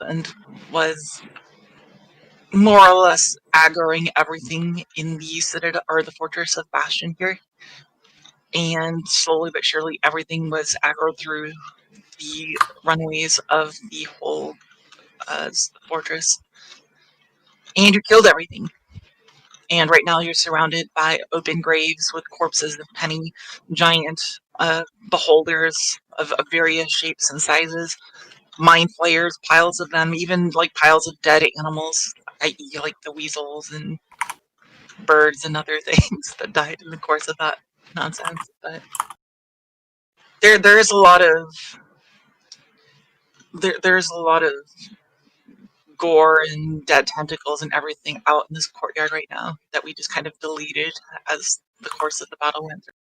and was more or less aggroing everything in the citadel or the fortress of Bastion here. And slowly but surely, everything was aggroed through the runways of the whole fortress. And you killed everything. And right now you're surrounded by open graves with corpses of many giant beholders of various shapes and sizes, mind flayers, piles of them, even like piles of dead animals, i.e. like the weasels and birds and other things that died in the course of that nonsense. But there's a lot of there's a lot of gore and dead tentacles and everything out in this courtyard right now that we just kind of deleted as the course of the battle went through.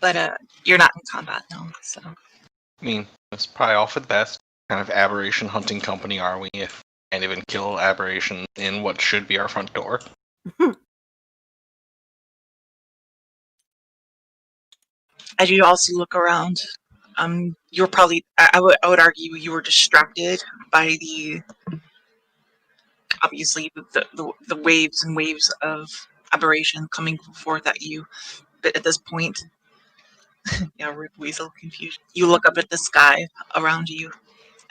But you're not in combat now, so. I mean, it's probably all for the best. What kind of aberration hunting company are we if we can't even kill aberration in what should be our front door? As you also look around, you're probably, I would argue you were distracted by obviously the waves and waves of aberration coming forth at you. But at this point, yeah, Rip Weasel confusion. You look up at the sky around you,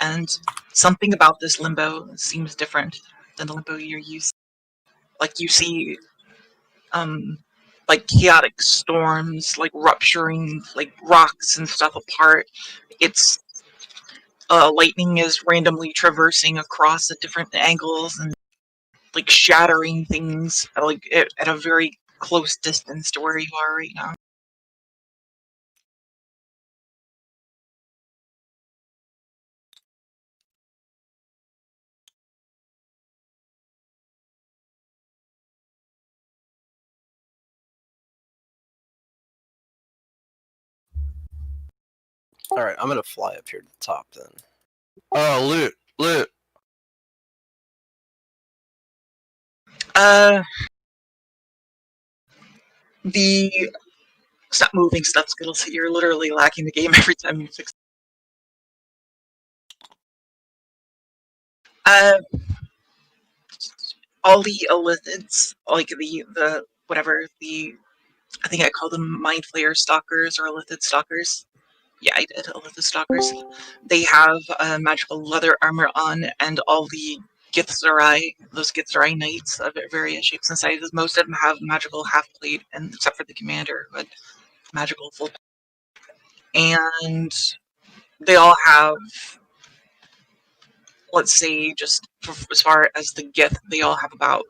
and something about this limbo seems different than the limbo you're used to. Like you see, like chaotic storms, like rupturing, like rocks and stuff apart. It's lightning is randomly traversing across at different angles and like shattering things like at a very close distance to where you are right now. Alright, I'm gonna fly up here to the top then. Oh, loot! Loot! The stop moving stuff Skittles. You're literally lacking the game every time you fix. All the illithids, like the whatever the I think I call them mind flayer stalkers or illithid stalkers. Yeah, I did illithid stalkers. They have magical leather armor on, and all the Githzerai, those Githzerai knights of various shapes and sizes. Most of them have magical half plate, and except for the commander, but magical full. And they all have, let's say, just as far as the Gith, they all have about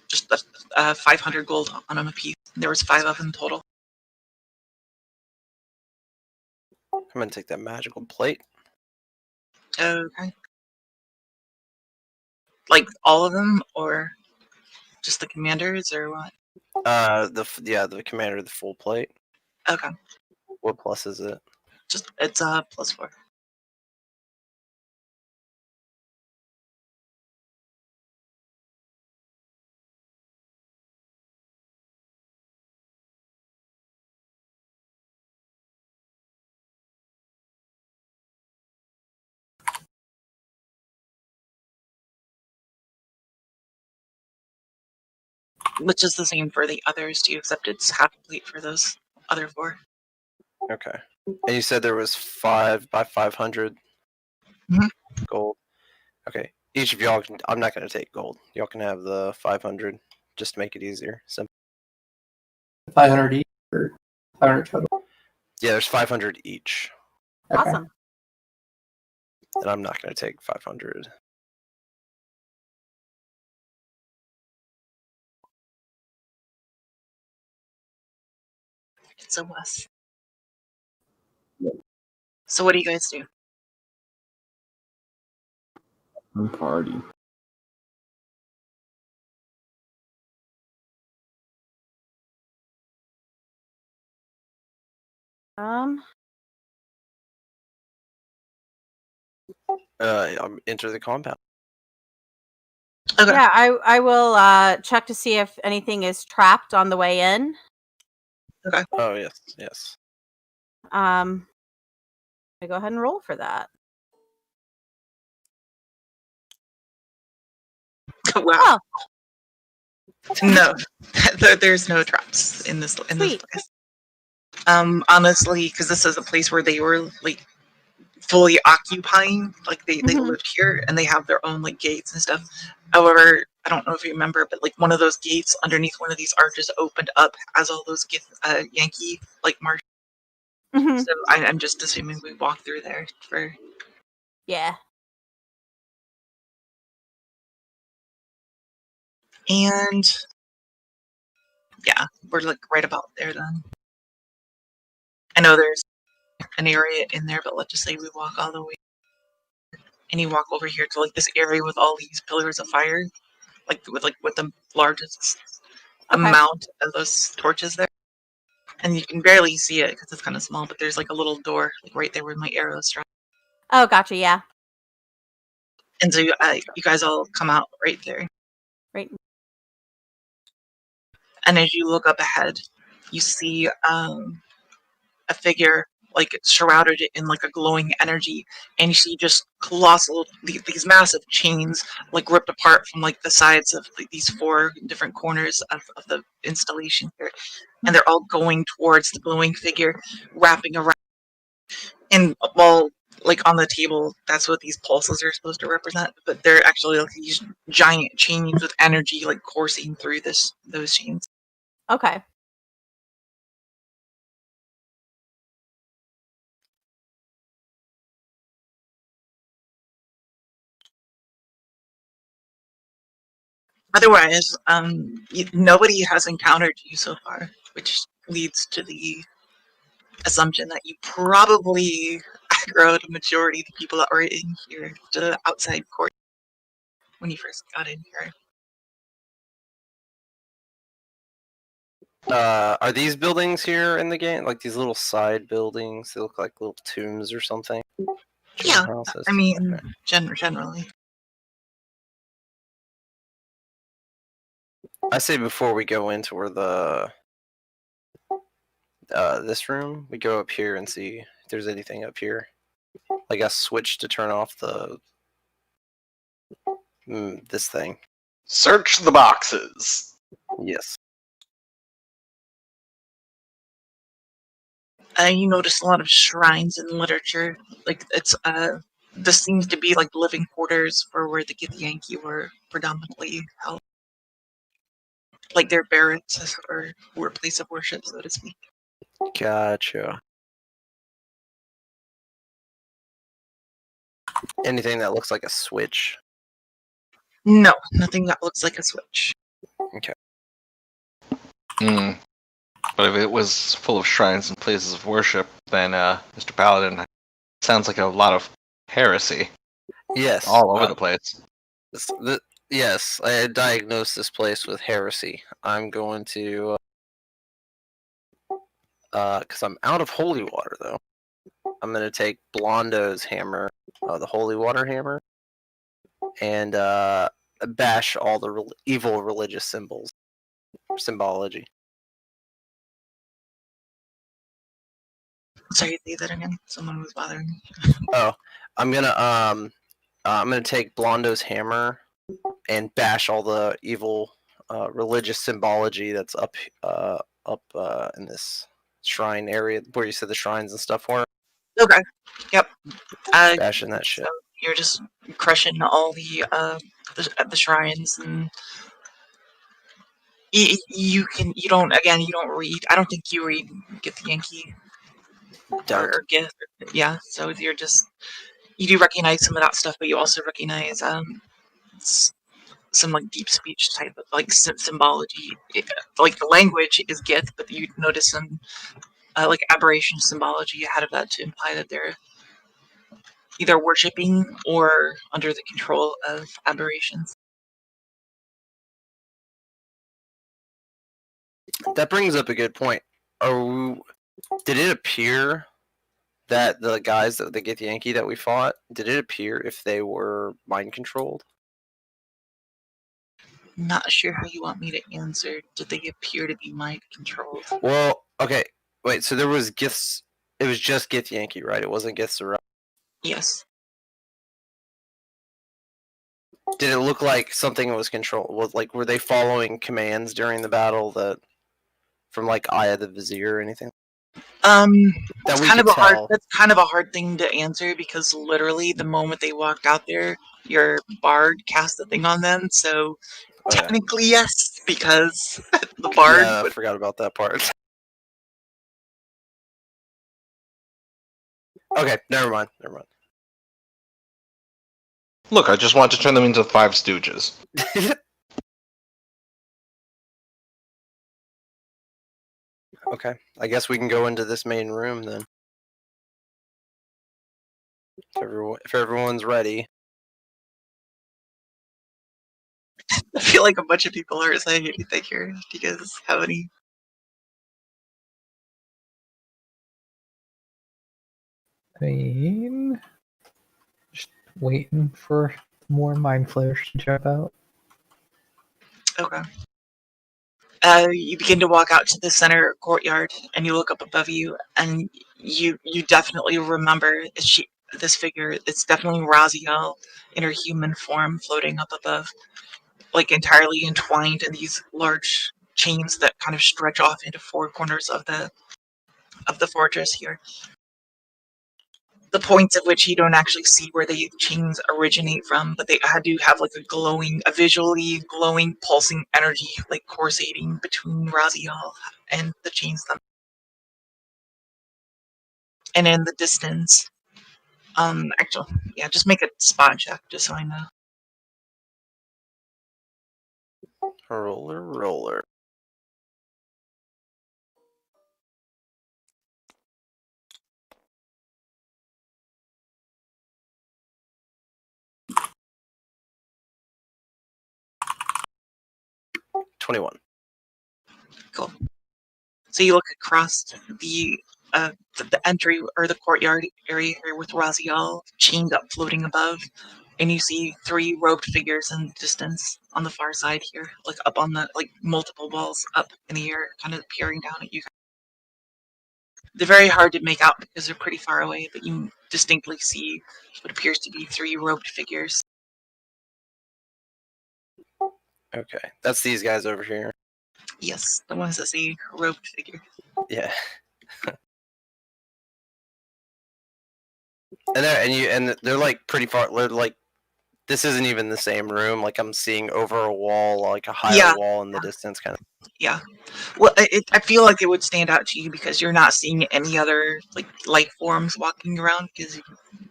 just 500 gold on them a piece. There was 5 of them total. I'm gonna take that magical plate. Okay. Like all of them, or just the commanders, or what? The commander, the full plate. Okay. What plus is it? Just it's +4. Which is the same for the others too, except it's half plate for those other 4. Okay. And you said there was 5 by 500 gold. Okay. Each of y'all can. I'm not gonna take gold. Y'all can have the 500, just to make it easier. Simple. 500 each or 500 total? Yeah, there's 500 each. Okay. Awesome. And I'm not gonna take 500. It's a Wes. So what do you guys do? Party. Enter the compound. Okay. Yeah, I will check to see if anything is trapped on the way in. Oh yes. I go ahead and roll for that. Wow. Oh, No, there's no traps in this Sweet. place. Honestly, because this is a place where they were like fully occupying, like they Mhm. lived here and they have their own like gates and stuff. However, I don't know if you remember, but like one of those gates underneath one of these arches opened up as all those Yankee like marsh. Mhm. So I'm just assuming we walk through there for. Yeah. And yeah, we're like right about there then. I know there's an area in there, but let's just say we walk all the way. And you walk over here to like this area with all these pillars of fire, like with the largest Okay. amount of those torches there. And you can barely see it because it's kind of small, but there's like a little door like right there where my arrow is struck. Oh, gotcha. Yeah. And so you guys all come out right there. Right. And as you look up ahead, you see a figure like shrouded in like a glowing energy, and you see just colossal these massive chains like ripped apart from like the sides of like, these 4 different corners of the installation here, and they're all going towards the glowing figure, wrapping around. And while like on the table, that's what these pulses are supposed to represent, but they're actually like these giant chains with energy like coursing through those chains. Okay. Otherwise, nobody has encountered you so far, which leads to the assumption that you probably aggroed a majority of the people that were in here to the outside court when you first got in here. Are these buildings here in the game like these little side buildings? They look like little tombs or something. Yeah, Houses. I mean, Okay. generally. I say before we go into where the this room, we go up here and see if there's anything up here, like a switch to turn off the this thing. Search the boxes. Yes. You notice a lot of shrines and literature. Like it's this seems to be like living quarters for where the Githyanki were predominantly held. Like their barracks or place of worship, so to speak. Gotcha. Anything that looks like a switch? No, nothing that looks like a switch. Hmm. But if it was full of shrines and places of worship, then Mr. Paladin sounds like a lot of heresy Yes. all over the place. Yes, I diagnosed this place with heresy. I'm going to, because I'm out of holy water though. I'm going to take Blondo's hammer, the holy water hammer, and bash all the evil religious symbology. Sorry, say that again. Someone was bothering me. Oh, I'm gonna take Blondo's hammer and bash all the evil religious symbology that's up in this shrine area where you said the shrines and stuff were. Okay. Yep. Bashing that shit. So you're just crushing all the shrines, and you don't read. I don't think you read Githyanki Don't. or Gith. Yeah. So you do recognize some of that stuff, but you also recognize some like deep speech type of like symbology. Like the language is Gith, but you notice some like aberration symbology ahead of that to imply that they're either worshipping or under the control of aberrations. That brings up a good point. Did it appear that the guys that the Githyanki that we fought, did it appear if they were mind controlled? Not sure how you want me to answer. Did they appear to be mind controlled? Well, okay. Wait, so there was Giths. It was just Githyanki, right? It wasn't Githzerai. Yes. Did it look like something was controlled? Were they following commands during the battle that from like Aya the Vizier or anything? That That's we kind could of a hard. tell. That's kind of a hard thing to answer because literally the moment they walked out there, your bard cast the thing on them. So Oh, yeah. technically, yes, because the bard. Yeah, I would- forgot about that part. Okay, never mind. Look, I just want to turn them into the Five Stooges. Okay, I guess we can go into this main room then. If everyone's ready. I feel like a bunch of people are saying anything here. Do you guys have any? I mean, just waiting for more mind flayers to jump out. Okay. You begin to walk out to the center courtyard, and you look up above you, and you definitely remember this figure. It's definitely Raziel in her human form, floating up above, like entirely entwined in these large chains that kind of stretch off into four corners of the fortress here. The points at which you don't actually see where the chains originate from, but they do have like a visually glowing, pulsing energy, like coruscating between Raziel and the chains them. And in the distance, actually, yeah, just make a spot check, just so I know. Roller. 21. Cool. So you look across the entry or the courtyard area here with Raziel chained up, floating above, and you see three robed figures in the distance on the far side here, like up on the multiple walls up in the air, kind of peering down at you. They're very hard to make out because they're pretty far away, but you distinctly see what appears to be three robed figures. Okay, that's these guys over here. Yes, the ones that say robed figure. Yeah. and they're like pretty far. They're like, this isn't even the same room. Like I'm seeing over a wall, like a higher wall in the distance, kind of. Yeah. Well, I feel like it would stand out to you because you're not seeing any other life forms walking around because you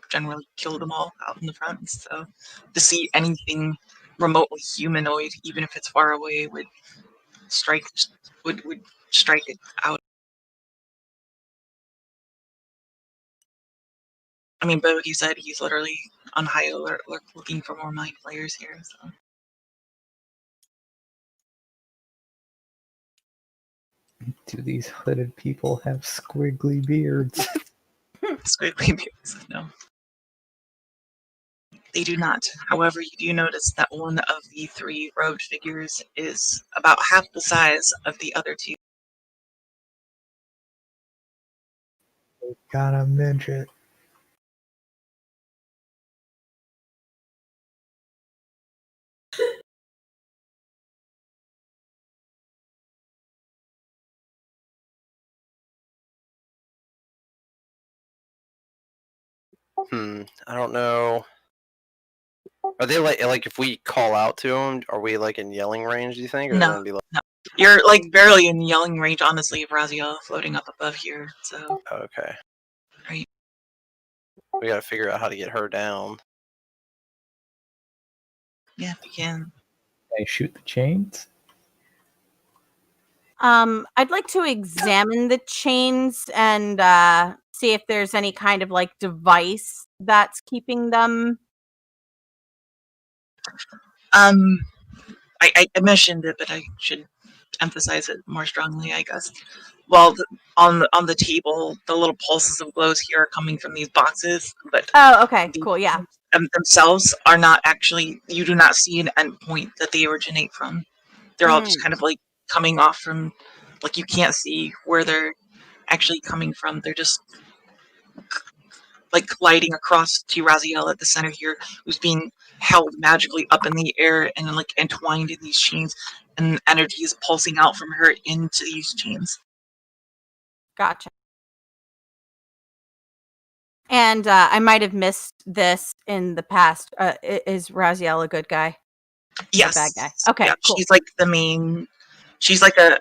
generally kill them all out in the front. So to see anything remotely humanoid, even if it's far away, would strike it out. I mean, Bogey said he's literally on high alert, looking for more mind players here. So. Do these hooded people have squiggly beards? Squiggly beards, no. They do not. However, you do notice that one of the three robed figures is about half the size of the other two. Got a midget. I don't know. Are they like if we call out to them, are we like in yelling range? Do you think? Or No, be like... no. You're barely in yelling range, honestly, of Raziel floating up above here. So. Okay. Right. We gotta figure out how to get her down. Yeah, if you can. I shoot the chains. I'd like to examine the chains and see if there's any kind of device that's keeping them. I mentioned it, but I should emphasize it more strongly, I guess. Well, on the table, the little pulses of glows here are coming from these boxes, but Oh, okay, the cool, yeah. themselves are not actually. You do not see an endpoint that they originate from. They're all just kind of like coming off from, like you can't see where they're actually coming from. They're just like gliding across to Raziel at the center here, who's being held magically up in the air and like entwined in these chains, and energy is pulsing out from her into these chains. Gotcha. And I might have missed this in the past. Is Raziel a good guy? Yes. A bad guy. Okay, Yeah, cool. she's like the main. She's like an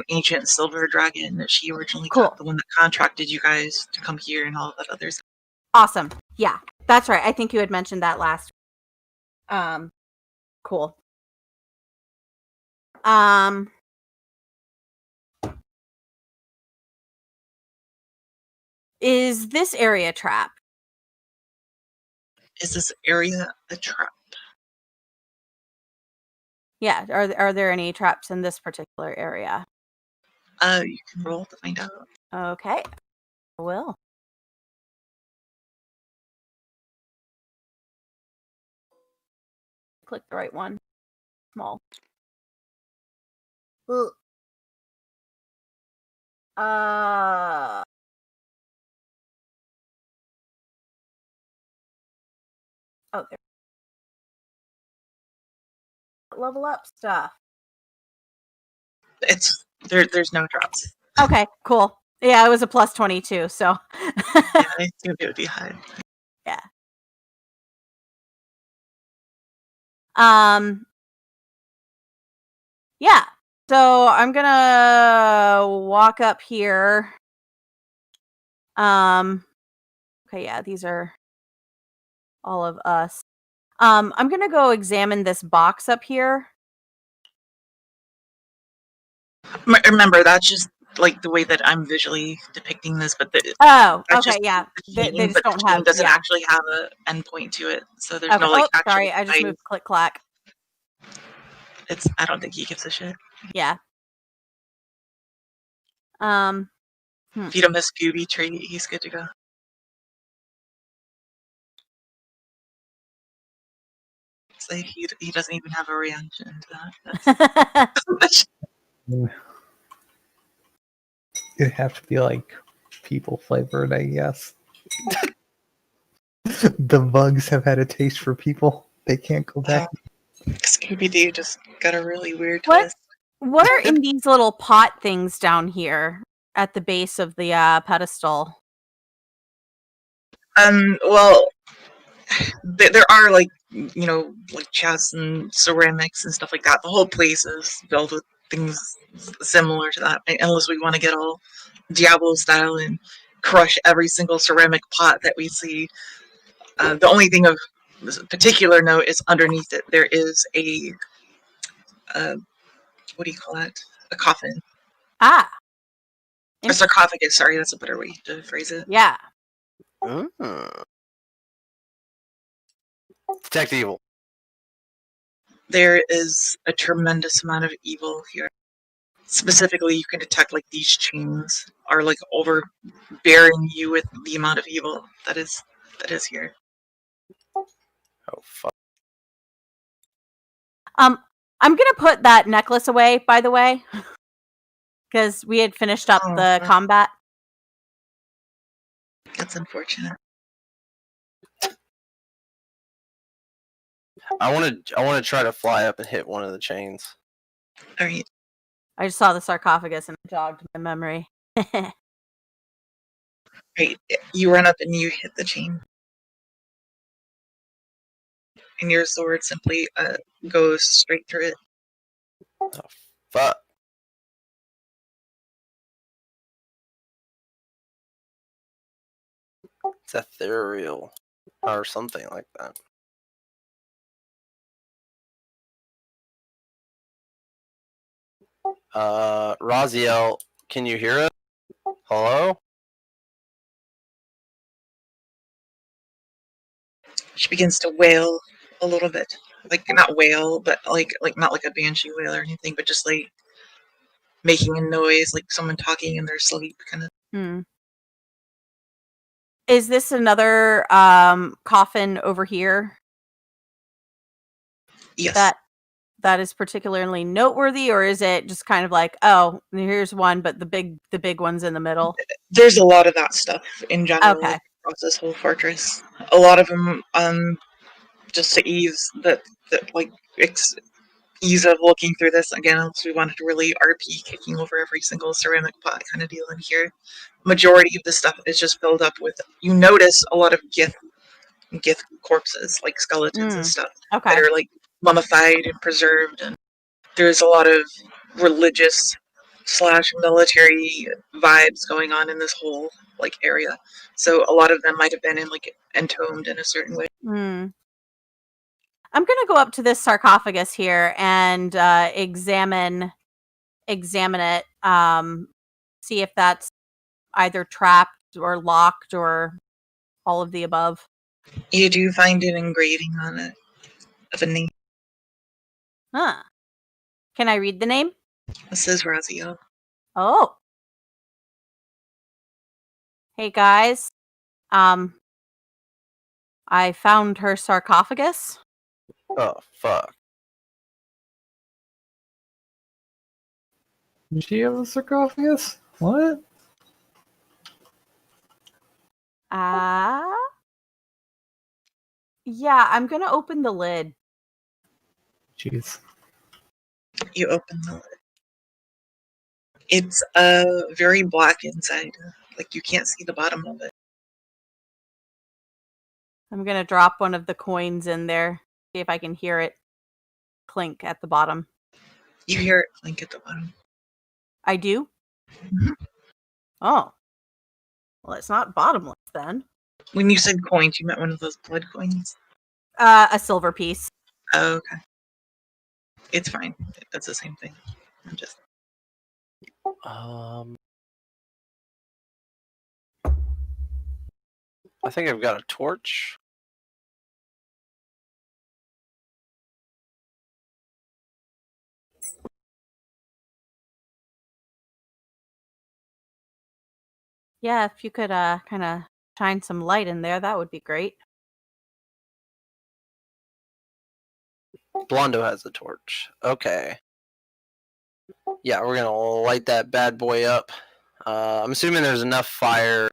ancient silver dragon that she originally Cool. got, the one that contracted you guys to come here and all that other stuff. Awesome. Yeah, that's right. I think you had mentioned that last. Cool. Is this area trap? Is this area a trap? Yeah. Are there any traps in this particular area? You can roll to find out. Okay. I will. Click the right one. Small. Ugh. Oh, there. Level up stuff. It's there's no traps. Okay, cool. Yeah, it was a plus 22, so. Yeah, I assumed it would be high. Yeah. Yeah. So I'm gonna walk up here. Okay, yeah, these are all of us. I'm gonna go examine this box up here. Remember, that's just like the way that I'm visually depicting this, but Oh, that's okay, just yeah. the They chain, just but the don't chain have. doesn't Yeah. actually have an endpoint to it, so there's Okay. no like Oh, actual. sorry, I just moved click clack. It's. I don't think he gives a shit. Yeah. Feed him a Scooby treat, he's good to go. It's like he doesn't even have a reaction to that. It'd have to be like people flavored, I guess. The bugs have had a taste for people. They can't go back. Scooby Doo just got a really weird What? twist. What are in these little pot things down here at the base of the pedestal? Well, there are like like chests and ceramics and stuff like that. The whole place is filled with things similar to that, unless we want to get all Diablo style and crush every single ceramic pot that we see. The only thing of particular note is underneath it there is a what do you call that? A coffin. Ah. A sarcophagus, sorry, that's a better way to phrase it. Yeah. Detect evil. There is a tremendous amount of evil here. Specifically, you can detect like these chains are like overbearing you with the amount of evil that is here. Oh fuck. I'm gonna put that necklace away, by the way, because we had finished up the combat. That's unfortunate. I want to try to fly up and hit one of the chains. All right. I just saw the sarcophagus and it jogged my memory. Right. You run up and you hit the chain. And your sword simply goes straight through it. Oh fuck. It's ethereal. Or something like that. Raziel, can you hear us? Hello? She begins to wail a little bit. Like not wail, but like not like a banshee wail or anything, but just like making a noise, like someone talking in their sleep, kind of. Hmm. Is this another coffin over here Yes. that is particularly noteworthy, or is it just kind of like, oh, here's one, but the big one's in the middle? There's a lot of that stuff in general Okay. across this whole fortress. A lot of them, just to ease ease of looking through this again, unless we wanted to really RP kicking over every single ceramic pot kind of deal in here. Majority of the stuff is just filled up with. You notice a lot of Gith corpses, like skeletons and stuff, Okay. that are like mummified and preserved, and there's a lot of religious / military vibes going on in this whole like area. So a lot of them might have been entombed in a certain way. I'm gonna go up to this sarcophagus here and examine it. See if that's either trapped or locked or all of the above. You do find an engraving on it of a name. Huh. Can I read the name? It says Raziel. Oh. Hey guys. I found her sarcophagus. Oh, fuck. Does she have a sarcophagus? What? Yeah, I'm gonna open the lid. Jeez. You open the lid. It's very black inside. Like you can't see the bottom of it. I'm gonna drop one of the coins in there. See if I can hear it clink at the bottom. You hear it clink at the bottom. I do? Mhm. Oh. Well, it's not bottomless then. When you said coins, you meant one of those blood coins? A silver piece. Oh, okay. It's fine. That's the same thing. I'm just. I think I've got a torch. Yeah, if you could kind of shine some light in there, that would be great. Blondo has a torch. Okay. Yeah, we're gonna light that bad boy up. I'm assuming there's enough fire,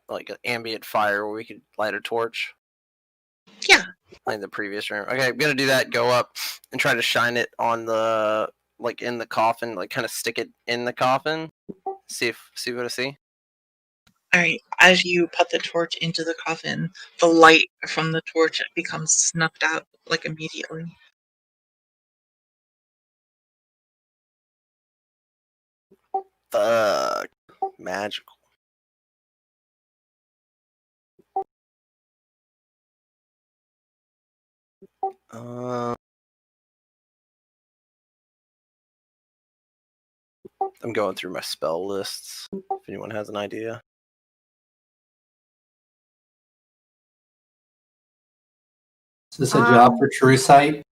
like an ambient fire, where we could light a torch. Yeah. Like the previous room. Okay, I'm gonna do that. Go up and try to shine it on the in the coffin, like kind of stick it in the coffin. See what I see. Alright, as you put the torch into the coffin, the light from the torch becomes snuffed out like immediately. Fuck. Magical. I'm going through my spell lists. If anyone has an idea. Is this a job for True Sight?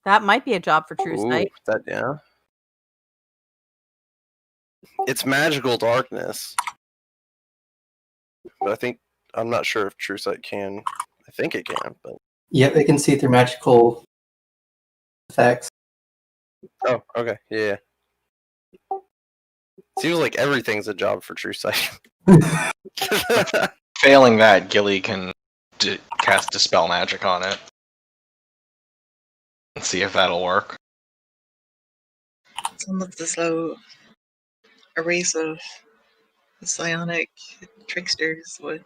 That might be a job for True Sight. Yeah. It's magical darkness. But I'm not sure if True Sight can. I think it can, but. Yep, they can see through magical effects. Oh, okay. Yeah. Seems like everything's a job for True Sight. Failing that, Gilly can cast Dispel Magic on it. And see if that'll work. Some of the slow a race of psionic tricksters would.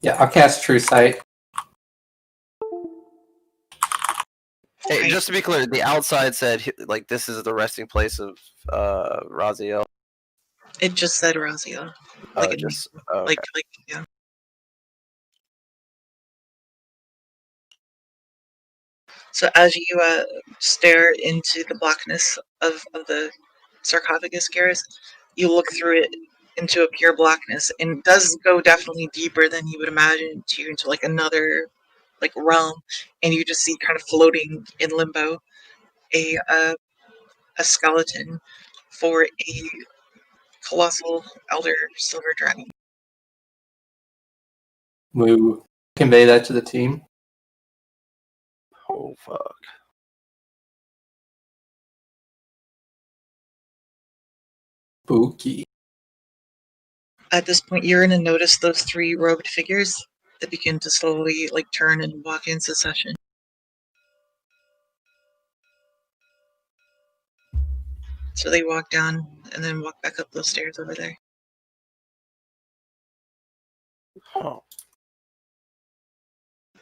Yeah, I'll cast True Sight. Hey, just to be clear, the outside said this is the resting place of Raziel. It just said Raziel. Okay. Yeah. So as you stare into the blackness of the sarcophagus, Garrus, you look through it into a pure blackness, and it does go definitely deeper than you would imagine into another realm, and you just see kind of floating in limbo a a skeleton for a colossal elder silver dragon. We convey that to the team. Oh fuck. Spooky. At this point, you're going to notice those three robed figures that begin to slowly turn and walk in succession. So they walk down and then walk back up those stairs over there. Oh.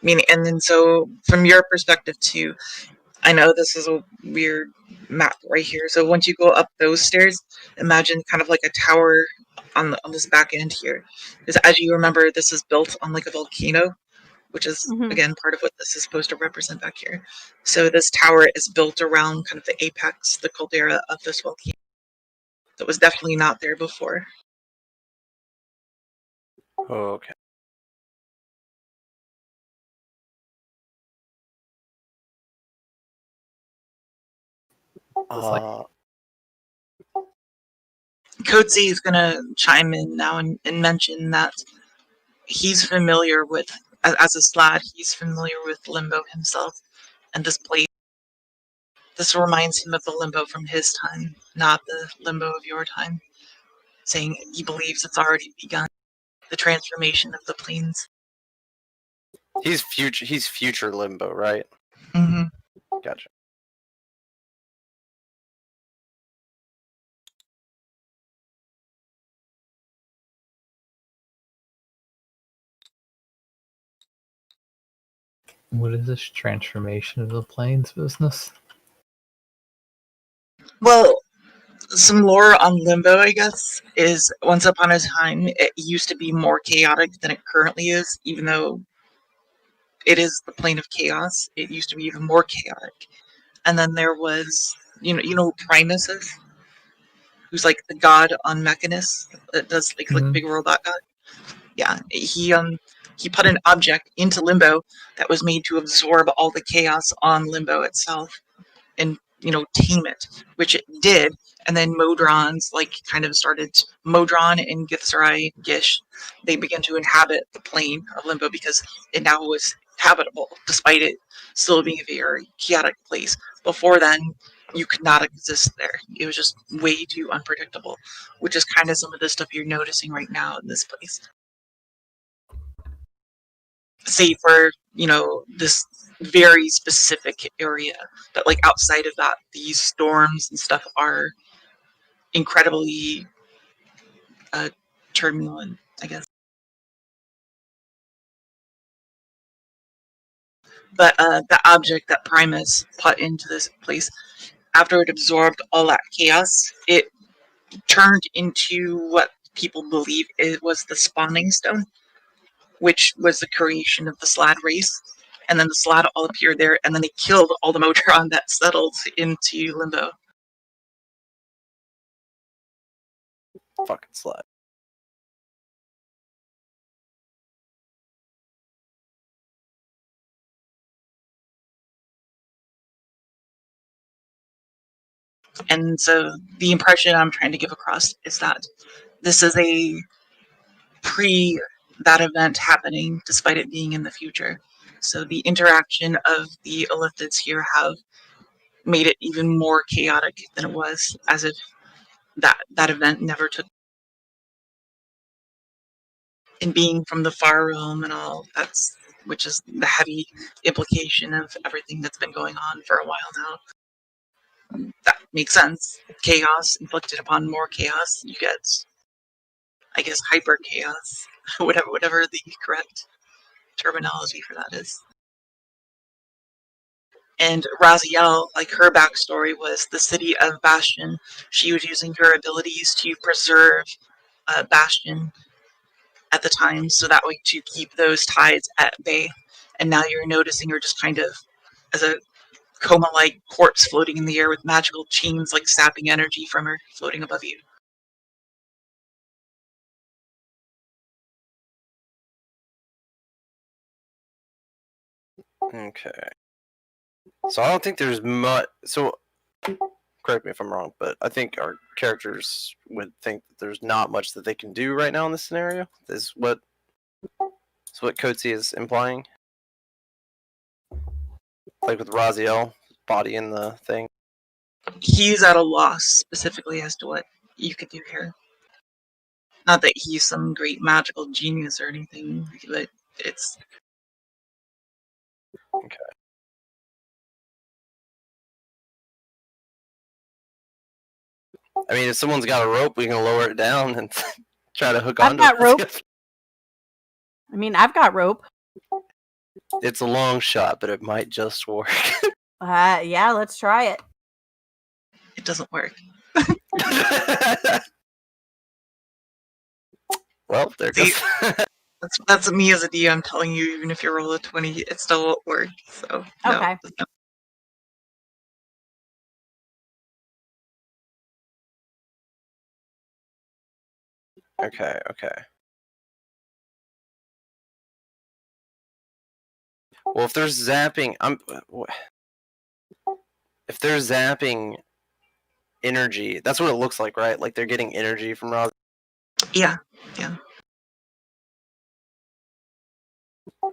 And then so from your perspective too, I know this is a weird map right here. So once you go up those stairs, imagine kind of like a tower on this back end here. Because as you remember, this is built on a volcano, which is again part of what this is supposed to represent back here. So this tower is built around kind of the apex, the caldera of this volcano. That was definitely not there before. Okay. Code Z is going to chime in now and mention that he's familiar with, as a Slad, he's familiar with Limbo himself and this place. This reminds him of the Limbo from his time, not the Limbo of your time, saying he believes it's already begun, the transformation of the planes. He's future Limbo, right? Mm-hmm. Gotcha. What is this transformation of the planes business? Well, some lore on Limbo, I guess, is once upon a time it used to be more chaotic than it currently is, even though it is the plane of chaos. It used to be even more chaotic. And then there was, you know who Primus is? Who's the god on Mechanus that does big robot god? Yeah, he put an object into Limbo that was made to absorb all the chaos on Limbo itself and tame it, which it did. And then Modrons kind of started. Modron and Githzerai Gish, they began to inhabit the plane of Limbo because it now was habitable, despite it still being a very chaotic place. Before then, you could not exist there. It was just way too unpredictable, which is kind of some of the stuff you're noticing right now in this place. Say for this very specific area, but outside of that, these storms and stuff are incredibly turbulent, I guess. But the object that Primus put into this place, after it absorbed all that chaos, it turned into what people believe it was the spawning stone, which was the creation of the Slad race. And then the Slad all appeared there, and then they killed all the Motron that settled into Limbo. Fucking Slad. And so the impression I'm trying to give across is that this is a pre that event happening, despite it being in the future. So the interaction of the Illithids here have made it even more chaotic than it was, as if that event never took. And being from the far realm and all, which is the heavy implication of everything that's been going on for a while now. That makes sense. Chaos inflicted upon more chaos, you get, I guess, hyper chaos, whatever the correct terminology for that is. And Raziel, her backstory was the city of Bastion. She was using her abilities to preserve Bastion at the time, so that way to keep those tides at bay. And now you're noticing her just kind of as a coma-like corpse floating in the air with magical chains sapping energy from her floating above you. Okay. So I don't think there's much. So correct me if I'm wrong, but I think our characters would think that there's not much that they can do right now in this scenario. Is what Coetzee is implying. Like with Raziel, body in the thing. He's at a loss specifically as to what you could do here. Not that he's some great magical genius or anything, but it's... Okay. I mean, if someone's got a rope, we can lower it down and try to hook I've onto got it. rope. I mean, I've got rope. It's a long shot, but it might just work. Yeah, let's try it. It doesn't work. Well, there See, goes. that's me as a DM telling you, even if you roll a 20, it still won't work. So, no. Okay. No. Okay. Well, if there's zapping, if they're zapping energy, that's what it looks like, right? Like they're getting energy from Raziel. Yeah.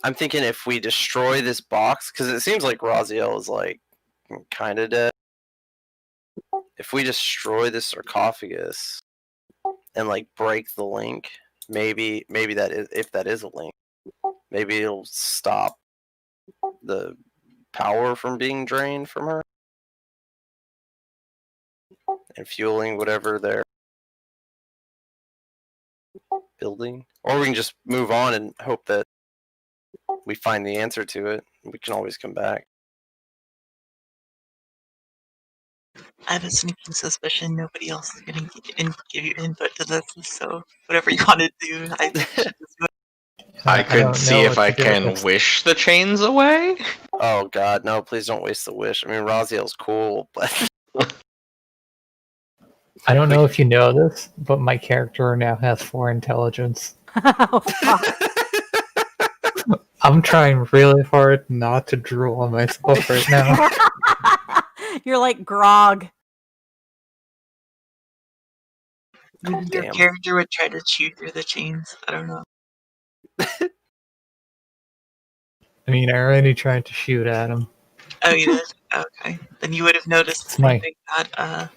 I'm thinking if we destroy this box, because it seems like Raziel is like kind of dead. If we destroy this sarcophagus and like break the link, maybe that is, if that is a link, maybe it'll stop the power from being drained from her and fueling whatever they're building. Or we can just move on and hope that we find the answer to it. We can always come back. I have a sneaking suspicion nobody else is going to give you input to this, so whatever you want to do, I think you should just do it. I could don't see know if what I to do with can this. wish the chains away. Oh god, no, please don't waste the wish. I mean, Raziel's cool, but I don't know if you know this, but my character now has 4 intelligence. Oh, fuck. I'm trying really hard not to drool on myself right now. You're like Grog. Maybe your Damn. character would try to chew through the chains. I don't know. I mean, I already tried to shoot at him. Oh, you did? Okay. Then you would have noticed the It's same my- thing that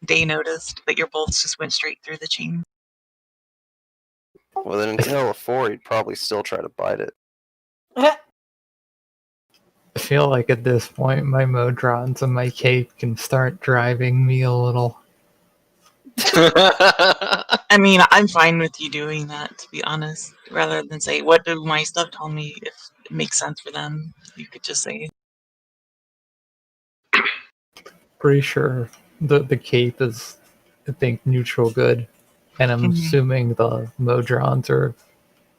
Day noticed, that your bolts just went straight through the chain. with an intel of 4, he'd probably still try to bite it. I feel like at this point, my Modrons and my cape can start driving me a little. I mean, I'm fine with you doing that, to be honest. Rather than say, what do my stuff tell me? If it makes sense for them, you could just say, Pretty sure the cape is, I think, neutral good. And I'm Mhm. assuming the Modrons are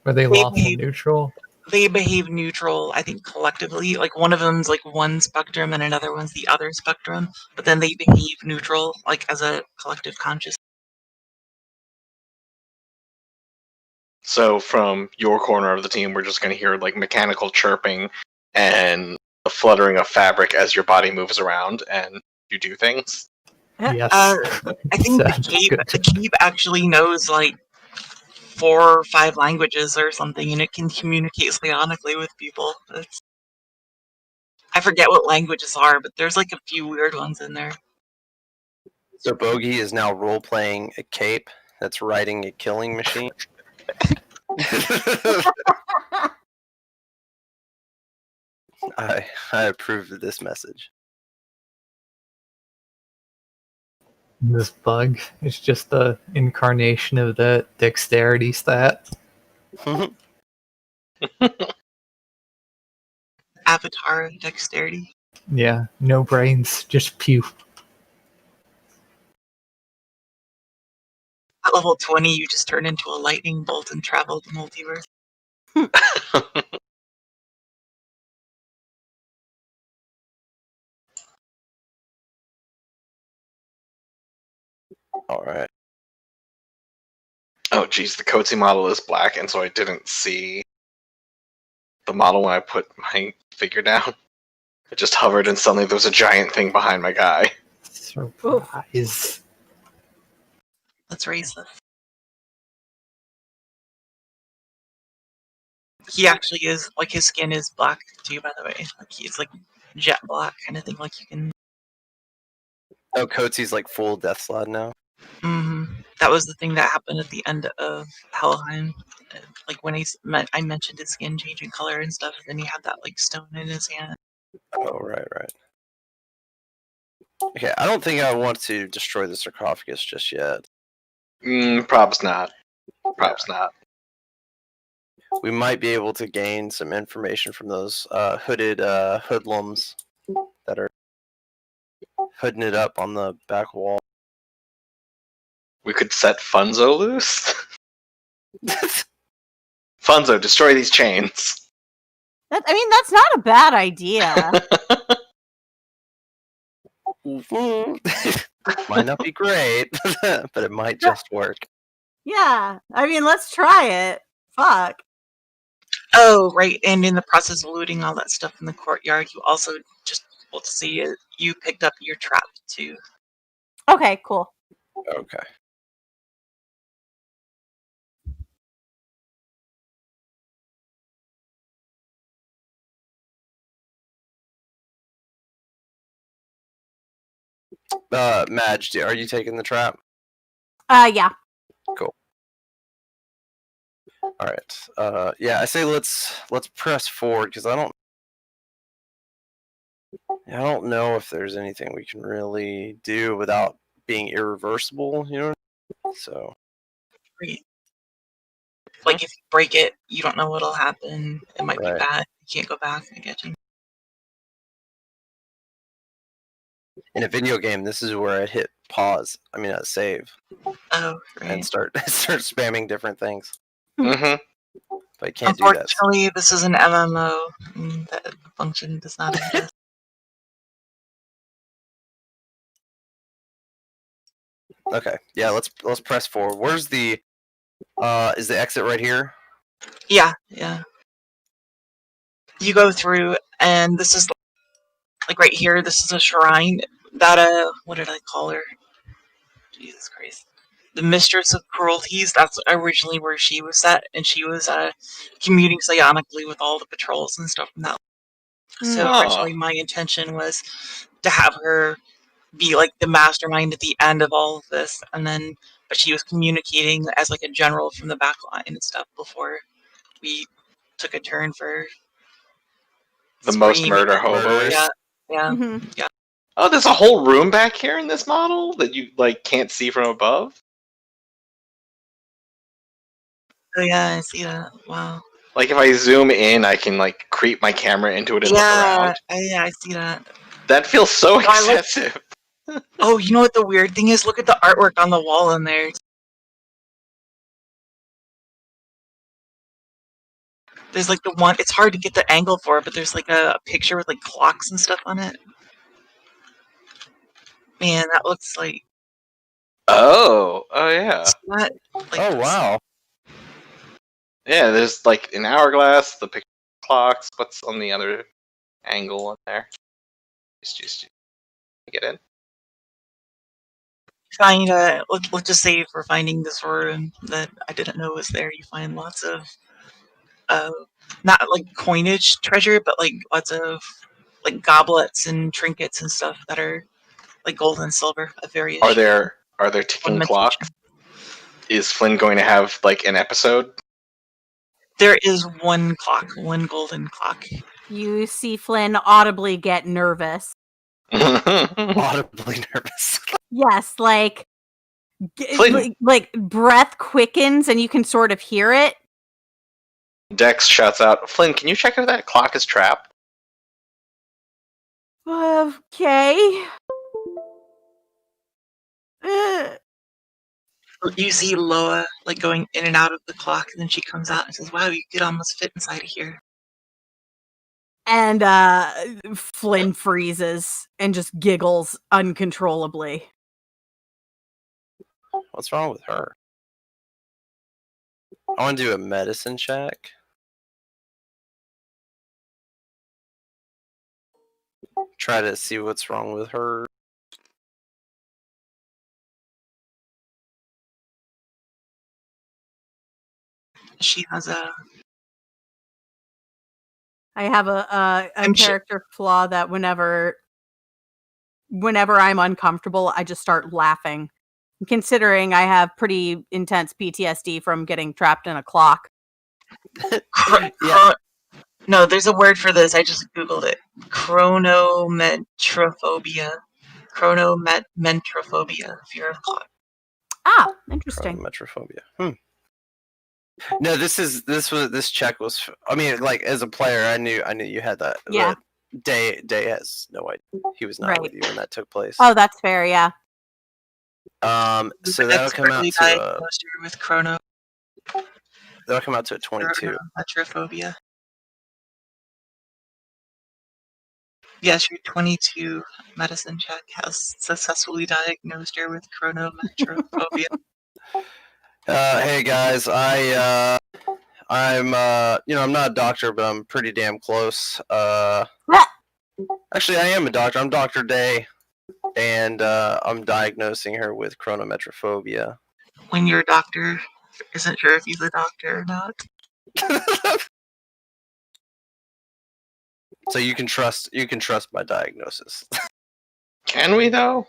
they They lawful behave- neutral? they behave neutral, I think, collectively. Like, one of them's like one spectrum and another one's the other spectrum. But then they behave neutral, like, as a collective consciousness. So from your corner of the team, we're just going to hear like mechanical chirping and the fluttering of fabric as your body moves around and you do things. Yes. I think Sounds good. the cape actually knows, like, 4 or 5 languages or something, and it can communicate psionically with people. I forget what languages are, but there's like a few weird ones in there. So Bogey is now role-playing a cape that's riding a killing machine. I approve of this message. This bug is just the incarnation of the dexterity stat. Avatar of dexterity. Yeah, no brains, just pew. At level 20, you just turn into a lightning bolt and travel the multiverse. All right. Oh geez, the Coetzee model is black, and so I didn't see the model when I put my figure down. It just hovered and suddenly there was a giant thing behind my guy. Surprise. Let's raise this. He actually is, like, his skin is black too, by the way. Like, he's like jet black kind of thing. Like, you can. Oh, Coates's like full death slot now. That was the thing that happened at the end of Helheim. Like, when I mentioned his skin changing color and stuff, and he had that, like, stone in his hand. Oh, right. Okay, I don't think I want to destroy the sarcophagus just yet. Probs not. Probs not. We might be able to gain some information from those hooded hoodlums that are hooding it up on the back wall. We could set Funzo loose. Funzo, destroy these chains. I mean, that's not a bad idea. Might not be great, but it might just work. Yeah, I mean, let's try it. Fuck. Oh, right. And in the process of looting all that stuff in the courtyard, you also just able to see it. You picked up your trap too. Okay, cool. Okay. Madge, are you taking the trap? Yeah. Cool. All right. Yeah, I say let's press forward because I don't know if there's anything we can really do without being irreversible. You know. So. Right. Like, if you break it, you don't know what'll happen. It might be bad. You can't go back. I get you. In a video game, this is where I hit pause. I mean, save. Oh, right. And start spamming different things. Mm-hmm. But I can't do that. Unfortunately, this is an MMO. And that function does not exist. Okay. Yeah. Let's press forward. Where's the? Is the exit right here? Yeah. You go through, and this is like right here. This is a shrine that what did I call her? Jesus Christ. The Mistress of Cruelties, that's originally where she was set, and she was commuting psionically with all the patrols and stuff from that. So originally my intention was to have her be like the mastermind at the end of all of this, but she was communicating as like a general from the back line and stuff before we took a turn for the most murder hobos. Yeah. Oh, there's a whole room back here in this model that you like can't see from above. Oh yeah, I see that. Wow. Like if I zoom in, I can like creep my camera into it and look around. Yeah, I see that. That feels so excessive. Oh, you know what the weird thing is? Look at the artwork on the wall in there. There's like the one, it's hard to get the angle for it, but there's like a picture with like clocks and stuff on it. Man, that looks like. Oh yeah. Like, oh wow. Yeah, there's like an hourglass, the picture clocks. What's on the other angle on there? Just get in. Find let's just say for finding this room that I didn't know was there, you find lots of not like coinage treasure, but like lots of like goblets and trinkets and stuff that are like gold and silver of various. Are there ticking clocks? Is Flynn going to have like an episode? There is one clock, one golden clock. You see Flynn audibly get nervous. Audibly nervous. Yes, like breath quickens and you can sort of hear it. Dex shouts out, "Flynn, can you check if that clock is trapped?" Okay. You see Loa like going in and out of the clock, and then she comes out and says, "Wow, you could almost fit inside of here." And Flynn freezes and just giggles uncontrollably. What's wrong with her? I want to do a medicine check. Try to see what's wrong with her. She has a. I have a I'm sure- character flaw that whenever I'm uncomfortable, I just start laughing. Considering I have pretty intense PTSD from getting trapped in a clock. Yeah. No, there's a word for this. I just googled it. Chronometrophobia. Chronometrophobia. Fear of clock. Ah, interesting. Chronometrophobia. No, this check was. I mean, like as a player, I knew you had that. Yeah. But Day has no idea. He was not with you when that took place. Oh, that's fair. Yeah. So that'll come out to diagnosed with that'll come out to a 22. Chronometrophobia. Yes, your 22 medicine check has successfully diagnosed her with chronometrophobia. Hey guys, I'm I'm not a doctor, but I'm pretty damn close. Actually, I am a doctor. I'm Dr. Day, and I'm diagnosing her with chronometrophobia. When your doctor isn't sure if he's a doctor or not. So you can trust my diagnosis. Can we though?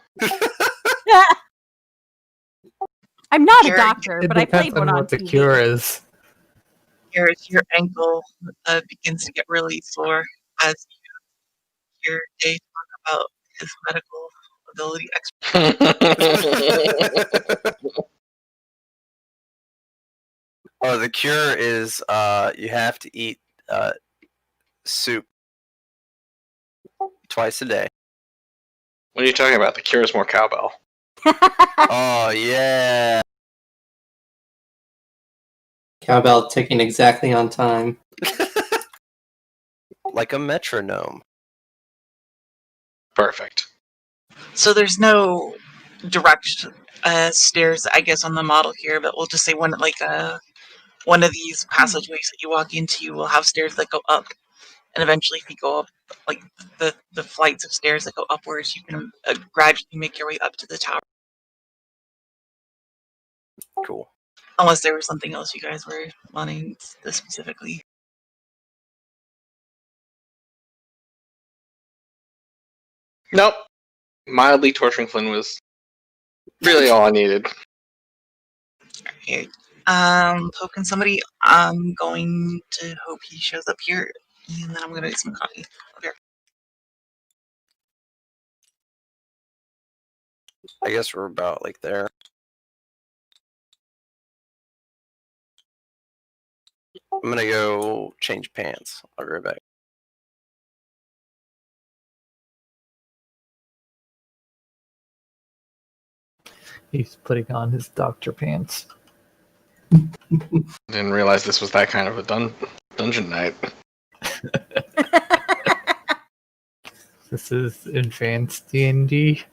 I'm not a Here, doctor, It but I depends played one on on what the TV. cure is. your ankle begins to get really sore as you hear Dave talk about his medical ability Oh, the cure is you have to eat soup twice a day. What are you talking about? The cure is more cowbell. Oh yeah. Cowbell ticking exactly on time. Like a metronome. Perfect. So there's no direct stairs, I guess, on the model here, but we'll just say one of these passageways that you walk into will have stairs that go up, and eventually, if you go up, like the flights of stairs that go upwards, you can gradually make your way up to the tower. Cool. Unless there was something else you guys were wanting this specifically. Nope. Mildly torturing Flynn was really all I needed. Okay. Poking somebody. I'm going to hope he shows up here, and then I'm gonna get some coffee. Up here. I guess we're about like there. I'm gonna go change pants. I'll be right back. He's putting on his doctor pants. Didn't realize this was that kind of a dungeon night. This is advanced D&D.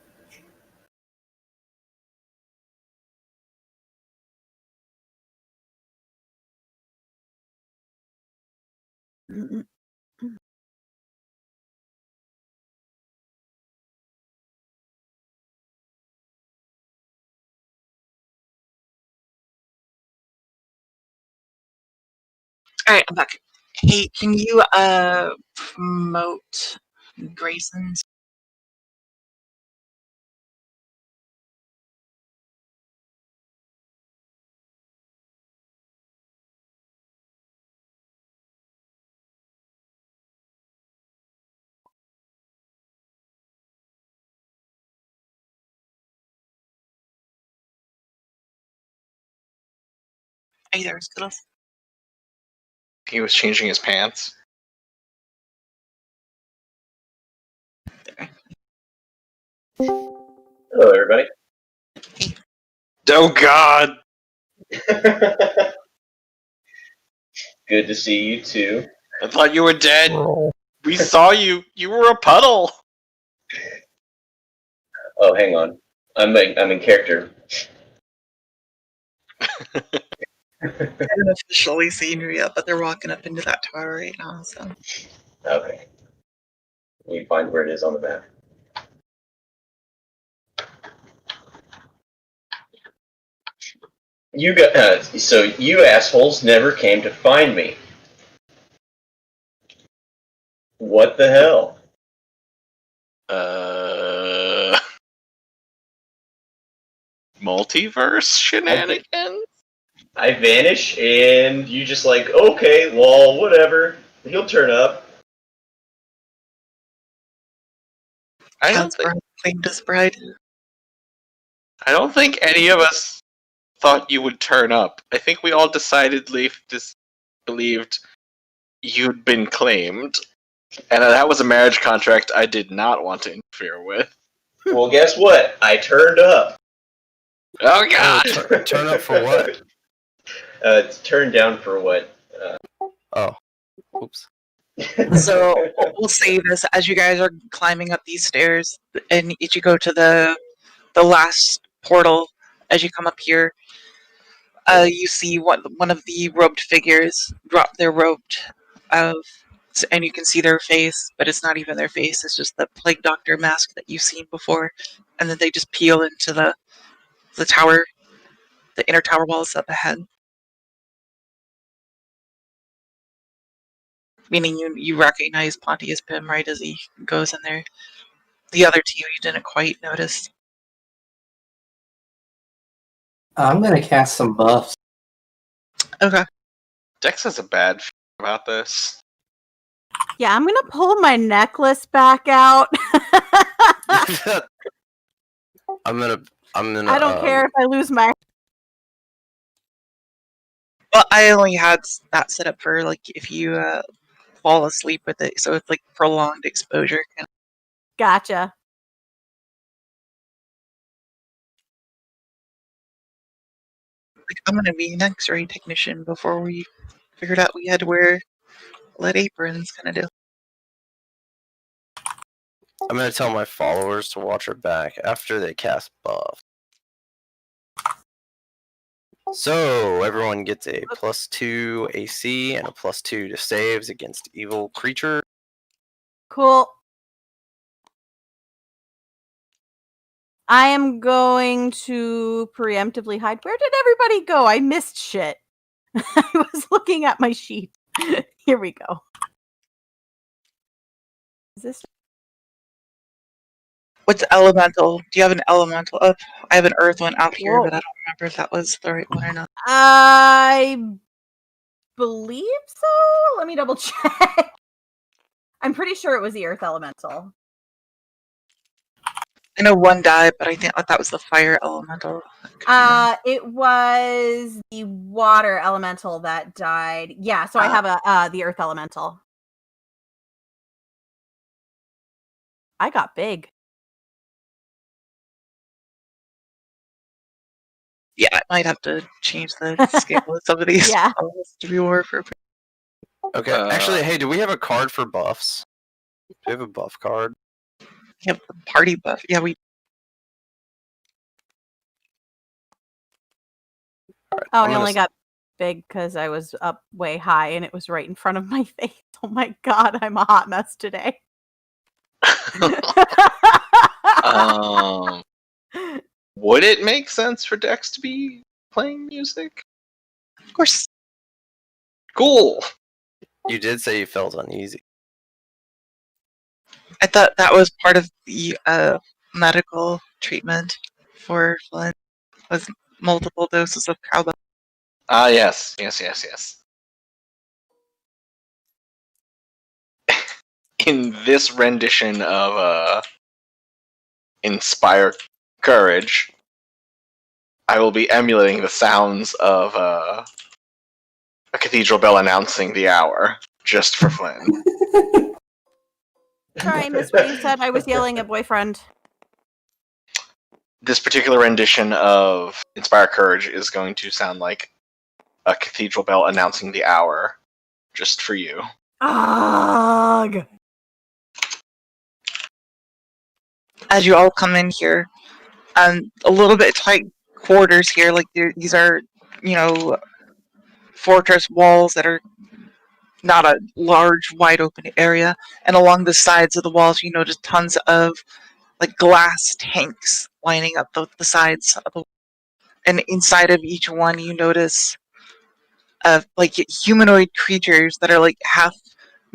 All right, I'm back. Hey, can you promote Grayson's? Are you there, Skittles? He was changing his pants. There. Hello, everybody. Oh God! Good to see you too. I thought you were dead. Roll. We saw you. You were a puddle. Oh, hang on. I'm in character. I haven't officially seen her yet, but they're walking up into that tower right now. So. Okay. Let me find where it is on the map. So you assholes never came to find me. What the hell? Multiverse shenanigans? I vanish, and you just like, okay, lol, whatever. He'll turn up. I don't think Casper claimed his bride. any of us thought you would turn up. I think we all decidedly believed you'd been claimed. And that was a marriage contract I did not want to interfere with. Well, guess what? I turned up. Oh god! Turn up for what? It's turned down for what? Oh, oops. So we'll say this as you guys are climbing up these stairs, and each you go to the last portal. As you come up here, you see one of the robed figures drop their robed, and you can see their face, but it's not even their face. It's just the plague doctor mask that you've seen before, and then they just peel into the tower, the inner tower walls up ahead. Meaning you recognize Pontius Pym right as he goes in there. The other two you didn't quite notice. I'm gonna cast some buffs. Okay. Dex has a bad feeling about this. Yeah, I'm gonna pull my necklace back out. I'm gonna. I don't care if I lose my. Well, I only had that set up for like if you fall asleep with it, so it's like prolonged exposure. Gotcha. Like, I'm gonna be an X-ray technician before we figured out we had to wear lead aprons, kind of deal. I'm gonna tell my followers to watch her back after they cast buff. So everyone gets a +2 AC and a +2 to saves against evil creature. Cool. I am going to preemptively hide. Where did everybody go? I missed shit. I was looking at my sheet. Here we go. Is this? What's elemental? Do you have an elemental up? I have an earth one out here, Whoa. but I don't remember if that was the right one or not. I believe so. Let me double check. I'm pretty sure it was the earth elemental. I know one died, but I think that was the fire elemental. It was the water elemental that died. Yeah, so I have the earth elemental. I got big. Yeah, I might have to change the scale of some of these Yeah. to be more for. Okay. Actually, hey, do we have a card for buffs? Do we have a buff card? Yep, the party buff. Yeah, we. Right, Oh, I only got big because I was up way high and it was right in front of my face. Oh my god, I'm a hot mess today. Would it make sense for Dex to be playing music? Of course. Cool. You did say you felt uneasy. I thought that was part of the medical treatment for Flint. Was multiple doses of cowbell. Yes. In this rendition of Inspire Courage, I will be emulating the sounds of a cathedral bell announcing the hour, just for Flynn. Sorry, I missed what you said. I was yelling at boyfriend. This particular rendition of Inspire Courage is going to sound like a cathedral bell announcing the hour, just for you. Ugh. As you all come in here, a little bit tight quarters here. Like these are, fortress walls that are not a large, wide open area. And along the sides of the walls, you notice tons of like glass tanks lining up the sides of the. and inside of each one you notice like humanoid creatures that are like half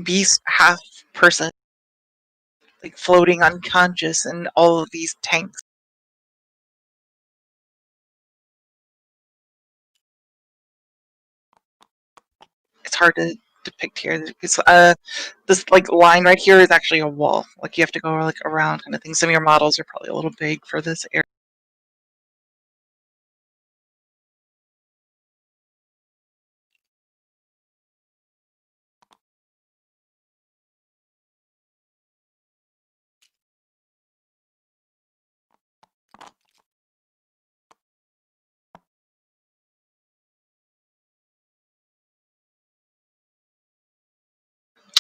beast, half person, like floating unconscious in all of these tanks. It's hard to depict here. It's this like line right here is actually a wall. Like you have to go like around kind of thing. Some of your models are probably a little big for this area.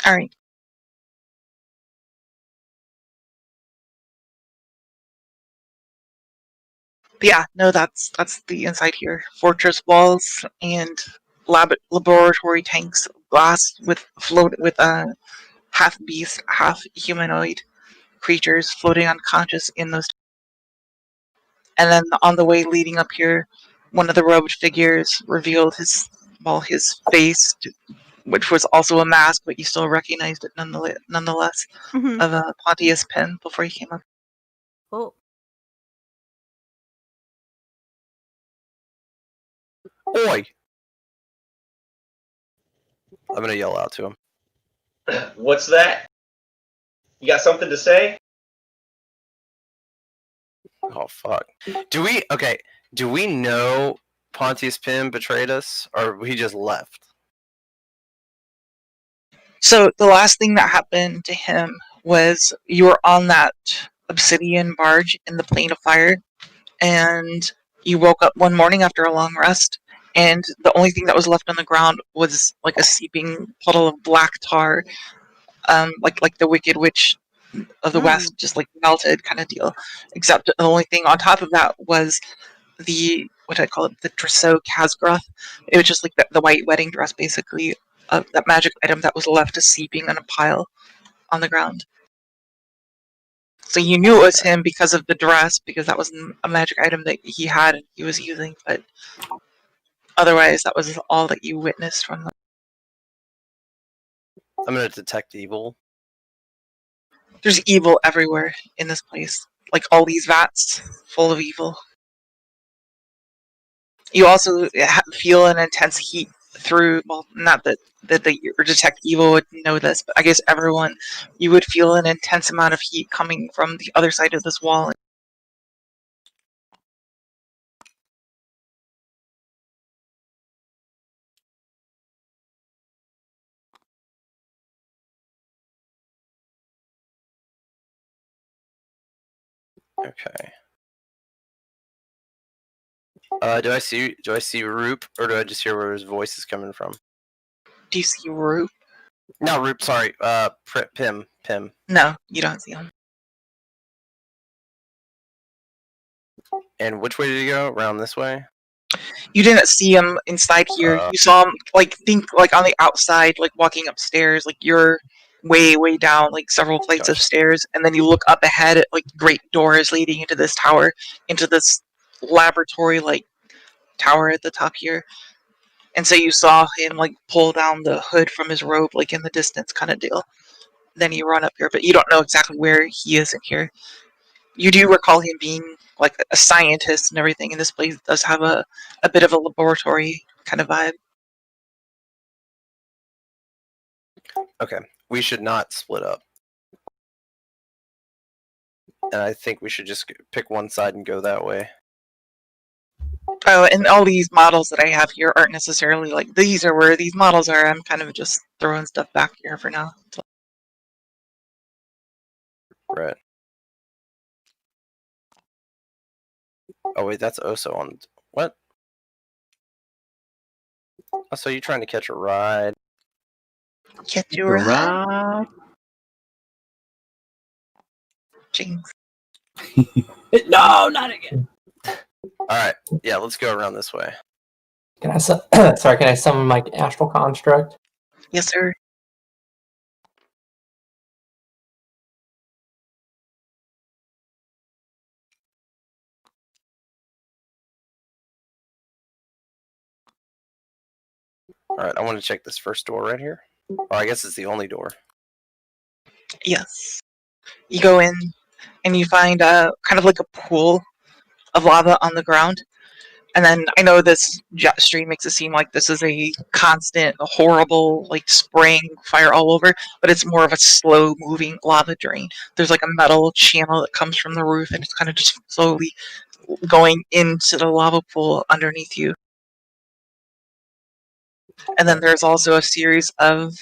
All right. But yeah, no, that's the inside here. Fortress walls and laboratory tanks, glass with half beast, half humanoid creatures floating unconscious in those. And then on the way leading up here, one of the robed figures revealed his face, which was also a mask, but you still recognized it nonetheless, Mhm. of Pontius Pin before he came up. Oh. Oi! I'm gonna yell out to him. What's that? You got something to say? Oh fuck. Do we know Pontius Pim betrayed us, or he just left? So the last thing that happened to him was you were on that obsidian barge in the plane of fire, and you woke up one morning after a long rest, and the only thing that was left on the ground was like a seeping puddle of black tar, like the Wicked Witch of the West, just like melted kind of deal. Except the only thing on top of that was the what I call it, the trousseau Casgroth. It was just like the white wedding dress, basically, that magic item that was left seeping in a pile on the ground. So you knew it was him because of the dress, because that was a magic item that he had and he was using. But otherwise, that was all that you witnessed from them. I'm gonna detect evil. There's evil everywhere in this place. Like all these vats full of evil. You also feel an intense heat through, well, not that your detect evil would know this, but I guess everyone, you would feel an intense amount of heat coming from the other side of this wall. Okay. Do I see Roop, or do I just hear where his voice is coming from? Do you see Roop? No, Roop. Sorry. Pim. No, you don't see him. And which way did he go? Around this way? You didn't see him inside here. You saw him, like, on the outside, like, walking upstairs. Like, you're way down, like, several flights of stairs. And then you look up ahead at, like, great doors leading into this tower, into this laboratory, like, tower at the top here. And so you saw him, like, pull down the hood from his robe, like, in the distance kind of deal. Then you run up here, but you don't know exactly where he is in here. You do recall him being like a scientist and everything, and this place does have a bit of a laboratory kind of vibe. Okay. We should not split up. And I think we should just pick one side and go that way. Oh, and all these models that I have here aren't necessarily like these are where these models are. I'm kind of just throwing stuff back here for now. So. Right. Oh wait, that's Oso on. What? Oh, so you're trying to catch a ride? Catch you a ride. Jinx. No, not again. All right. Yeah, let's go around this way. Can I sorry, can I summon my astral construct? Yes, sir. Alright, I want to check this first door right here. Or I guess it's the only door. Yes. You go in and you find kind of like a pool of lava on the ground. And then I know this jet stream makes it seem like this is a constant, horrible, like spraying fire all over, but it's more of a slow moving lava drain. There's like a metal channel that comes from the roof and it's kind of just slowly going into the lava pool underneath you. And then there's also a series of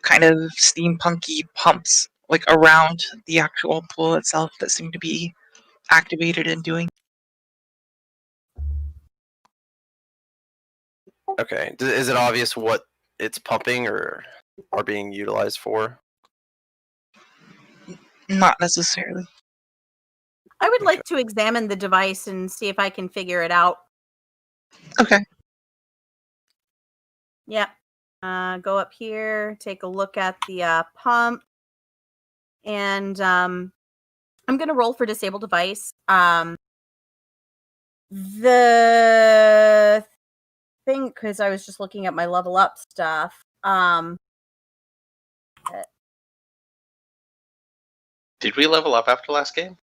kind of steampunky pumps like around the actual pool itself that seem to be activated and doing. Okay. Is it obvious what it's pumping or are being utilized for? Not necessarily. I would like to examine the device and see if I can figure it out. Okay. Yep. Go up here, take a look at the pump, and I'm gonna roll for disable device. The thing, because I was just looking at my level up stuff. Did we level up after last game?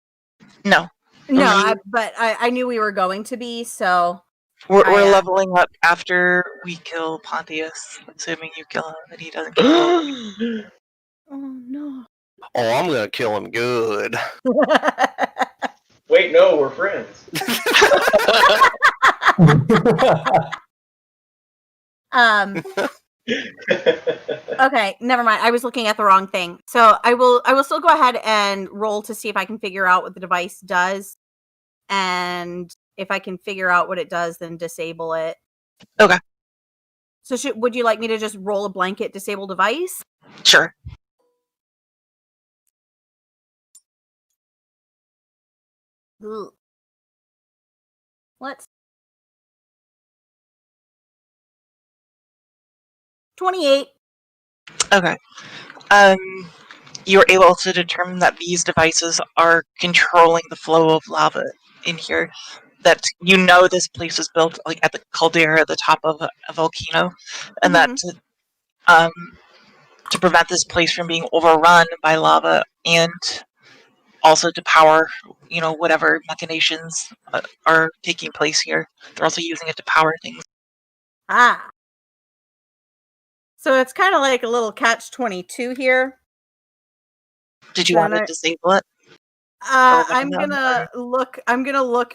No. No, but I knew we were going to be, so We're leveling up after we kill Pontius, assuming you kill him and he doesn't kill him. Oh no. Oh, I'm gonna kill him good. Wait, no, we're friends. Okay, never mind. I was looking at the wrong thing. So I will still go ahead and roll to see if I can figure out what the device does. And if I can figure out what it does, then disable it. Okay. So would you like me to just roll a blanket disable device? Sure. Ugh. Let's 28. Okay. You're able to determine that these devices are controlling the flow of lava in here. That you know this place is built like at the caldera at the top of a volcano, and that to prevent this place from being overrun by lava and also to power, whatever machinations are taking place here. They're also using it to power things. Ah. So it's kind of like a little catch-22 here. Did you want to disable it? I'm gonna look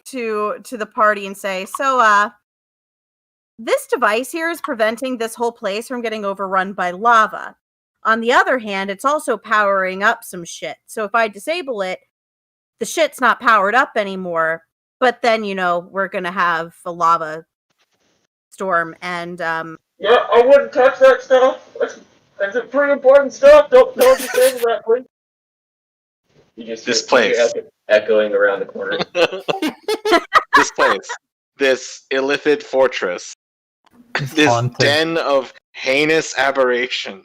to the party and say, so this device here is preventing this whole place from getting overrun by lava. On the other hand, it's also powering up some shit. So if I disable it, the shit's not powered up anymore. But then, we're gonna have a lava storm and Yeah, I wouldn't touch that stuff. That's pretty important stuff. Don't disable that, please. You just This place echoing around the corner. This place, this illithid fortress, this den of heinous aberration.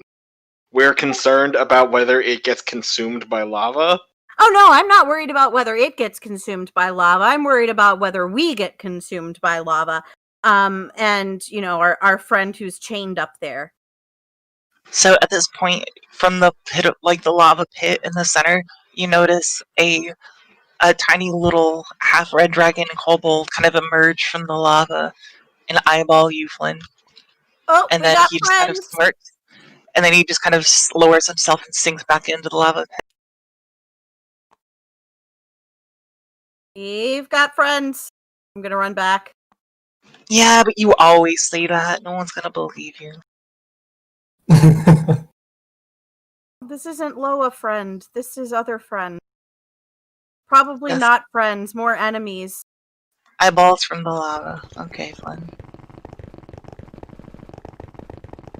We're concerned about whether it gets consumed by lava. Oh no, I'm not worried about whether it gets consumed by lava. I'm worried about whether we get consumed by lava. And our friend who's chained up there. So at this point, from the pit, like the lava pit in the center, you notice a tiny little half red dragon kobold kind of emerge from the lava and eyeball you, Flynn. Oh, and then he just kind of smirks, and then he just kind of lowers himself and sinks back into the lava pit. We've got friends. I'm gonna run back. Yeah, but you always say that. No one's gonna believe you. This isn't Loa friend. This is other friend. Probably not friends, more enemies. Eyeballs from the lava. Okay, Flynn.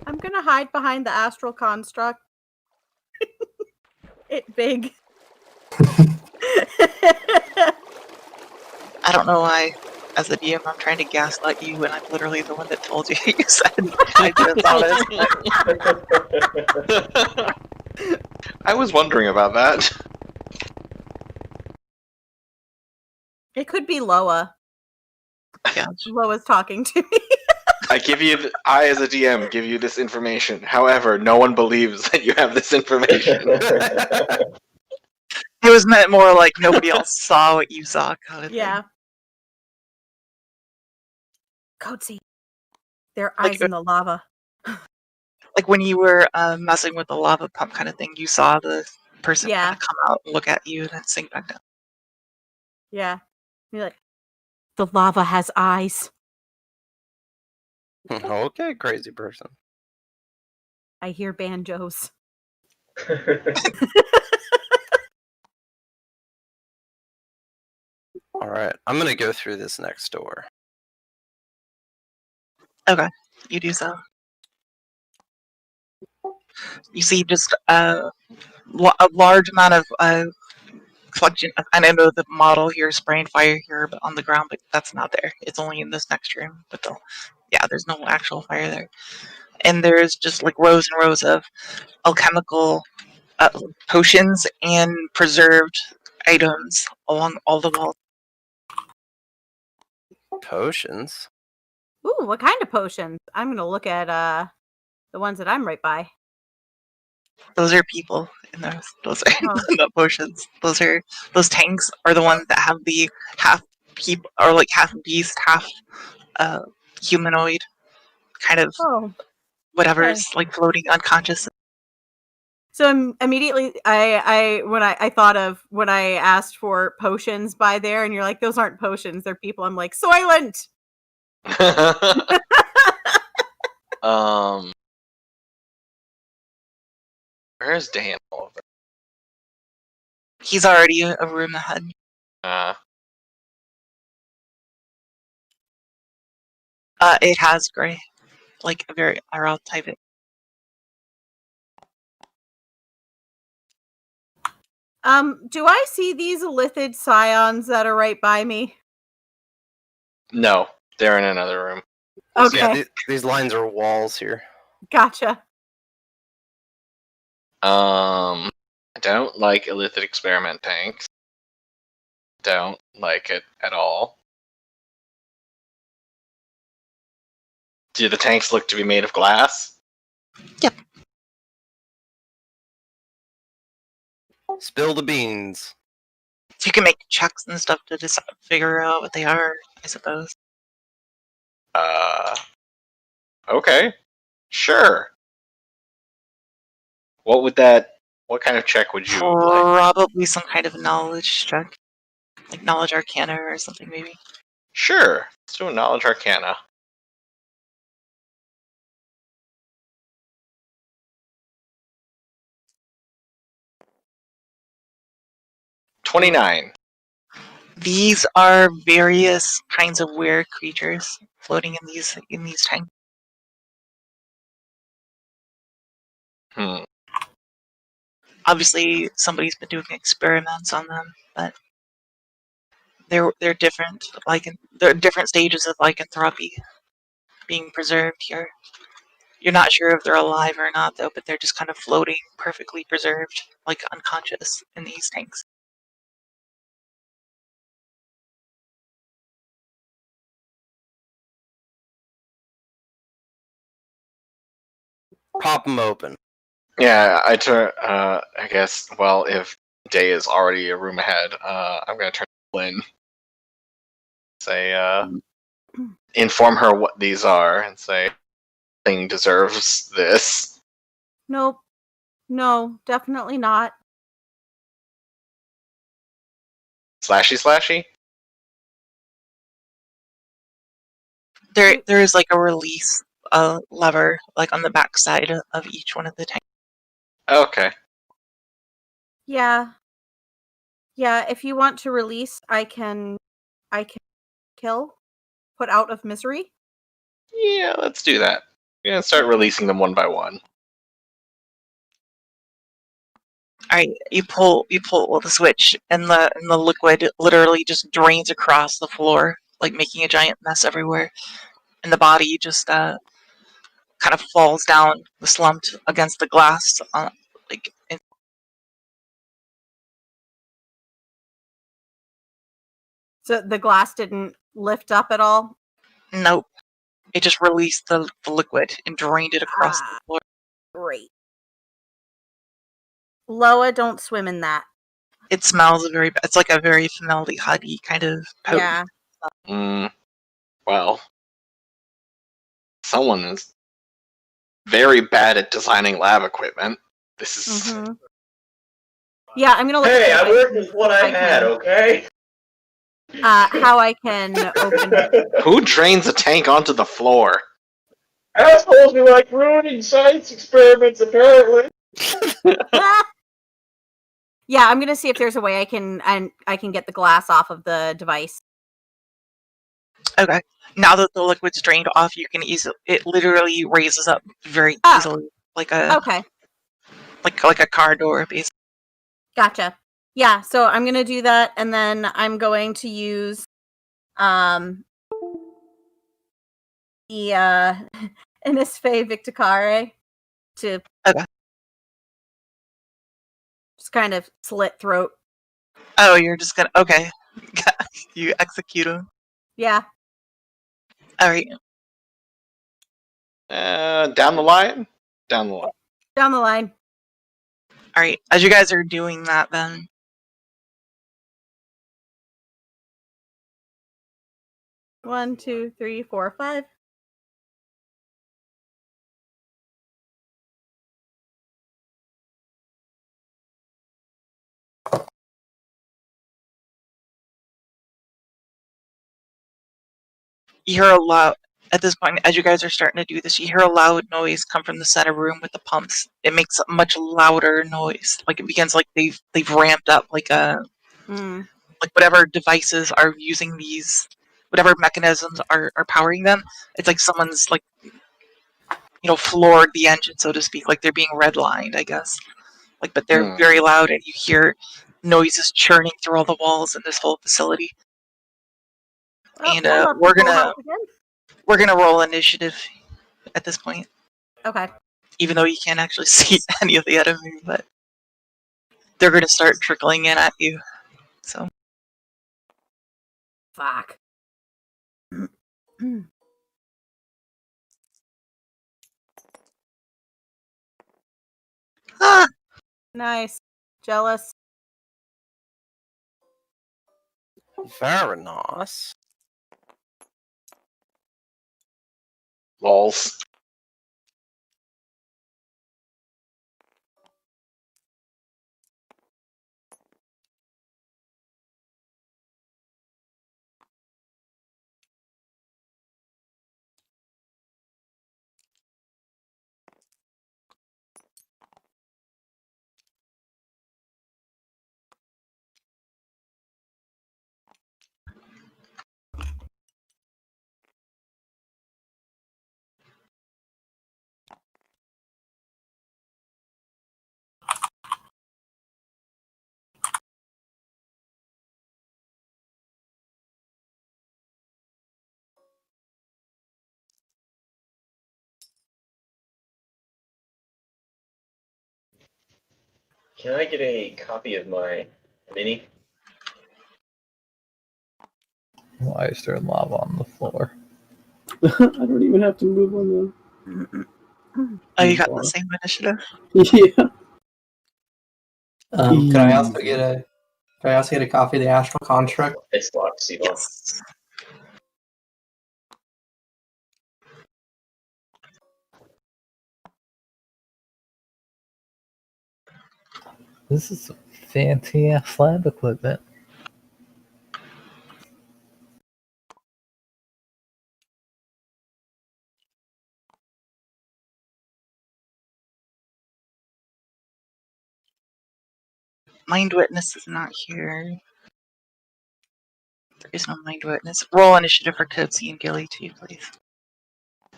I'm gonna hide behind the astral construct. It big. I don't know why, as a DM, I'm trying to gaslight you when I'm literally the one that told you you said I didn't thought it. I was wondering about that. It could be Loa. Yeah. Loa's talking to me. I as a DM give you this information. However, no one believes that you have this information. It was meant more like nobody else saw what you saw, kind of thing. Yeah. Coatsy. Their Like, eyes in the lava. Like when you were messing with the lava pump kind of thing, you saw the person Yeah. kind of come out and look at you and then sink back down. Yeah. You're like, the lava has eyes. Okay, crazy person. I hear banjos. All right, I'm gonna go through this next door. Okay, you do so. You see just a large amount of collection. And I know the model here is spraying fire here on the ground, but that's not there. It's only in this next room. But there's no actual fire there. And there's just like rows and rows of alchemical potions and preserved items along all the walls. Potions. Ooh, what kind of potions? I'm gonna look at the ones that I'm right by. Those are people in those. Those are Oh. not potions. Those tanks are the ones that have the half people or like half beast, half humanoid kind of Oh. whatever's like floating unconscious. So immediately, I thought of when I asked for potions by there, and you're like, those aren't potions, they're people. I'm like, Soylent. Where's Dan all over? He's already a room ahead. It has gray, like a very I'll type it. Do I see these Lithid scions that are right by me? No, they're in another room. Okay, Yeah, these lines are walls here. gotcha. I don't like illithid experiment tanks. Don't like it at all. Do the tanks look to be made of glass? Yep. Spill the beans. So you can make checks and stuff to just figure out what they are, I suppose. Okay. Sure. What kind of check would you like? Probably some kind of knowledge check, like knowledge arcana or something maybe. Sure. Let's do a knowledge arcana. $29. These are various kinds of weird creatures floating in these tanks. Obviously, somebody's been doing experiments on them, but they're different. They're different stages of lycanthropy being preserved here. You're not sure if they're alive or not, though, but they're just kind of floating, perfectly preserved, like unconscious in these tanks. Pop them open. Yeah, I guess. Well, if Day is already a room ahead, I'm gonna turn to Lynn. Say, inform her what these are, and say, "Thing deserves this." Nope. No, definitely not. Slashy. There is like a release lever, like on the back side of each one of the tanks. Okay. Yeah. Yeah, if you want to release, I can kill, put out of misery. Yeah, let's do that. We're gonna start releasing them one by one. All right, you pull the switch, and the liquid literally just drains across the floor, like making a giant mess everywhere, and the body just kind of falls down, slumped against the glass, like. So the glass didn't lift up at all? Nope. It just released the liquid and drained it across the floor. Great. Loa, don't swim in that. It smells it's like a very formaldehyde kind of potent. Yeah. Well, someone is very bad at designing lab equipment. This is. Mm-hmm. Yeah, I'm gonna look Hey, at I worked with what I had, okay? how I can open it. Who drains a tank onto the floor? Assholes be like ruining science experiments, apparently. Yeah, I'm gonna see if there's a way I can get the glass off of the device. Okay. Now that the liquid's drained off, you can it literally raises up very easily, like a like a car door, basically. Gotcha. Yeah, so I'm gonna do that, and then I'm going to use the Inisfe Victicare to just kind of slit throat. Oh, you're just gonna you execute him. Yeah. All right. Down the line. Down the line. Down the line. All right. As you guys are doing that, then. One, 2, 3, 4, 5. You hear a loud, at this point, as you guys are starting to do this, you hear a loud noise come from the center room with the pumps. It makes a much louder noise. Like it begins like they've ramped up like like whatever devices are using these, whatever mechanisms are powering them. It's like someone's like, floored the engine, so to speak. Like they're being redlined, I guess. Like, but they're very loud, and you hear noises churning through all the walls in this whole facility. And we're gonna roll initiative at this point. Okay. Even though you can't actually see any of the enemy, but they're gonna start trickling in at you. So. Fuck. Ah! Nice. Jealous. Very nice. Lols. Can I get a copy of my mini? Why is there lava on the floor? I don't even have to move on Oh, you got the same initiative? Yeah. Can I also get a copy of the astral construct? It's locked, see Yes. This is some fancy ass lab equipment. Mind Witness is not here. There is no Mind Witness. Roll initiative for Coatsy and Gilly too, please.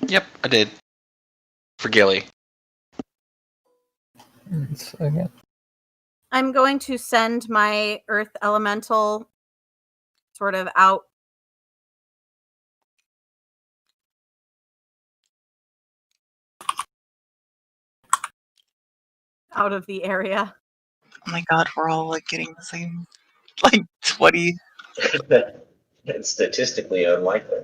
Yep, I did. For Gilly. Again. I'm going to send my Earth Elemental sort of out. Out of the area. Oh my god, we're all like getting the same, like 20. That's statistically unlikely.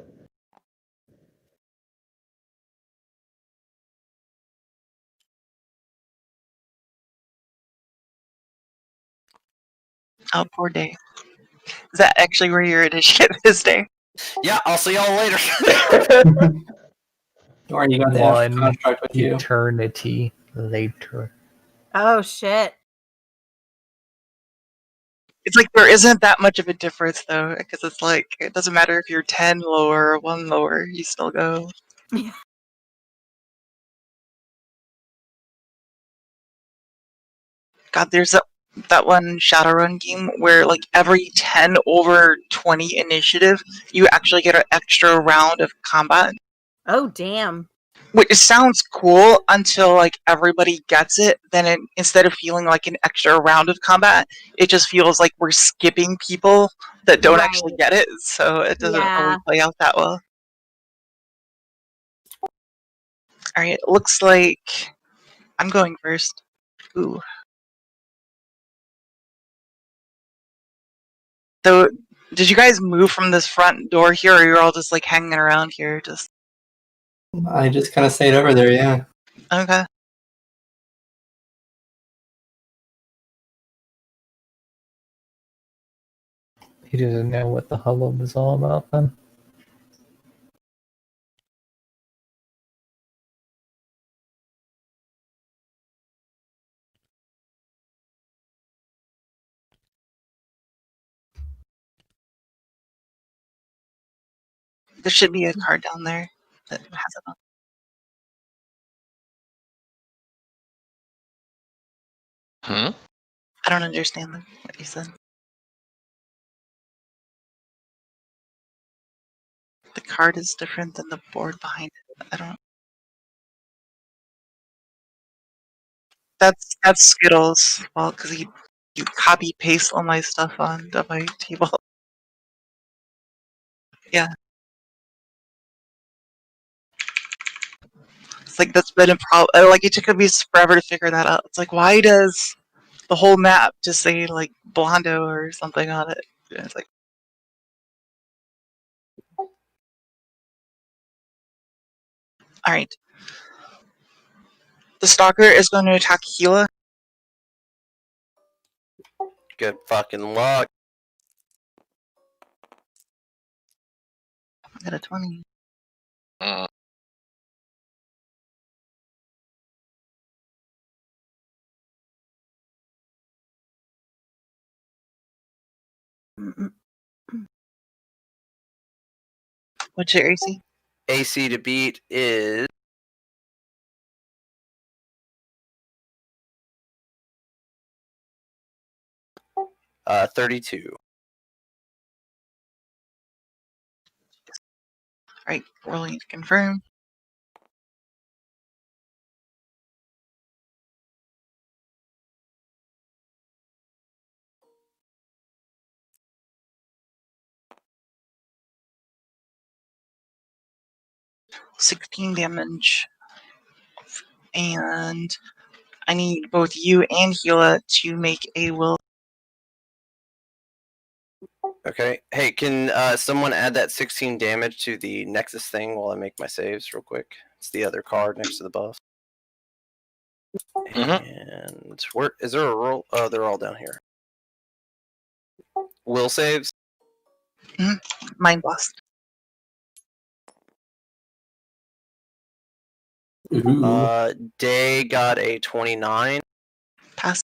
Oh, poor Day. Is that actually where your initiative is, Day? Yeah, I'll see y'all later. Or you got the One contract with you. eternity later. Oh shit. It's like there isn't that much of a difference though, because it's like it doesn't matter if you're 10 lower or 1 lower, you still go. God, there's that one Shadowrun game where like every 10 over 20 initiative, you actually get an extra round of combat. Oh damn. Which sounds cool until like everybody gets it. Then instead of feeling like an extra round of combat, it just feels like we're skipping people that don't actually Right. get it. So it doesn't Yeah. always play out that well. All right, it looks like I'm going first. Ooh. So, did you guys move from this front door here, or you're all just like hanging around here? Just I just kind of stayed over there, yeah. okay. He doesn't know what the hubbub is all about then. There should be a card down there that has it on. Hmm? I don't understand what you said. The card is different than the board behind it. I don't. That's Skittles' fault because you copy paste all my stuff onto my table. Yeah, it's like that's been a problem. Like it took me forever to figure that out. It's like why does the whole map just say like Blondo or something on it? And it's like all right. The stalker is going to attack Gila. Good fucking luck. I got a 20. Mm. What's your AC? AC to beat is 32. Right, rolling to confirm. $16 damage. And I need both you and Gila to make a will. Okay. Hey, can someone add that 16 damage to the Nexus thing while I make my saves real quick? It's the other card next to the buff. And where is there a roll? Oh, they're all down here. Will saves? Mind Blast. Ooh. Day got a 29. Pass.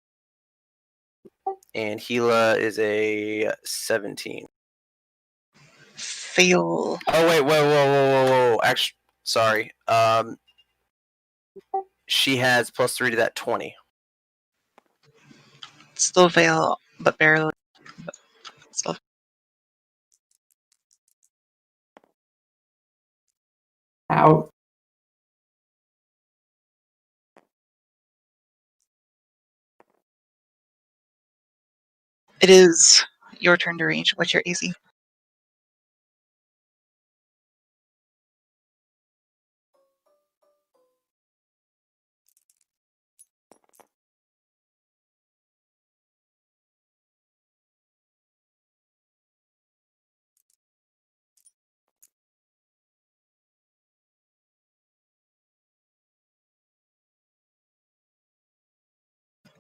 And Gila is a 17. Fail. Oh wait, whoa. Actually, sorry. She has +3 to that 20. Still fail, but barely. Still. Out. It is your turn to range. What's your AC?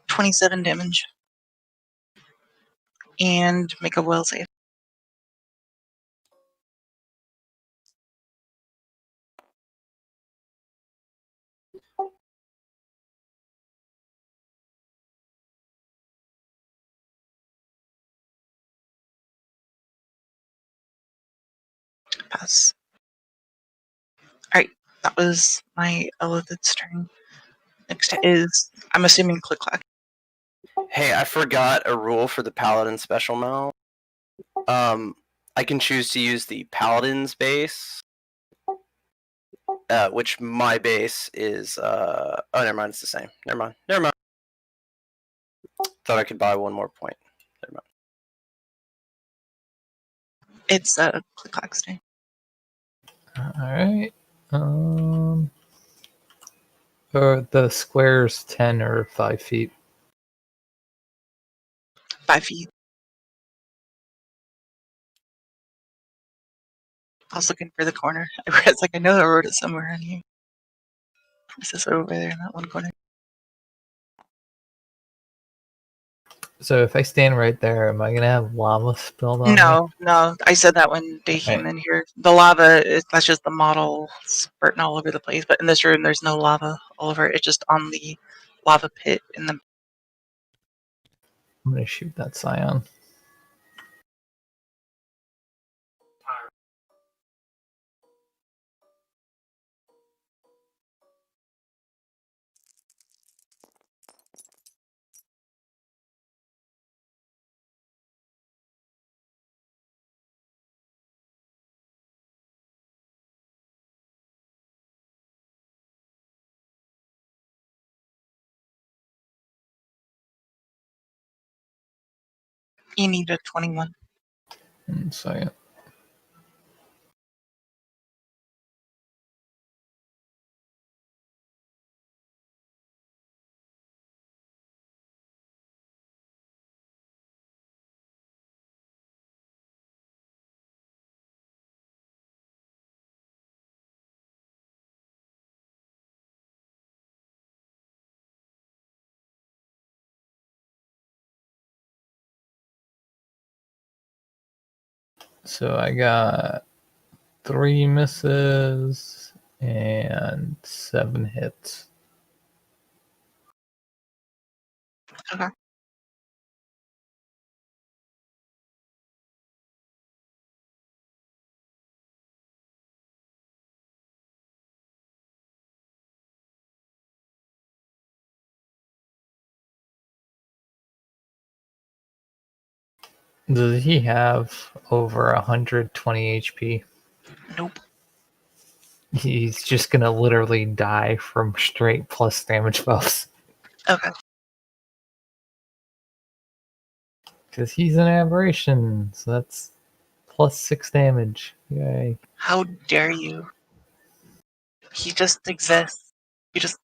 $27 damage. and make a will save. Pass. Alright, that was my Elithid's turn. Next is, I'm assuming Click Clack. Hey, I forgot a rule for the Paladin special mount. I can choose to use the Paladin's base, which my base is. Oh, never mind. It's the same. Never mind. Thought I could buy one more point. Never mind. It's Click Clack's turn. Alright. The square's 10 or 5 feet. 5 feet. I was looking for the corner. I was like, I know I wrote it somewhere in here. Is this over there in that one corner? So if I stand right there, am I gonna have lava spilled on me? No. I said that when they came in here. The lava, that's just the model spurting all over the place. But in this room, there's no lava all over. It's just on the lava pit in the. I'm gonna shoot that scion. You need a 21. Scion. So I got 3 misses and 7 hits. Okay. Does he have over 120 HP? Nope. He's just gonna literally die from straight plus damage buffs. Okay. Because he's an aberration, so that's plus 6 damage. Yay. How dare you? He just exists. You just.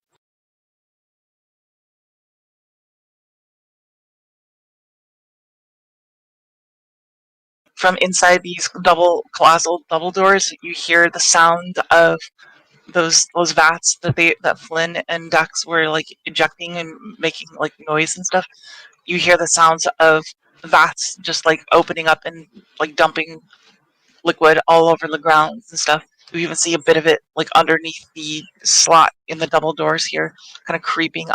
From inside these colossal double doors, you hear the sound of those vats that Flynn and Dex were like ejecting and making like noise and stuff. You hear the sounds of vats just like opening up and like dumping liquid all over the ground and stuff. You even see a bit of it like underneath the slot in the double doors here, kind of creeping.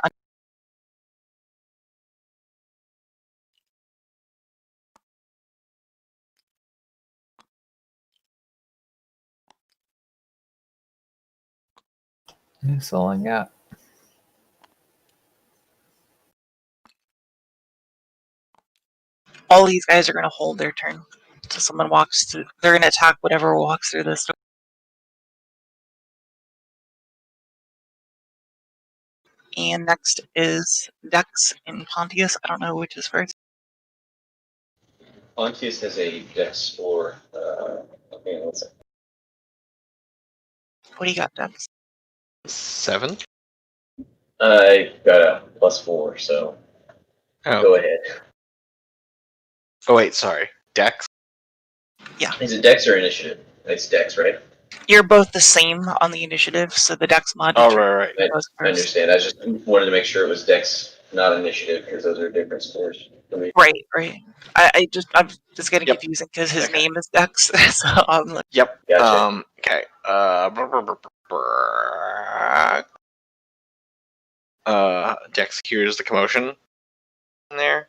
That's all I got. All these guys are going to hold their turn. So someone walks through. They're going to attack whatever walks through this door. And next is Dex and Pontius. I don't know which is first. Pontius has a dex score. Okay, let's see. What do you got, Dex? 7? I got a +4, so go ahead. Oh wait, sorry. Dex? Yeah. Is it dex or initiative? It's dex, right? You're both the same on the initiative, so the Dex mod. Oh, right. I understand. I just wanted to make sure it was dex, not initiative, because those are different scores. Right. I'm just getting Yep. confusing because his Okay. name is Dex. So I'm like, Yep. Gotcha. Okay. Dex hears the commotion in there,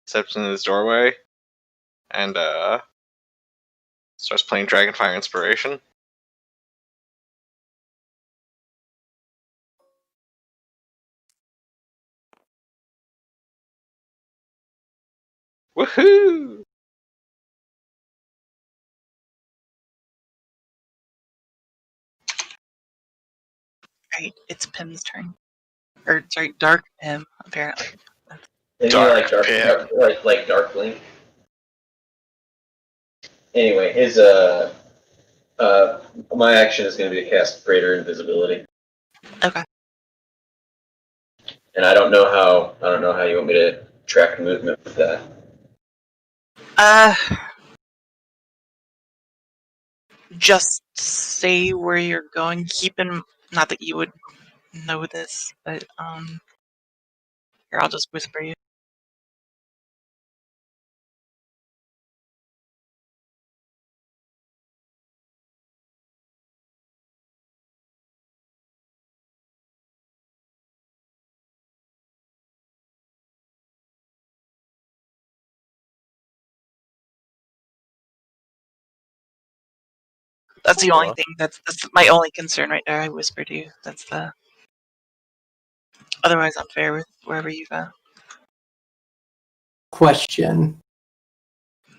steps into his doorway, and starts playing Dragonfire Inspiration. Woohoo! right, it's Pim's turn. Or sorry, Dark Pim, apparently. Isn't he like like Darkblink? Anyway, his my action is going to be to cast Greater Invisibility. Okay. And I don't know how you want me to track movement with that. Just say where you're going. Keep in, not that you would know this, but here, I'll just whisper you. That's the only Hello. thing. That's my only concern right there. I whispered you. That's the. Otherwise, I'm fair with wherever you go. Question.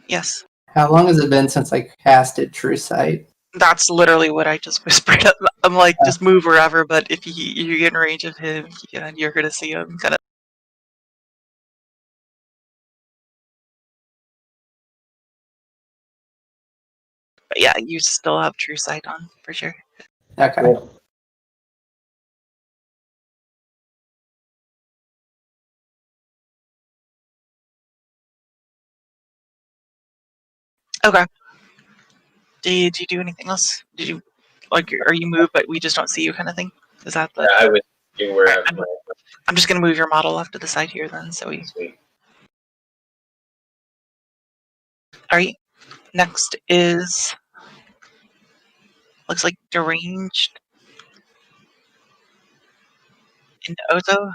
Yes. How long has it been since I casted True Sight? That's literally what I just whispered. I'm like, just move wherever, but if you get in range of him, you're gonna see him kind of. But yeah, you still have True Sight on for sure. Okay. Cool. Okay. Did you do anything else? Did you are you moved, but we just don't see you, kind of thing? Is that the? I would do where Alright, I'm just gonna move your model off to the side here then, so we. Sweet. All right. Next is looks like deranged into Ozo.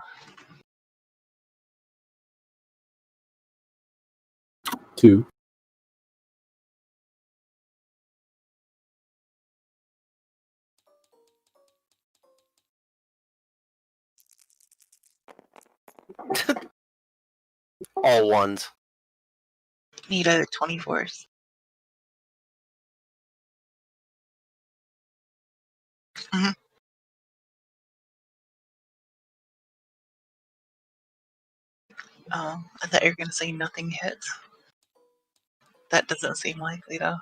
2. All ones. Need a 24th. Mm-hmm. I thought you were gonna say nothing hits. That doesn't seem likely though.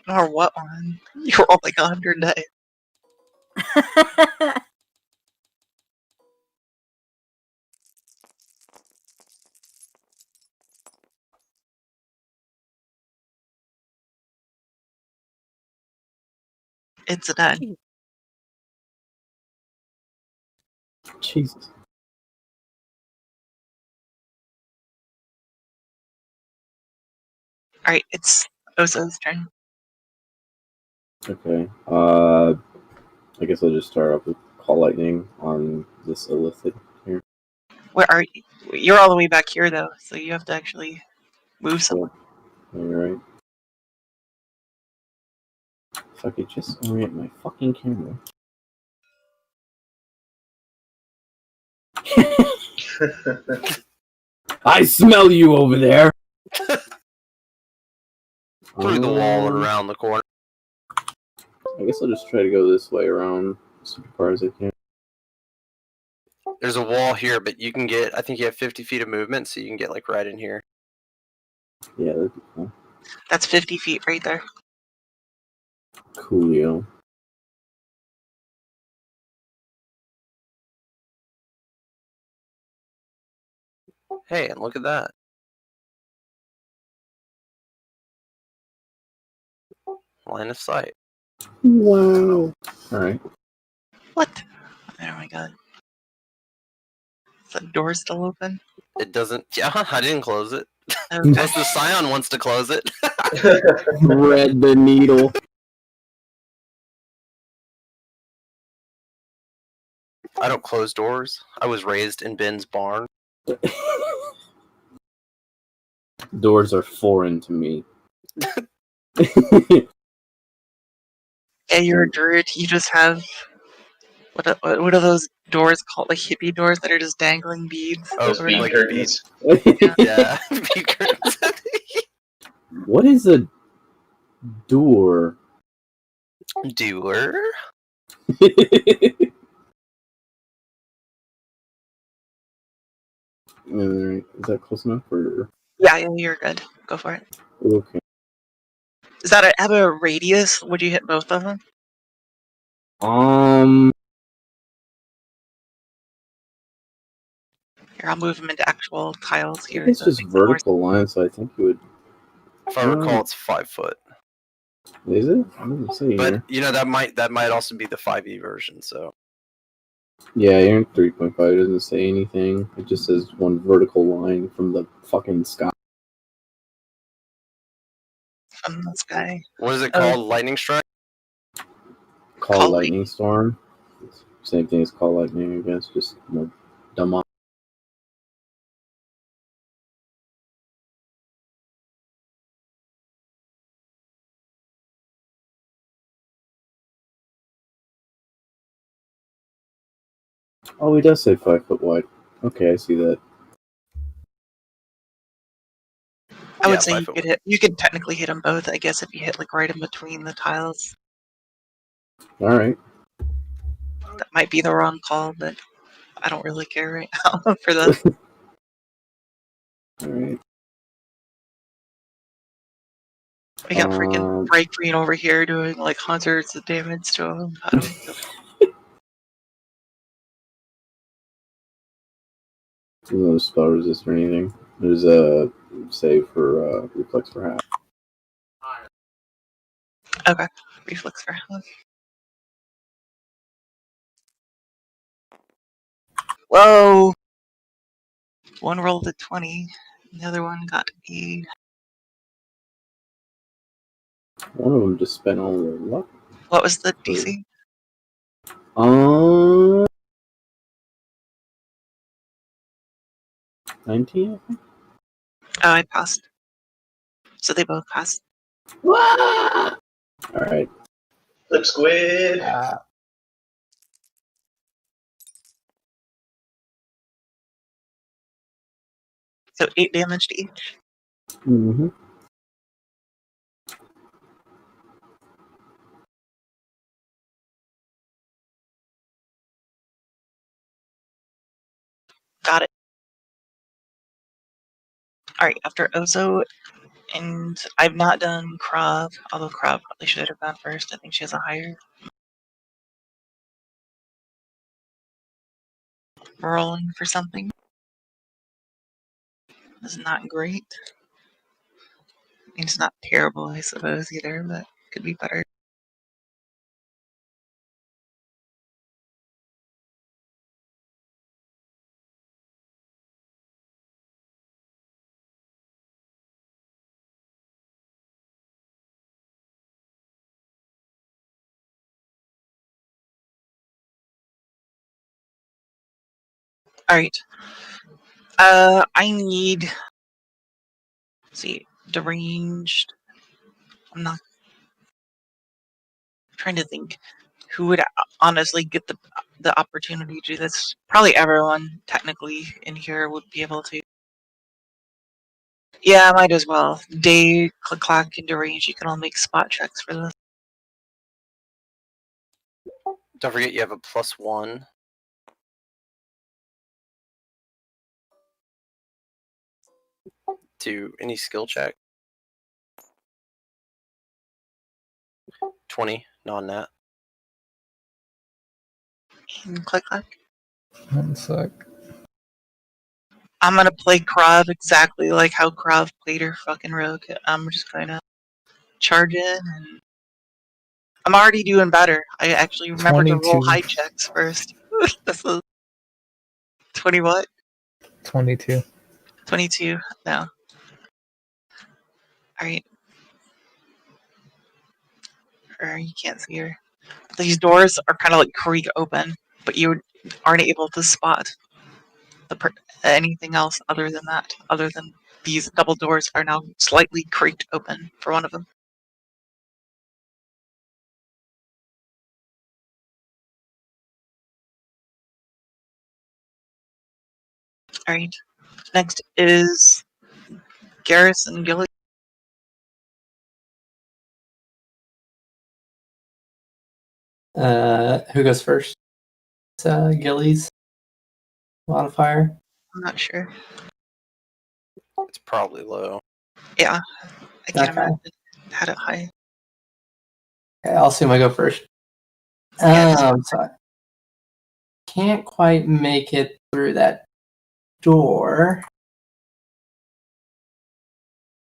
Or what one? You rolled like 100 dice. It's a 10. Jesus. Alright, it's Ozo's turn. Okay. I guess I'll just start off with Call Lightning on this Illithid here. Where are you? You're all the way back here though, so you have to actually move somewhere. Alright. If I could just orient my fucking camera. I smell you over there! Through the wall and around the corner. I guess I'll just try to go this way around as far as I can. There's a wall here, but you can get, I think you have 50 feet of movement, so you can get like right in here. Yeah, that'd be cool. That's 50 feet right there. Coolio. Hey, and look at that. line of sight. Wow. Alright. What? Oh my god. Is that door still open? It doesn't. Yeah, I didn't close it. Okay. Unless the Scion wants to close it. Thread the needle. I don't close doors. I was raised in Ben's barn. Doors are foreign to me. Yeah, you're a druid. You just have what are those doors called? Like hippie doors that are just dangling beads. Oh, Those bead like curtains. Yeah, bead curtains. What is a door? Doer. Alright, is that close enough? Or Yeah, you're good. Go for it. okay. Does that have a radius? Would you hit both of them? Here, I'll move them into actual tiles I here. think it's so it just makes it more vertical lines, so I think you would. If I recall, it's 5 foot. Is it? I didn't see But here. you know that might also be the 5e version. So Yeah, you're in 3.5. It doesn't say anything. It just says one vertical line from the fucking sky. from this guy. what is it Oh. called? Lightning strike. Call lightning storm. Same thing as call lightning, I guess. Just more dumb. Oh, he does say 5 foot wide. Okay, I see that. I would Yeah, say 5 you foot could wide. hit. You could technically hit them both. I guess if you hit like right in between the tiles, All right. that might be the wrong call, but I don't really care right now for this. All right. We got freaking Break Green over here doing like hundreds of damage to him. I don't know. No spell resist or anything. There's a save for reflex for half. Okay, reflex for half. Whoa! One rolled a 20, the other one got a. One of them just spent all their luck. What was the DC? 19, I think. Oh, I passed. So they both passed. All right. Flip squid. So 8 damage to each. Mm-hmm. Got it. Alright, after Ozo, and I've not done Krav, although Krav probably should have gone first. I think she has a higher. Rolling for something. This is not great. I mean, it's not terrible, I suppose, either, but could be better. Alright. I need. Let's see. Deranged. I'm not. I'm trying to think who would honestly get the opportunity to do this. Probably everyone, technically, in here would be able to. Yeah, might as well. Day, Click Clack, and Deranged. You can all make spot checks for this. Don't forget you have a +1. To any skill check. 20 non-nat. And Click Clack. 1 sec. I'm gonna play Krav exactly like how Krav played her fucking rogue. I'm just gonna charge in and I'm already doing better. I actually remember to roll 22. high checks first. This is 20 what? 22. 22. No. Alright. You can't see her. These doors are kind of like creak open, but you aren't able to spot anything else other than that. Other than these double doors are now slightly creaked open for one of them. Alright. Next is Garrus and Gilly. Who goes first? Gillies modifier. I'm not sure. It's probably low. Yeah. I can't Okay. imagine it had it high. Okay, I'll assume I go first. Yes. So I can't quite make it through that door.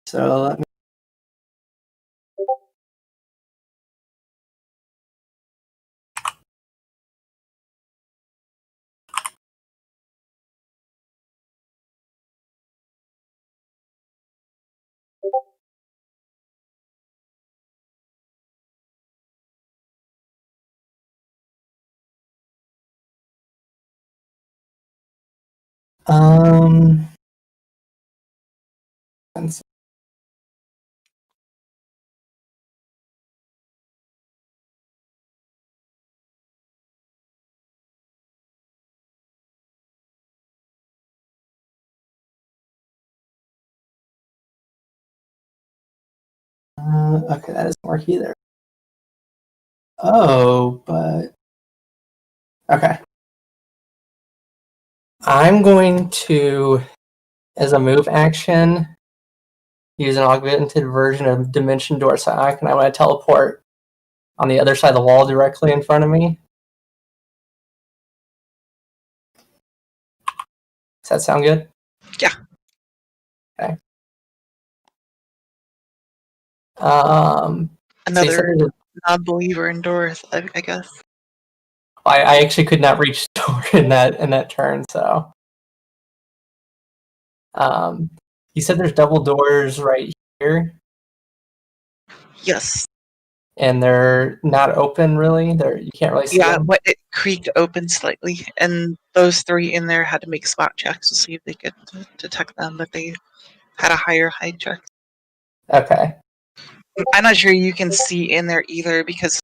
So let me. Let's- okay, that doesn't work either. Oh, but okay. I'm going to, as a move action, use an augmented version of Dimension Door Sack, and I want to teleport on the other side of the wall directly in front of me. Does that sound good? Yeah. Okay. Another non-believer in doors, I guess. I actually could not reach the door in that turn, so. You said there's double doors right here, Yes. and they're not open really. You can't really see them. But it creaked open slightly, and those three in there had to make spot checks to see if they could detect them, but they had a higher height check. Okay. I'm not sure you can see in there either because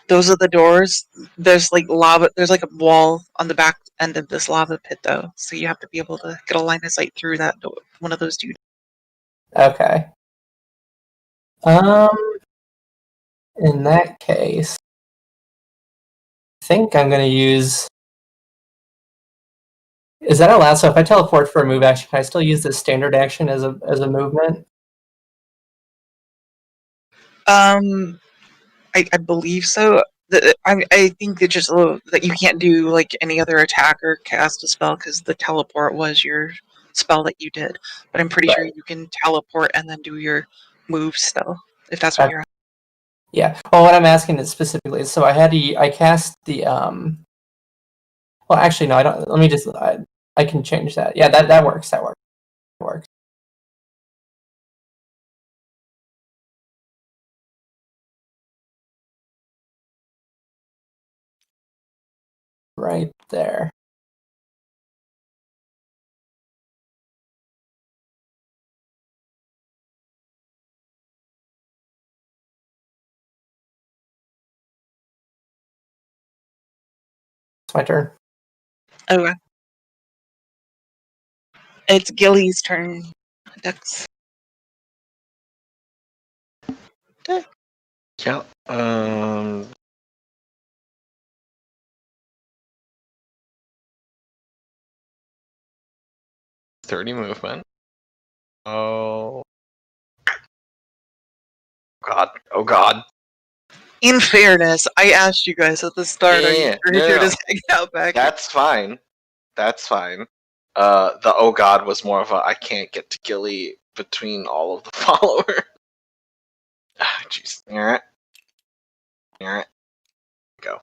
those are the doors. There's like lava. There's like a wall on the back end of this lava pit, though, so you have to be able to get a line of sight through that door, one of those two. Okay. In that case, I think I'm going to use. Is that allowed? So if I teleport for a move action, can I still use this standard action as a movement? I believe so. I think that just that you can't do like any other attack or cast a spell because the teleport was your spell that you did. But I'm pretty sure you can teleport and then do your move still if that's what you're. Yeah. Well, what I'm asking is specifically, so I cast the Well, actually, no. I don't. Let me just. I can change that. Yeah, that works. That works. Right there. It's my turn. Okay. It's Gilly's turn. Dex. Yeah. 30 movement. Oh. God. Oh God. In fairness, I asked you guys at the start, are you here to hang out back? That's fine. That's fine. The oh God was more of a I can't get to Gilly between all of the followers. Jeez. Alright. Alright. Go.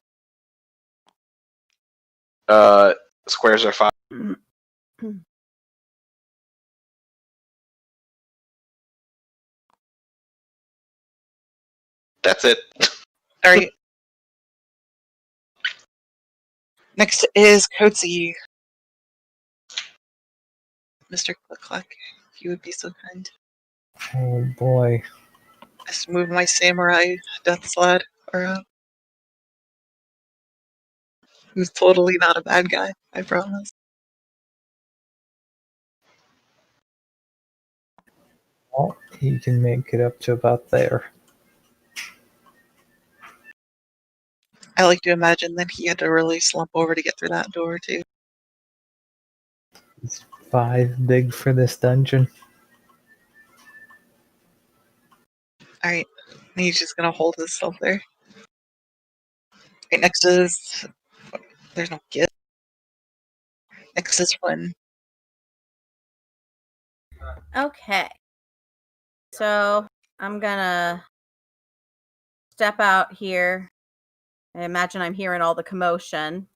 Squares are 5. That's it. All right. Next is Coatsy. Mr. Click-Clack, if you would be so kind. Oh boy. Just move my samurai death sled around. Who's totally not a bad guy, I promise. Well, he can make it up to about there. I like to imagine that he had to really slump over to get through that door, too. He's 5 big for this dungeon. Alright, he's just gonna hold himself there. Right, next is... There's no gift. Next is Flynn. Okay. So I'm gonna step out here. I imagine I'm hearing all the commotion.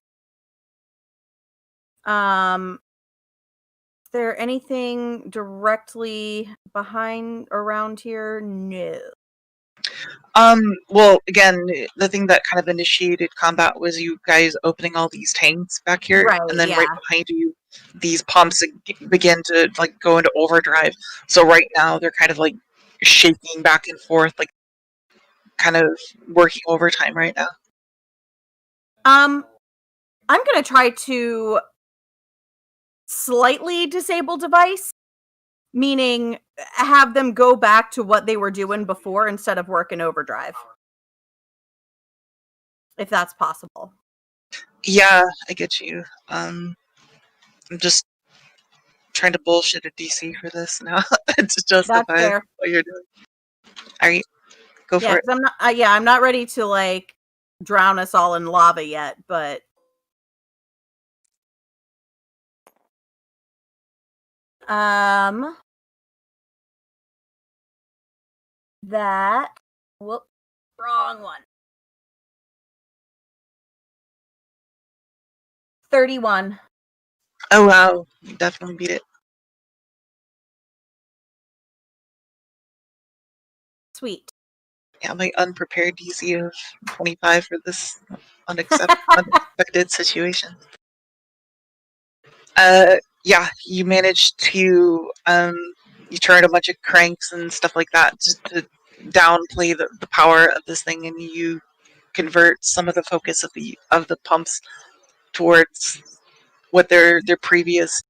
Is there anything directly behind around here? No. Well, again, the thing that kind of initiated combat was you guys opening all these tanks back here, Right, and then yeah. right behind you, these pumps begin to, like, go into overdrive. So right now, they're kind of, like, shaking back and forth, like, kind of working overtime right now. I'm gonna try to slightly disable device, meaning have them go back to what they were doing before instead of working overdrive. If that's possible. Yeah, I get you. I'm just trying to bullshit a DC for this now to justify fair. what you're doing. Alright, go for Yeah, it. 'cause I'm not ready to like drown us all in lava yet, but that whoop, wrong one. 31. Oh wow, you definitely beat it. Sweet. Yeah, my unprepared DC of 25 for this unexpected situation. Yeah, you managed to you turned a bunch of cranks and stuff like that just to downplay the power of this thing, and you convert some of the focus of the pumps towards what their previous,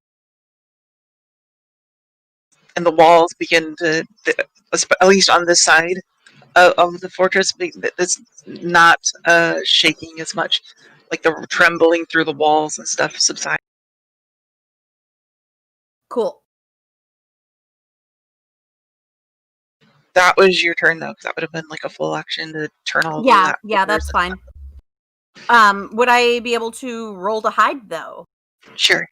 and the walls begin to, at least on this side of the fortress, it's not shaking as much, like the trembling through the walls and stuff subside. Cool. That was your turn though, because that would have been like a full action to turn all of Yeah, that. yeah, that's fine. Would I be able to roll to hide though? Sure.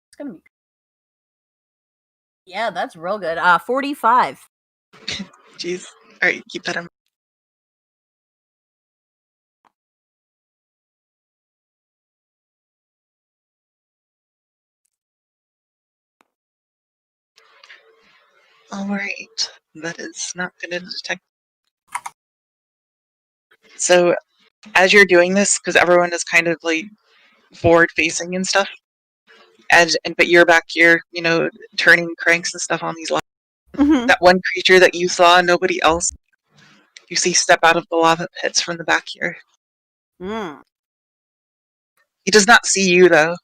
It's gonna be. Yeah, that's real good. 45. Jeez. All right, keep that in. All right, that is not going to detect. So, as you're doing this, because everyone is kind of like forward facing and stuff, but you're back here, turning cranks and stuff on these lava. Mhm. That one creature that you saw, nobody else, you see step out of the lava pits from the back here. Mm. He does not see you though.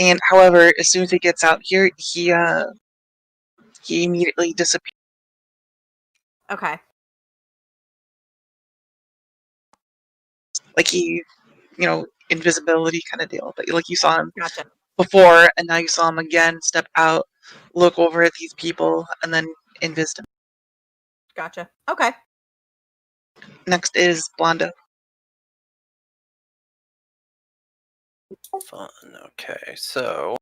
And however, as soon as he gets out here, he immediately disappears. Okay. Like he, invisibility kind of deal. But like you saw him Gotcha. before, and now you saw him again step out, look over at these people, and then invis him. Gotcha. Okay. Next is Blondo. Fun. Okay, so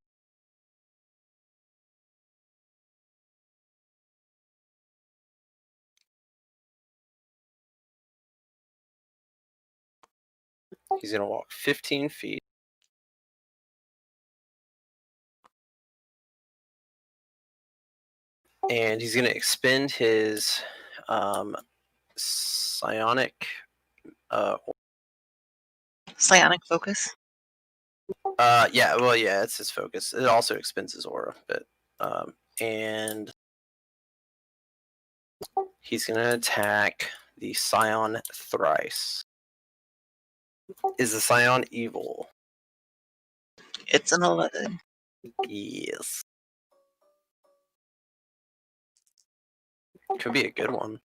he's gonna walk 15 feet. And he's gonna expend his psionic Psionic focus. yeah, it's his focus. It also expends his aura, but and he's gonna attack the Scion thrice. Is the Scion evil? It's an 11. Yes. Could be a good one.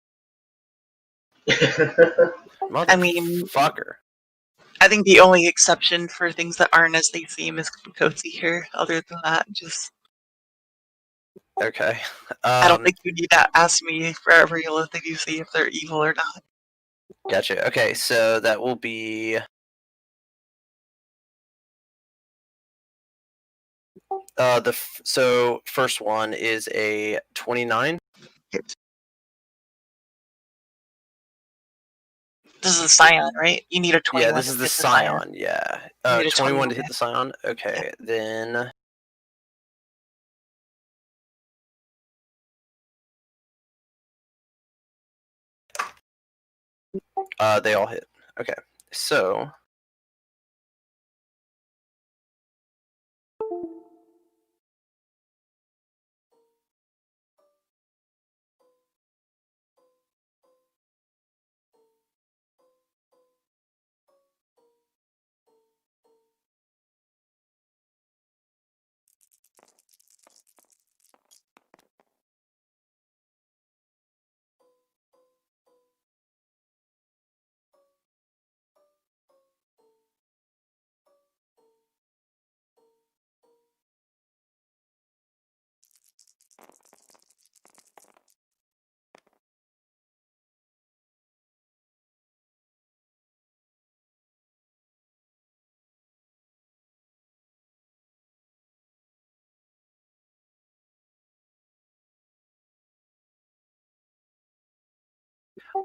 I mean, Motherfucker. I think the only exception for things that aren't as they seem is Cozy here. Other than that, just Okay. I don't think you need to ask me for every little thing you see if they're evil or not. Gotcha. Okay, so that will be so first one is a 29. Hit. This is a Scion, right? You need a 21. Yeah, this is the Scion. Yeah, 21 to hit the Scion. Okay, then they all hit. Okay, so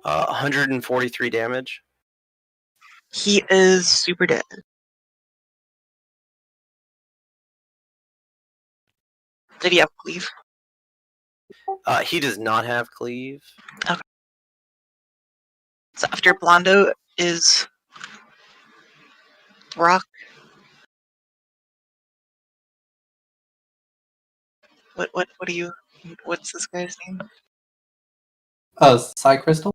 143 damage. He is super dead. Did he have cleave? He does not have cleave. Okay. So after Blondo is Brock. What do you? What's this guy's name? Oh, Psy Crystal.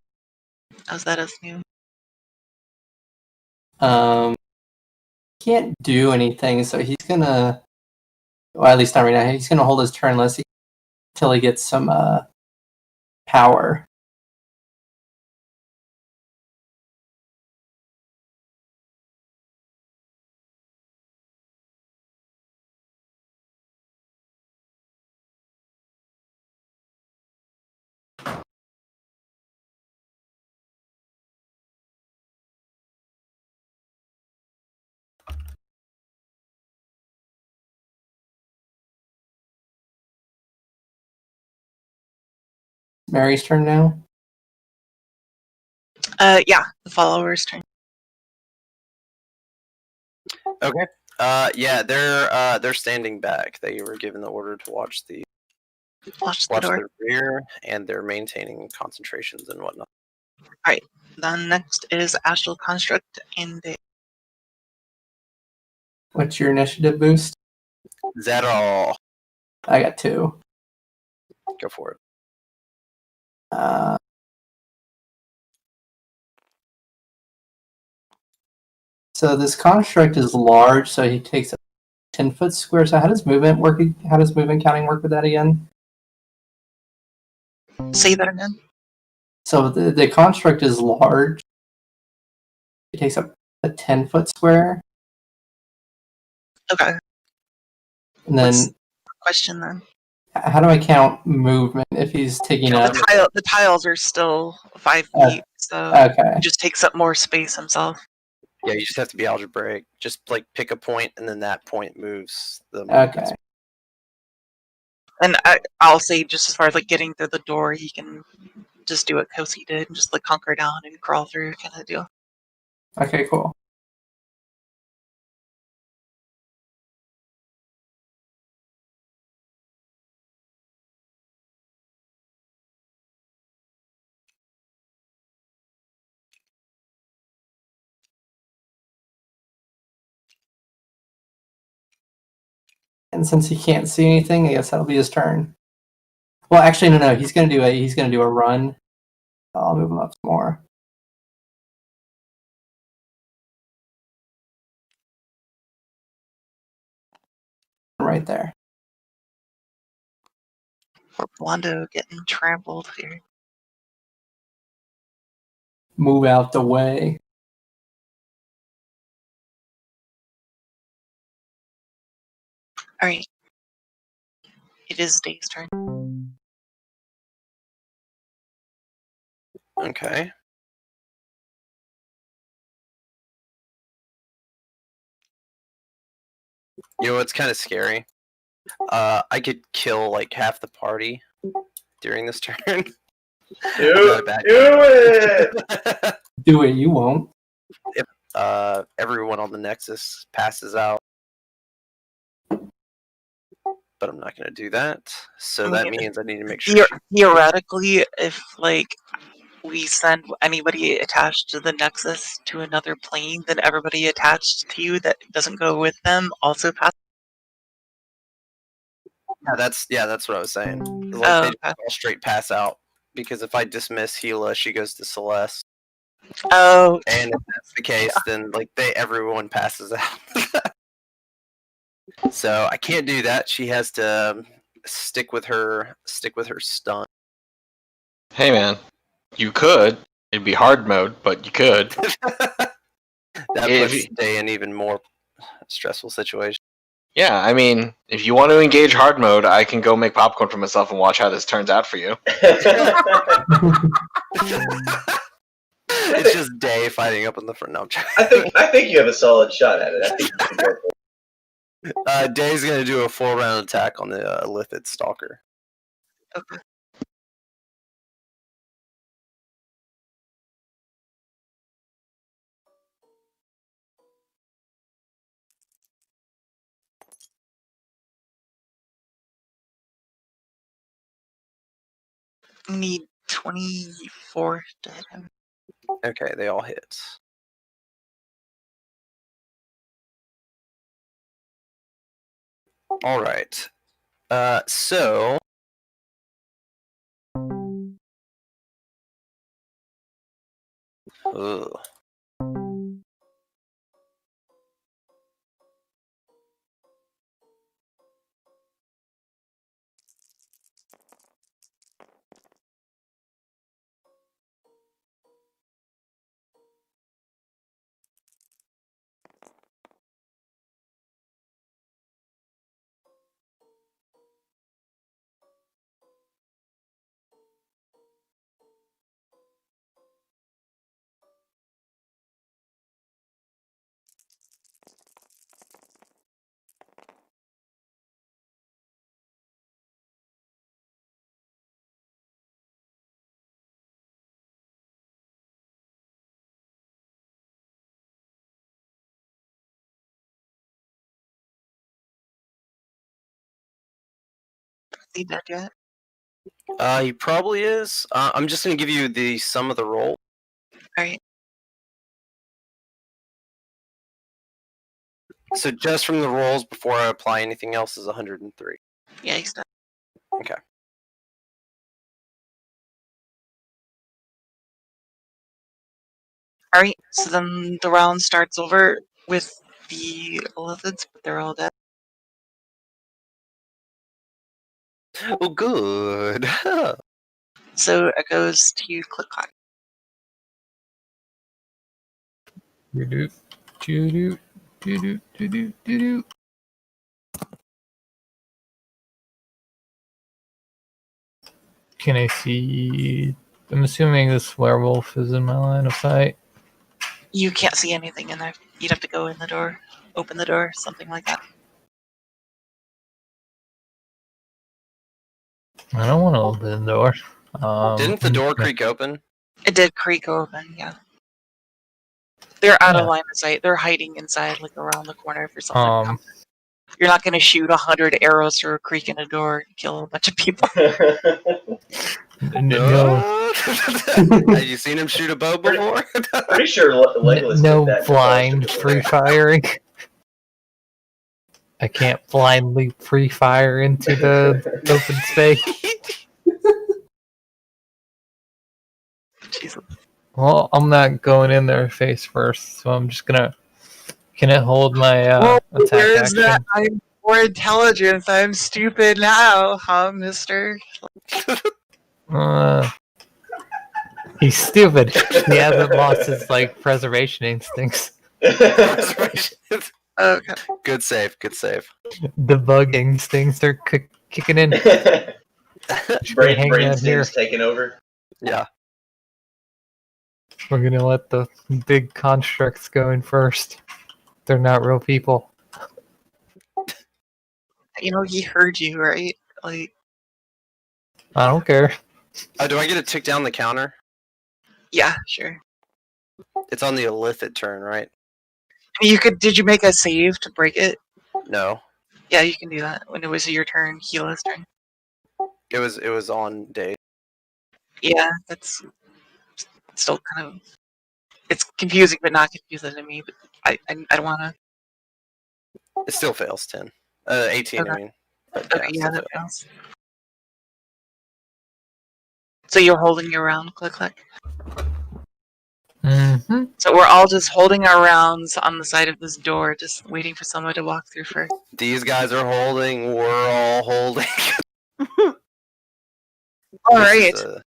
How's that his name? Can't do anything, so he's gonna. Well, at least not right now. He's gonna hold his turn until he gets some power. Mary's turn now. Yeah, the follower's turn. Okay. Yeah, they're standing back. They were given the order to watch the door. The rear, and they're maintaining concentrations and whatnot. Alright, then next is Astral Construct and What's your initiative boost? Is that all? I got 2. Go for it. So this construct is large, so he takes a 10-foot square. So how does movement work? How does movement counting work with that again? Say that again. So the construct is large. It takes up a 10-foot square. Okay. And then what's the question then? How do I count movement if he's taking up? The tiles are still 5 feet, so okay. he just takes up more space himself. Yeah, you just have to be algebraic. Just like pick a point, and then that point moves the. Okay. And I'll say, just as far as like getting through the door, he can just do what Kosi did, and just like conquer down and crawl through, kind of deal. Okay, cool. And since he can't see anything, I guess that'll be his turn. Well, actually, no. He's gonna do a run. I'll move him up some more. Right there. Poor Blondo getting trampled here. Move out the way. All right. It is Dave's turn. Okay. You know what's kind of scary? I could kill like half the party during this turn. Do it! Do it. You won't. If everyone on the Nexus passes out, but I'm not going to do that. So that means I need to make sure. Theoretically, if like we send anybody attached to the Nexus to another plane, then everybody attached to you that doesn't go with them also passes. Yeah, that's what I was saying. Like they just all straight pass out because if I dismiss Gila, she goes to Celeste. Oh. And if that's the case, then like everyone passes out. So I can't do that. She has to stick with her stun. Hey man, you could. It'd be hard mode, but you could. That puts Day in even more stressful situation. Yeah, I mean, if you want to engage hard mode, I can go make popcorn for myself and watch how this turns out for you. It's just Day fighting up in the front. No, I think you have a solid shot at it. I think you can go for it. Day's gonna do a 4-round attack on the Lithid Stalker. Okay. Need 24 to hit him. Okay, they all hit. All right. So. Ugh. Is he dead yet? He probably is. I'm just gonna give you the sum of the roll. Alright. So just from the rolls before I apply anything else is 103. Yeah, he's dead. Okay. Alright, so then the round starts over with the Lithids, but they're all dead. Oh, good. So it goes to Click Clack. Can I see? I'm assuming this werewolf is in my line of sight. You can't see anything in there. You'd have to go in the door, open the door, something like that. I don't want to open the door. Didn't the door creak open? It did creak open, yeah. They're out of Yeah. line of sight. They're hiding inside, like around the corner for something. Um, You're not going to shoot 100 arrows through a creak in a door and kill a bunch of people. no, Have you seen him shoot a bow before? Pretty sure Legolas did no that. blind free firing. I can't blindly free fire into the open space. Jesus. Well, I'm not going in there face first, so I'm just gonna. Can it hold my attack Where is action? that? I'm more intelligent. I'm stupid now, huh, mister? He's stupid. He hasn't lost his preservation instincts. Okay. Good save. Good save. The bug instincts are kicking in. brain hang out here. instincts taking over. Yeah. We're gonna let the big constructs go in first. They're not real people. You know, he heard you, right? Like, I don't care. Oh, do I get to tick down the counter? yeah, sure. It's on the illicit turn, right? You could. Did you make a save to break it? No. Yeah, you can do that when it was your turn, Gila's turn. It was on day. Yeah, that's still kind of. It's confusing, but not confusing to me. But I don't want to. It still fails 10. 18, Okay. I mean. But Okay, yeah, still that fails. fails. So you're holding your round, click click. Mm-hmm. So we're all just holding our rounds on the side of this door, just waiting for someone to walk through first. These guys are holding. We're all holding. All This right. is a-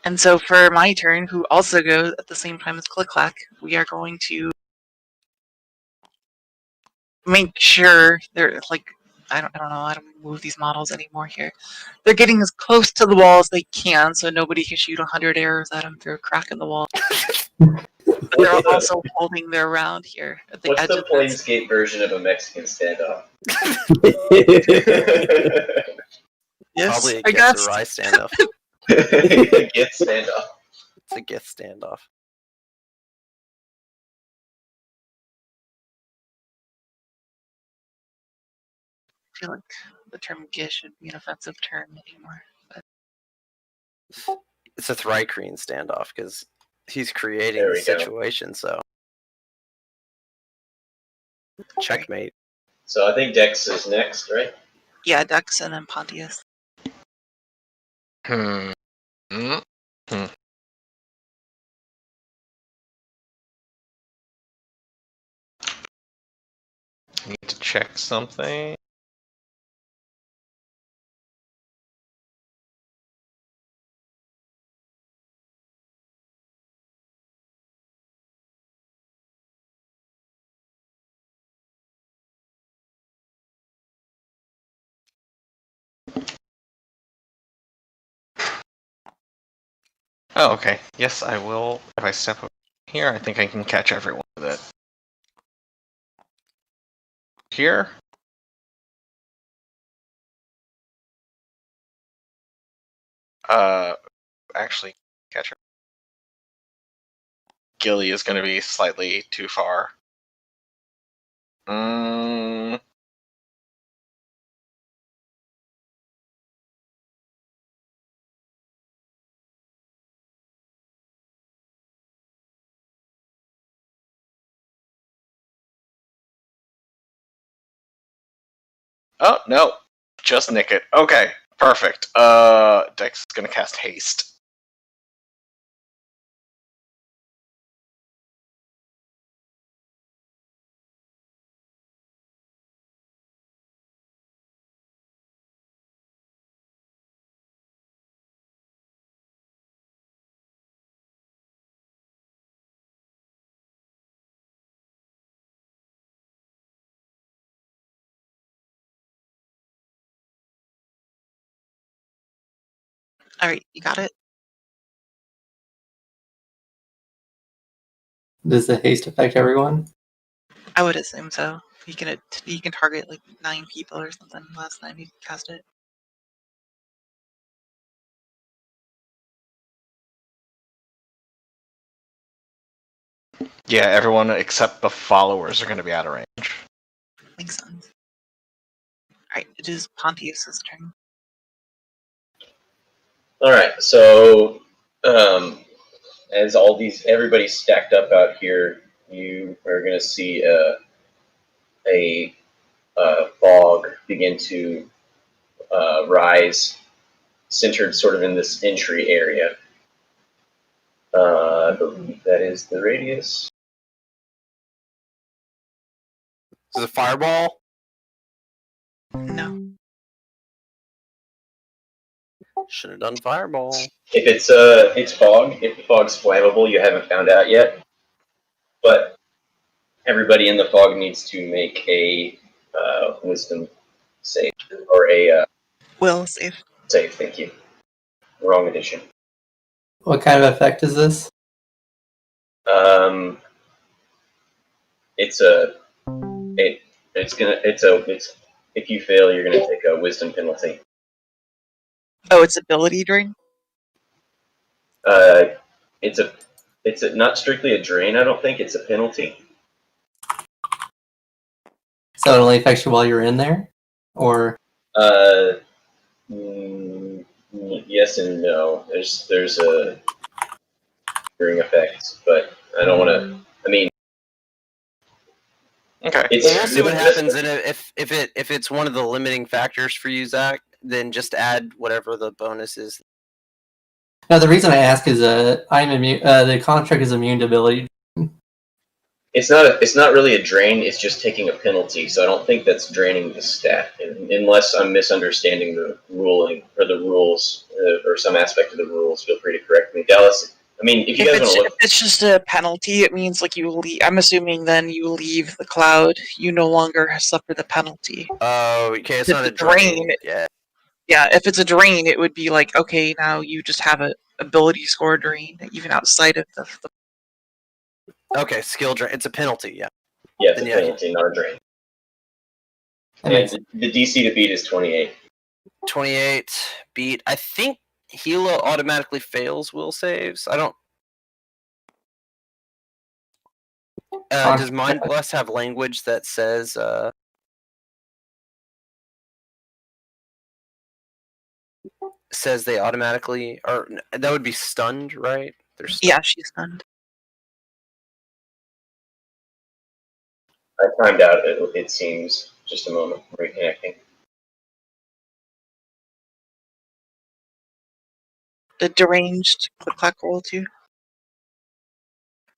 And so for my turn, who also goes at the same time as click clack, we are going to make sure they're like I don't know, I don't move these models anymore here. They're getting as close to the wall as they can, so nobody can shoot 100 arrows at them through a crack in the wall. But they're also holding their round here at the What's edge the of this. Planescape version of a Mexican standoff? Yes, Probably a I gets a guess. rice standoff. Get standoff. It's a gift standoff. I feel like the term "gish" should be an offensive term anymore. But It's a Thrycreen standoff because he's creating There the we go. situation. So checkmate. So I think Dex is next, right? yeah, Dex and then Pontius. Hmm. Hmm. Need to check something. Oh, okay. Yes, I will. If I step up here, I think I can catch everyone with it. Here? Actually, catch her. Gilly is going to be slightly too far. Oh, no. Just nick it. Okay, perfect. Dex is going to cast haste. All right, you got it. Does the haste affect everyone? I would assume so. You can target like 9 people or something last time you cast it. Yeah, everyone except the followers are going to be out of range. Makes sense. Alright, it is Pontius's turn. Alright, so as everybody's stacked up out here, you are going to see a fog begin to rise, centered sort of in this entry area. I believe that is the radius. Is it a fireball? No. Should have done fireball. If it's fog, if the fog's flammable, you haven't found out yet. But everybody in the fog needs to make a wisdom save or a Will save. save. Thank you. Wrong edition. What kind of effect is this? It's if you fail, you're gonna take a wisdom penalty. Oh, it's ability drain? It's not strictly a drain. I don't think it's a penalty. So it only affects you while you're in there? Or Yes and no. There's a during effects, but I don't want to. I mean, Okay. Well, we'll see what happens, and if it's one of the limiting factors for you, Zach, then just add whatever the bonus is. no, the reason I ask is I'm immune. The construct is immune to ability. It's not really a drain. It's just taking a penalty. So I don't think that's draining the stat, unless I'm misunderstanding the ruling or the rules or some aspect of the rules. Feel free to correct me, Dallas. I mean, if you guys want to look, If it's just a penalty, it means like you leave. I'm assuming then you leave the cloud. You no longer suffer the penalty. Oh, okay, it's If not a the drain- drain. Yeah. Yeah, if it's a drain, it would be like, okay, now you just have an ability score drain, even outside of the Okay, skill drain. It's a penalty. Yeah. yeah, it's Then a yeah, penalty, not a drain. That makes And the DC to beat is 28. 28 beat. I think Hela automatically fails will saves. I don't. Does Mind Bless have language that says they automatically, or that would be stunned, right? They're stunned. Yeah, she's stunned. I timed out. It seems just a moment. Reconnecting. The deranged click clack roll too.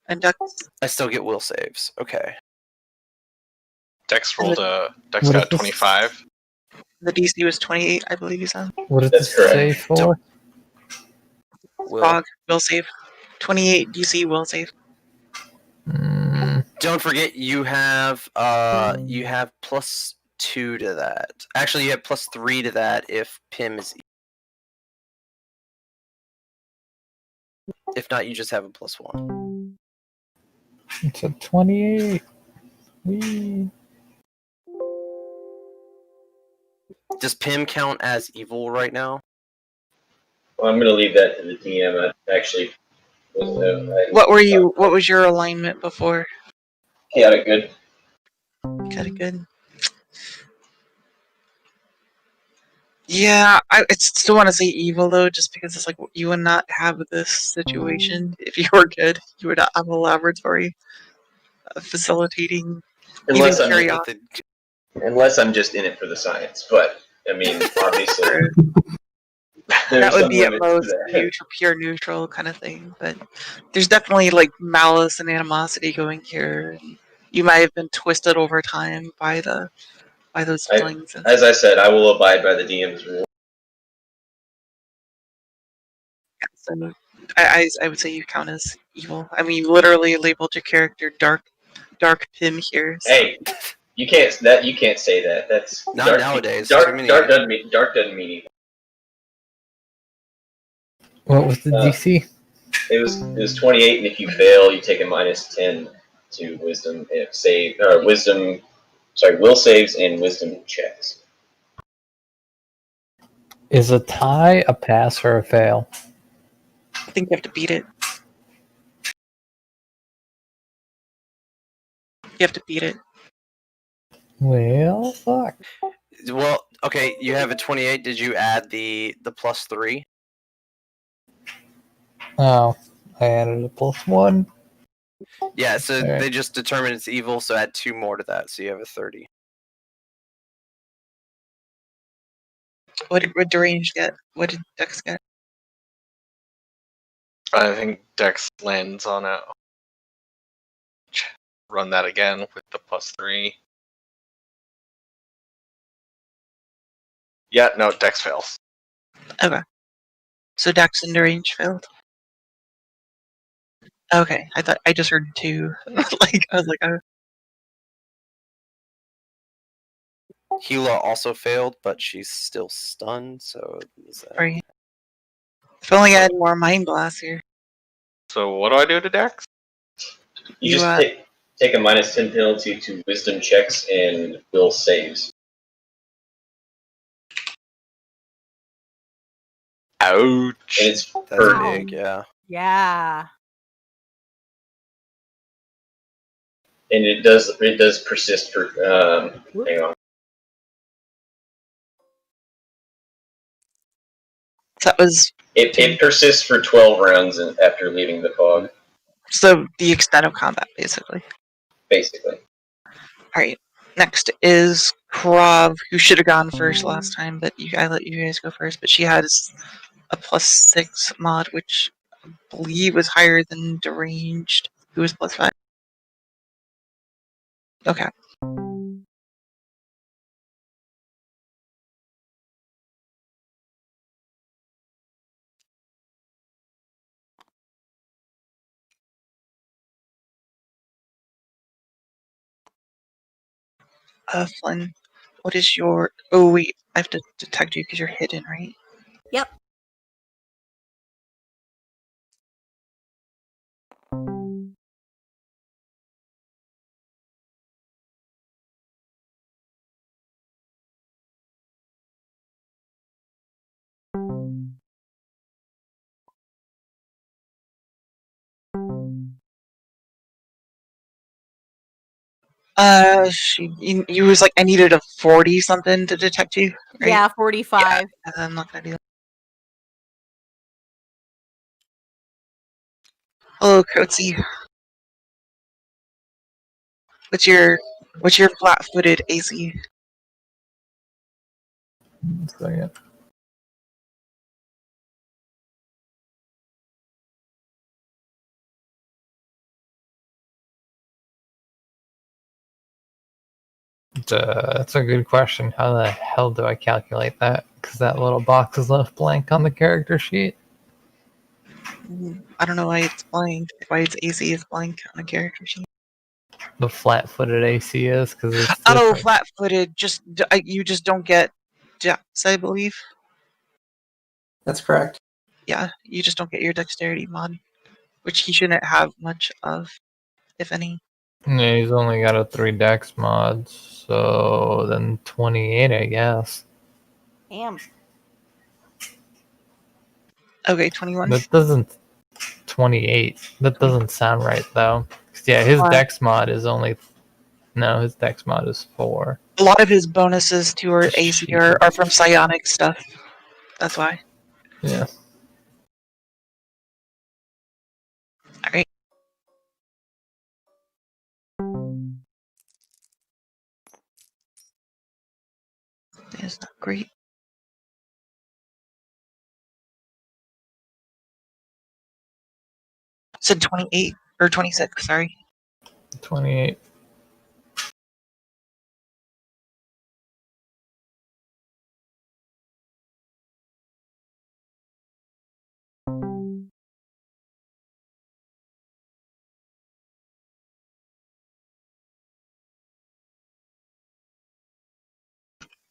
And Dex. I still get will saves. Okay. Dex rolled Dex What got is this? 25. The DC was 28, I believe you said. What is That's this correct. save for? Will. Fog will save. 28 DC will save. Don't forget you have +2 to that. Actually, you have +3 to that if Pim is. If not, you just have a +1. It's a 28. Whee. Does Pim count as evil right now? Well, I'm going to leave that to the DM. I actually What was your alignment before? chaotic good. Got it good. Yeah, I still want to say evil though, just because it's like you would not have this situation if you were good. You would not have a laboratory facilitating Unless even I'm, curiosity. unless I'm just in it for the science. But, I mean, obviously. That would be at limits to most that. pure neutral kind of thing, but there's definitely like malice and animosity going here. You might have been twisted over time by those feelings. As I said, I will abide by the DM's rule. So I would say you count as evil. I mean, you literally labeled your character Dark Pim here. So. Hey, you can't say that. That's Not dark, nowadays. Dark doesn't mean evil. What was the DC? It was 28, and if you fail, you take a -10 to wisdom will saves and wisdom checks. Is a tie a pass or a fail? I think you have to beat it. You have to beat it. Well, fuck. Well, okay, you have a 28. Did you add the +3? Oh, I added a +1. Yeah, so Alright. they just determine it's evil, so add 2 more to that, so you have a 30. What did Deranged get? What did Dex get? I think Dex lands on it. Run that again with the +3. Yeah, no, Dex fails. Okay. So Dex and Deranged failed. Okay, I thought I just heard 2. Like I was like, oh. Gila also failed, but she's still stunned, so is that... Right. If only I had more Mind Blast here. So what do I do to Dex? You just take a -10 penalty to wisdom checks and will saves. Ouch. And it's That's per big, yeah. Yeah. and it does persist for hang on. That was It persists for 12 rounds after leaving the fog, so the extent of combat, basically. basically. Alright. Next is Krav, who should have gone first last time, but I let you guys go first. But she has a +6 mod, which I believe was higher than Deranged, who was +5. Okay. Flynn, what is your... Oh, wait, I have to detect you because you're hidden, right? Yep. You was like, I needed a 40 something to detect you, right? Yeah, 45. Yeah, I'm not gonna do that. Hello, Coatsy. What's your flat-footed AC? So, yeah. That's a good question. How the hell do I calculate that? Because that little box is left blank on the character sheet. I don't know why it's blank. Why its AC is blank on a character sheet. The flat-footed AC is because it's Oh, different. flat-footed. You just don't get Dex, I believe. That's correct. Yeah, you just don't get your dexterity mod, which he shouldn't have much of, if any. Yeah, he's only got a 3 dex mod, so then 28, I guess. Damn. Okay, 21. That doesn't 28. That doesn't sound right though. 'Cause, yeah, his dex mod is only his dex mod is 4. A lot of his bonuses to her Just AC cheated. are from psionic stuff. That's why. Yeah. Alright. That's not great. Said 28 or 26, sorry. 28.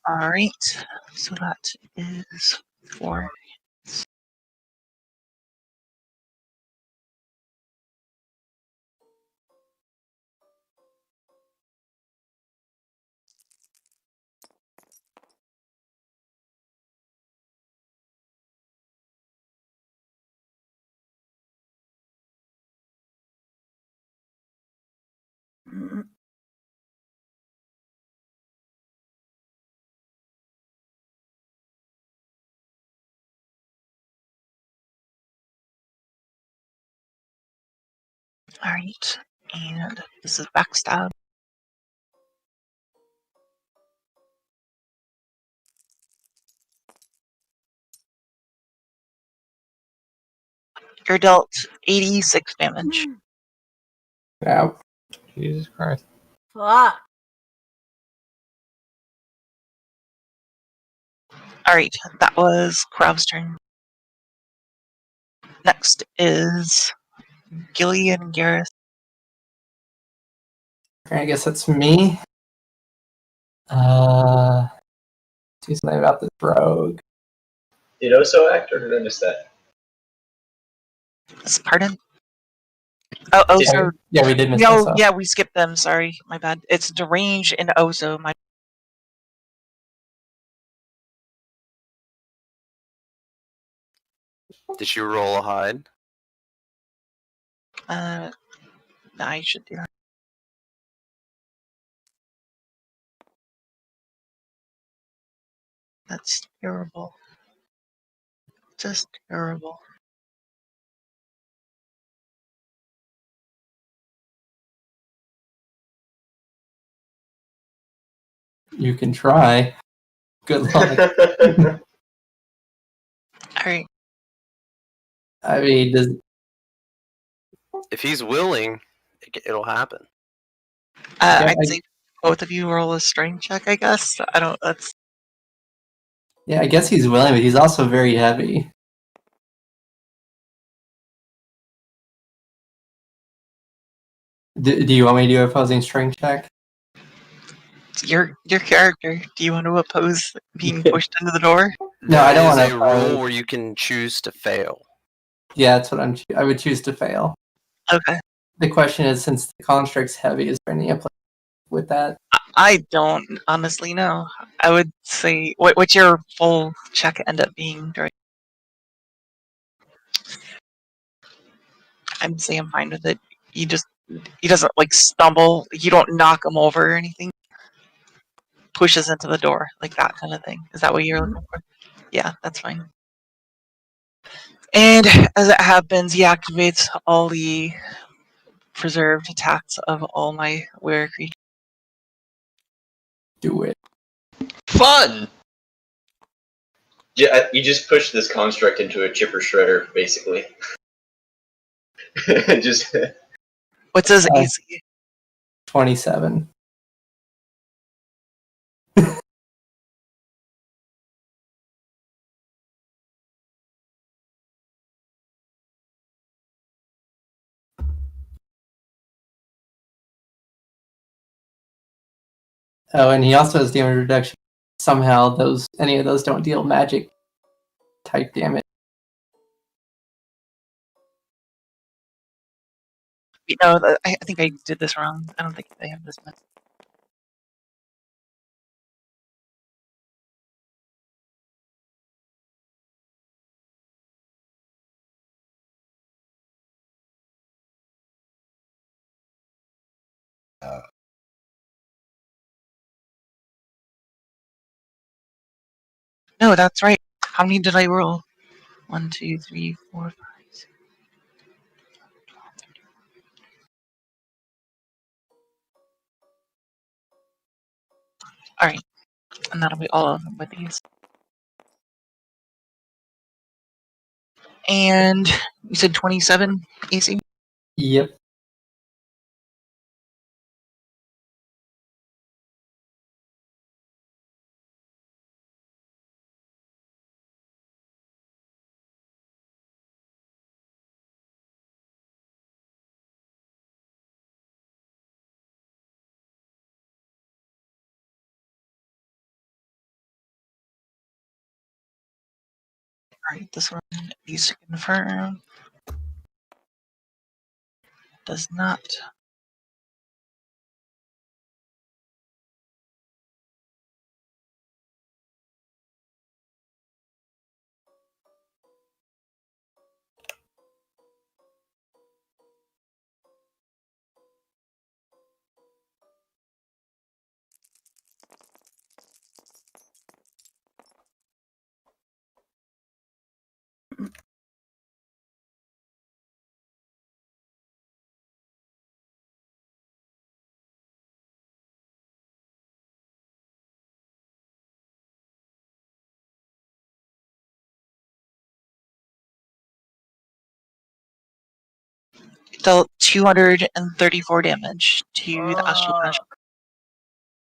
Alright. So that is 4. Alright. And this is backstab. You're dealt 86 damage. Yeah. Jesus Christ. Fuck. Alright, that was Krav's turn. Next is Gillian Garrus. Okay, I guess that's me. Do something about this rogue. Did Oso act, or did I miss that? Pardon? Oh, Ozo. Yeah, we did miss No, Oso. yeah, we skipped them. Sorry, my bad. It's Derange and Ozo. My. Did you roll a hide? I should do that. That's terrible. Just terrible. You can try. Good luck. Alright. I mean, does If he's willing, it'll happen. I'd say both of you roll a strength check, I guess. I don't. That's. Yeah, I guess he's willing, but he's also very heavy. Do you want me to do a opposing strength check? Your character. Do you want to oppose being pushed into the door? No, I don't want There is to. a rule where you can choose to fail. Yeah, that's what I would choose to fail. Okay. The question is, since the construct's heavy, is there any impl with that? I don't honestly know. I would say, what's your full check end up being? I'd say I'm fine with it. He doesn't like stumble. You don't knock him over or anything. Pushes into the door, like that kind of thing. Is that what you're looking for? Yeah, that's fine. And as it happens, he activates all the preserved attacks of all my were creatures. Do it. Fun! Yeah, you just push this construct into a chipper shredder, basically. Just. What's his AC? 27. Oh, and he also has damage reduction. Somehow, any of those don't deal magic type damage. No, I think I did this wrong. I don't think they have this much. No, that's right. How many did I roll? 1, 2, 3, 4, 5, 6. Alright. And that'll be all of them with these. And you said 27 AC? Yep. Alright, this one needs to confirm. Does not. dealt 234 damage to the astral bastion.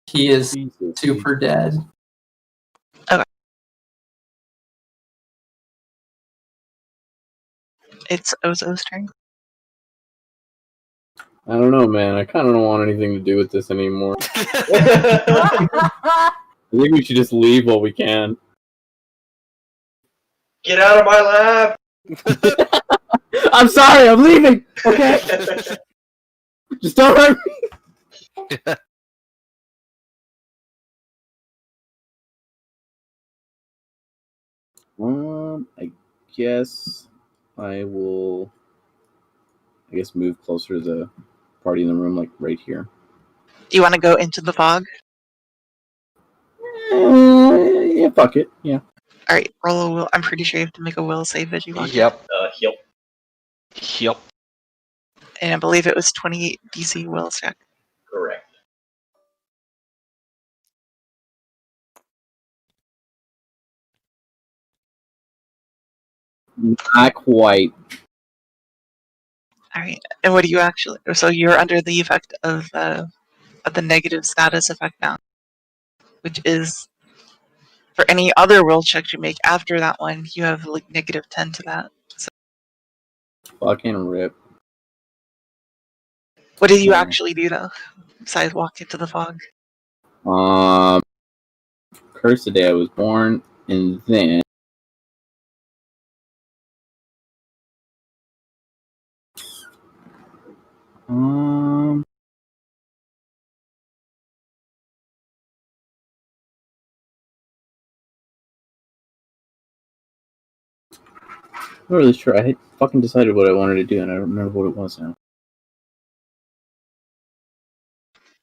He is Jesus. super dead. It's Ozo's turn. I don't know, man. I kind of don't want anything to do with this anymore. I think we should just leave while we can. Get out of my lab! I'm sorry, I'm leaving. Okay, just don't hurt me. I guess I will. I guess move closer to the party in the room, like right here. Do you want to go into the fog? Yeah, fuck it. Yeah. All right, roll a will. I'm pretty sure you have to make a will save as you walk. Yep. Yep. Yep. And I believe it was 28 DC will check. Correct. Not quite. All right, and what do you actually? So you're under the effect of the negative status effect now, which is for any other will check you make after that one, you have like negative 10 to that. So Fucking rip. what did you actually do though, besides walk into the fog? Curse the day I was born, and then I'm not really sure. I had fucking decided what I wanted to do, and I don't remember what it was now.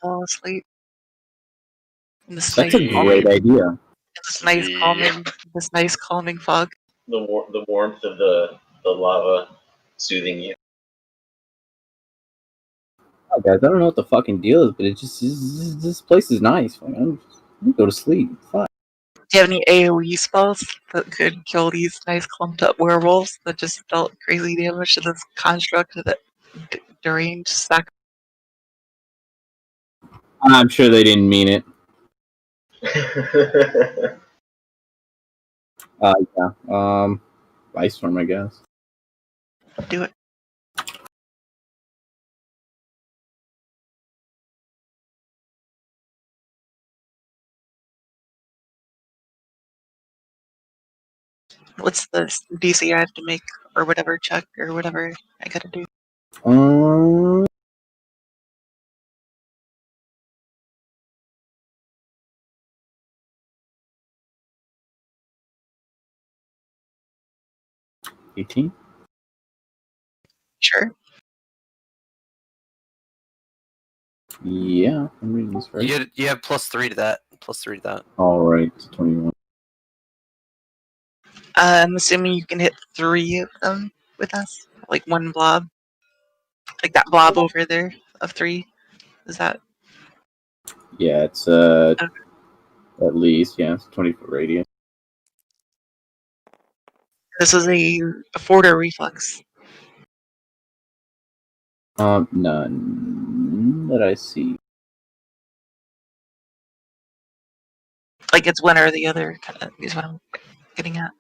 Fall asleep. In this That's a great idea. this nice calming fog. The warmth of the lava soothing you. Oh, guys, I don't know what the fucking deal is, but it just this place is nice. I'm gonna go to sleep. Fuck. Do you have any AoE spells that could kill these nice clumped up werewolves that just dealt crazy damage to this construct that deranged sack? I'm sure they didn't mean it. Yeah. Ice storm, I guess. Do it. What's the DC I have to make, or whatever check, or whatever I gotta do? 18. Sure. Yeah, I'm reading this right. You have +3 to that. +3 to that. All right, 21. I'm assuming you can hit 3 of them with us, like one blob, like that blob over there of 3. Is that? Yeah, it's at least it's 20-foot radius. This is a forder reflex. None that I see. Like it's one or the other. Is what I'm getting at.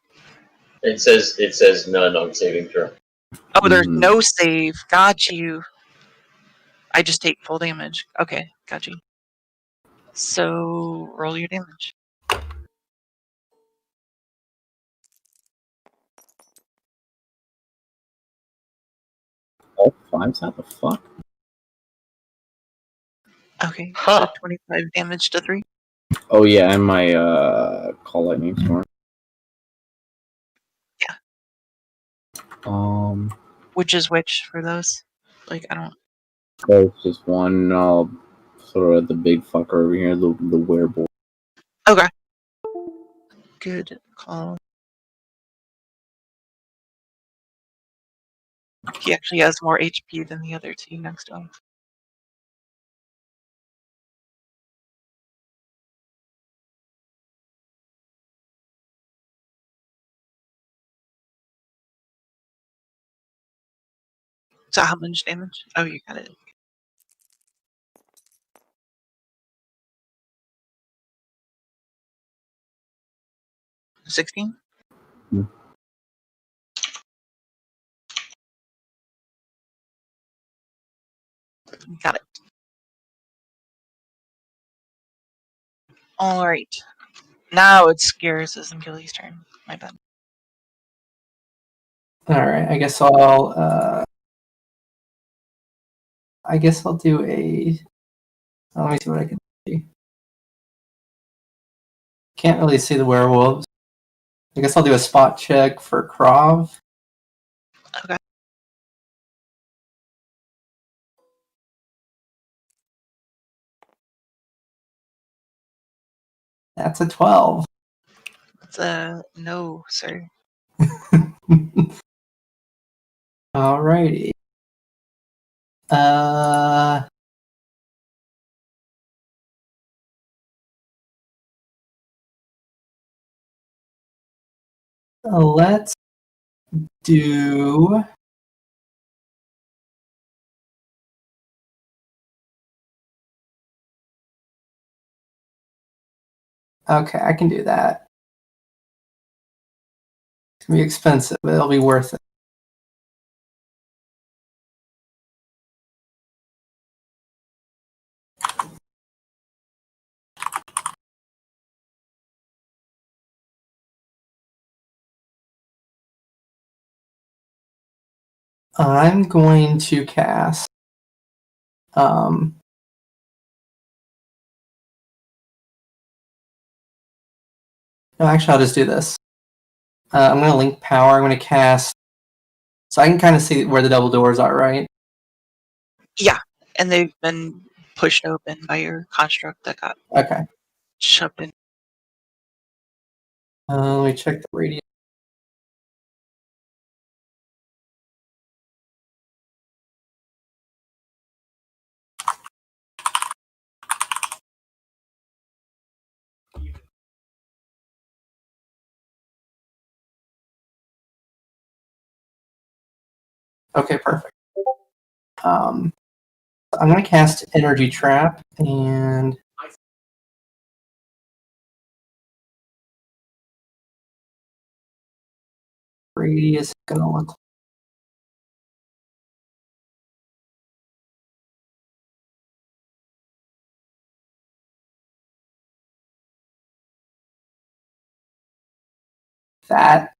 It says none on saving throw. Oh, there's no save. Got you. I just take full damage. Okay, got you. So roll your damage. All 5s? How the fuck? Okay, so 25 damage to 3. Oh yeah, and my call lightning storm. Yeah. Which is which for those? Like I don't. There's just one. I'll throw at the big fucker over here, the werewolf. Okay. Good call. He actually has more HP than the other 2 next to him. So how much damage? Oh, you got it. 16? Got it. Alright. Now it's Garrus's and Gilly's turn. My bad. Alright, I guess I'll do a... Let me see what I can see. Can't really see the werewolves. I guess I'll do a spot check for Krav. Okay. That's a 12. That's a no, sir. Alrighty. Let's do... Okay, I can do that. It's gonna be expensive, but it'll be worth it. I'm going to cast no, actually I'll just do this. I'm going to link power. I'm going to cast, so I can kind of see where the double doors are, right? Yeah, and they've been pushed open by your construct that got shoved in. Let me check the radius. Okay, perfect. I'm going to cast Energy Trap, and radius is going to look that.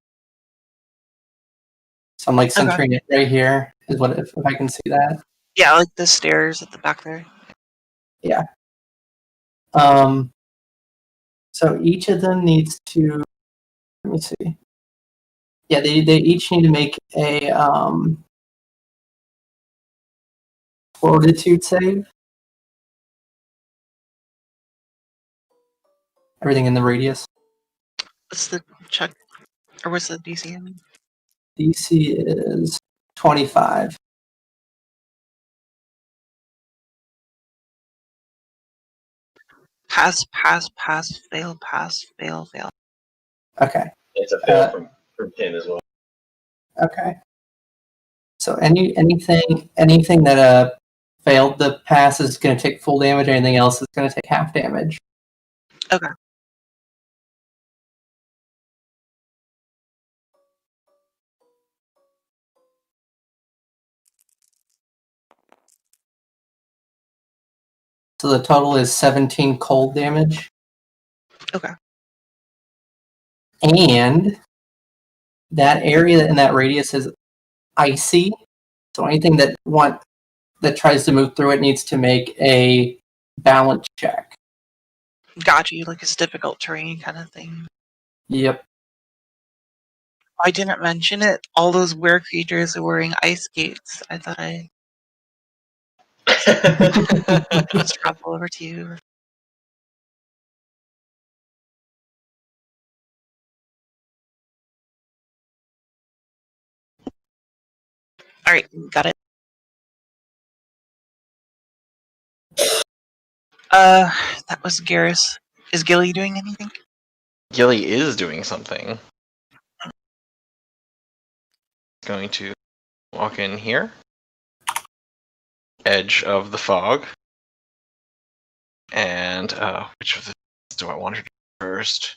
So I'm like centering it right here, is what if I can see that. Yeah, like the stairs at the back there. Yeah. So each of them needs to, let me see. Yeah, they each need to make a fortitude save. Everything in the radius. What's the check? Or what's the DC? DC is 25. Pass, fail, fail. Okay. It's a fail from 10 as well. Okay. So anything that failed the pass is going to take full damage. Anything else is going to take half damage. Okay. So the total is 17 cold damage. Okay. And that area in that radius is icy. So anything that tries to move through it needs to make a balance check. Got you, like it's difficult terrain kind of thing. Yep. I didn't mention it. All those were creatures are wearing ice skates. I thought I just travel over to you. Alright, got it. That was Garrus. Is Gilly doing anything? Gilly is doing something. Going to walk in here. edge of the fog. And which of the do I want to do first?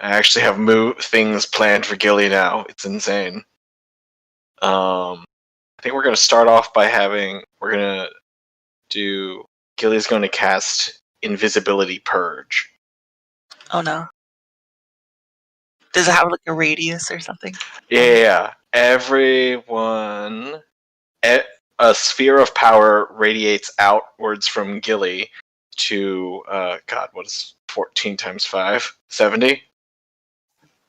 I actually have things planned for Gilly now. It's insane. I think we're gonna start off by Gilly's going to cast Invisibility Purge. Oh no. Does it have like a radius or something? Yeah. Everyone. A sphere of power radiates outwards from Gilly to God, what is 14 times 5? 70?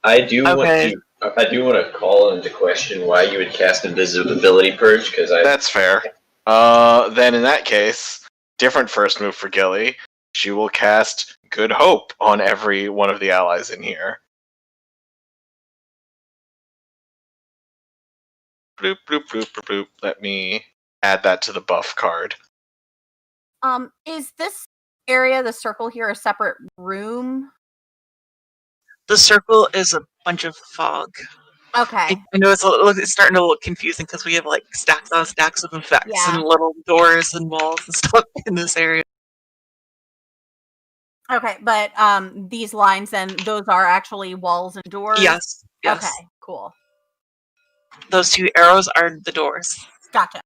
I do Okay. want to call into question why you would cast Invisibility Purge, because That's fair. Then in that case, different first move for Gilly. She will cast Good Hope on every one of the allies in here. Bloop, bloop, bloop, bloop, bloop. Let me add that to the buff card. Is this area, the circle here, a separate room? The circle is a bunch of fog. Okay. I know it's starting to look confusing because we have like stacks on stacks of effects Yeah. and little doors and walls and stuff in this area. Okay, but these lines then, those are actually walls and doors? Yes. Okay, cool. Those two arrows are the doors. Gotcha.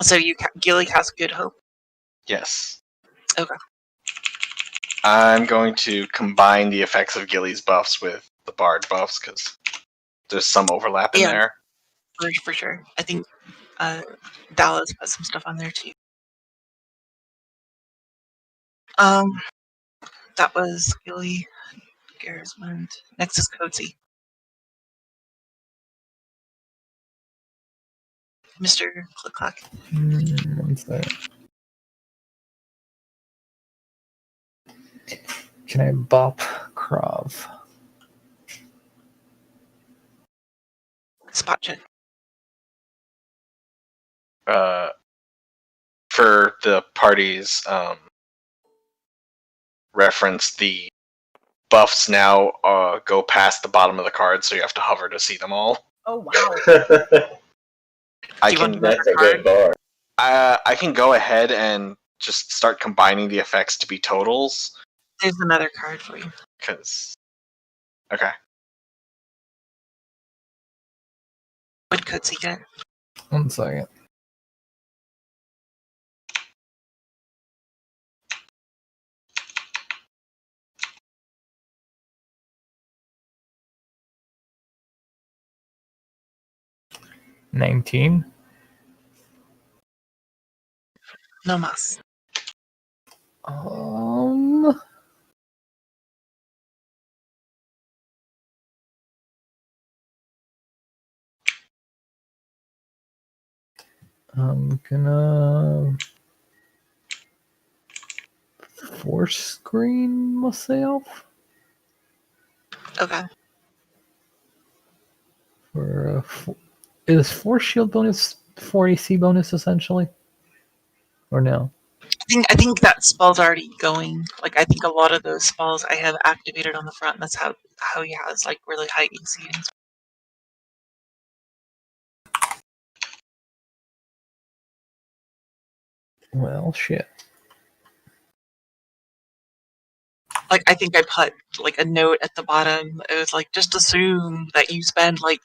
So Gilly has Good Hope. Yes. Okay. I'm going to combine the effects of Gilly's buffs with the Bard buffs because there's some overlap in there. For sure. I think Dallas put some stuff on there too. That was Gilly, Garismond. Next is Cozy. Mr. Click-Clack. 1 second. Can I bop Krav? Spot check. For the party's reference, the buffs now go past the bottom of the card, so you have to hover to see them all. Oh, wow. That's a good bar. I can go ahead and just start combining the effects to be totals. There's another card for you. Okay. What Cozy get? 1 second. $19. No mas. I'm gonna force screen myself Okay. for is force shield bonus 4 AC bonus essentially, or no? I think that spell's already going. Like I think a lot of those spells I have activated on the front. And that's how he has like really high AC. Well, shit. Like I think I put like a note at the bottom. It was like just assume that you spend like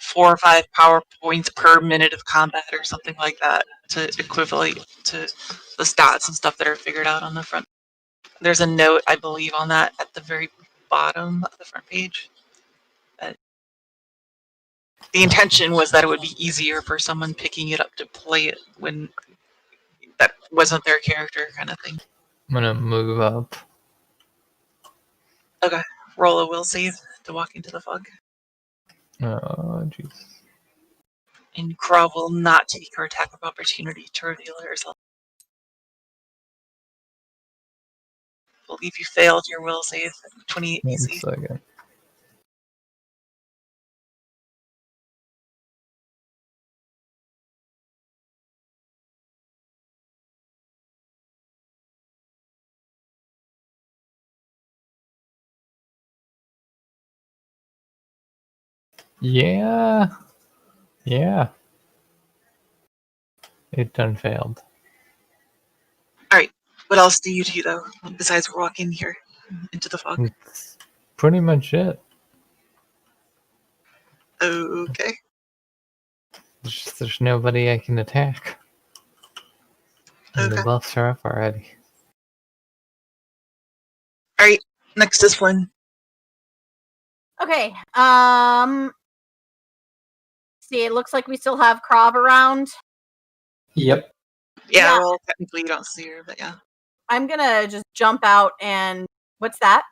4 or 5 power points per minute of combat or something like that to equivalent to the stats and stuff that are figured out on the front. There's a note, I believe, on that at the very bottom of the front page. But the intention was that it would be easier for someone picking it up to play it when that wasn't their character kind of thing. I'm gonna move up. Okay. Roll a will save to walk into the fog. Oh, jeez. And Krav will not take her attack of opportunity to reveal herself. I believe you failed your will save at 28 1 AC. second. Yeah. Yeah. It done failed. Alright, what else do you do, though, besides walk in here into the fog? That's pretty much it. Okay. There's nobody I can attack. And the Okay. buffs are up already. Alright, next is Flynn. Okay. See, it looks like we still have Krav around. Yep. Yeah, Yeah. well, technically you don't see her, but yeah. I'm gonna just jump out and what's that?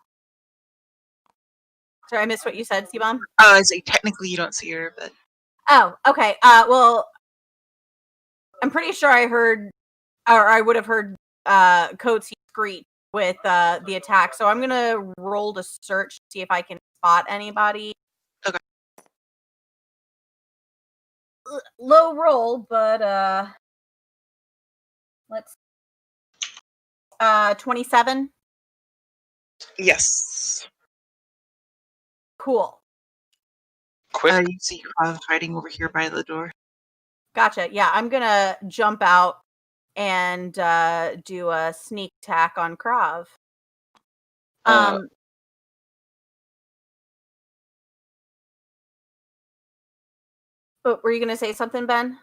Sorry, I missed what you said, Siobhan. I say technically you don't see her, but Oh, okay. Well, I'm pretty sure I heard, or I would have heard, Coatsy screech with the attack. So I'm gonna roll to search to see if I can spot anybody. Okay. Low roll, but let's 27. yes. Cool. Quick. You see Krav hiding over here by the door. Gotcha. Yeah, I'm gonna jump out and do a sneak attack on Krav. But were you gonna say something, Ben?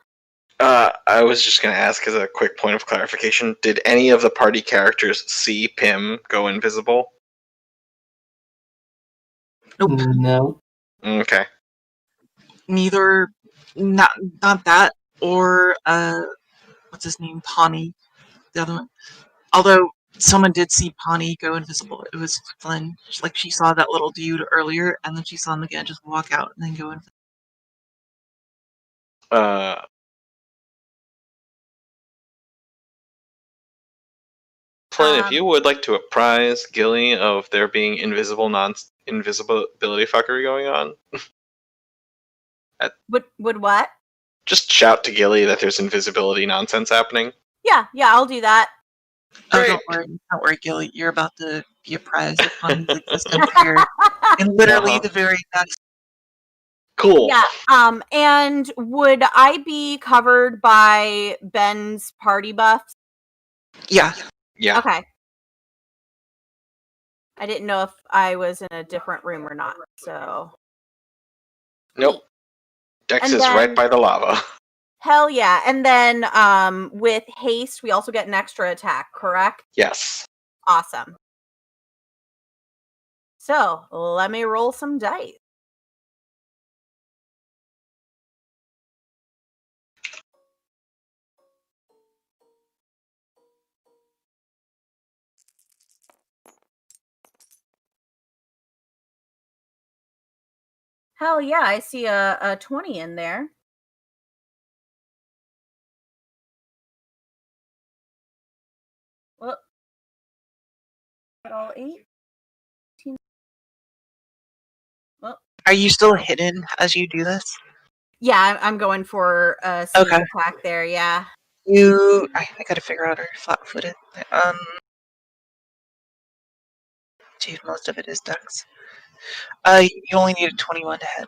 I was just going to ask as a quick point of clarification, did any of the party characters see Pim go invisible? Nope. No. Okay. Neither, not that, or what's his name, Pawnee, the other one. Although someone did see Pawnee go invisible. It was Flynn. Like she saw that little dude earlier, and then she saw him again just walk out and then go invisible. Flynn, if you would like to apprise Gilly of there being invisibility fuckery going on, Would what? just shout to Gilly that there's invisibility nonsense happening. Yeah, I'll do that. Oh, Great. don't worry, Gilly. You're about to be apprised of Pawnee's existence here, and literally Uh-huh. the very next. Cool. Yeah. And would I be covered by Ben's party buffs? Yeah. Yeah. Okay. I didn't know if I was in a different room or not. So. Nope. Dex And is then- right by the lava. Hell yeah. And then with haste, we also get an extra attack, correct? Yes. Awesome. So let me roll some dice. Hell yeah, I see a 20 in there. Well, all 8. Well, Are you still hidden as you do this? yeah, I'm going for a sneak Okay. attack there. Yeah. I gotta figure out her flat-footed. Dude, most of it is Dex. You only need a 21 to hit.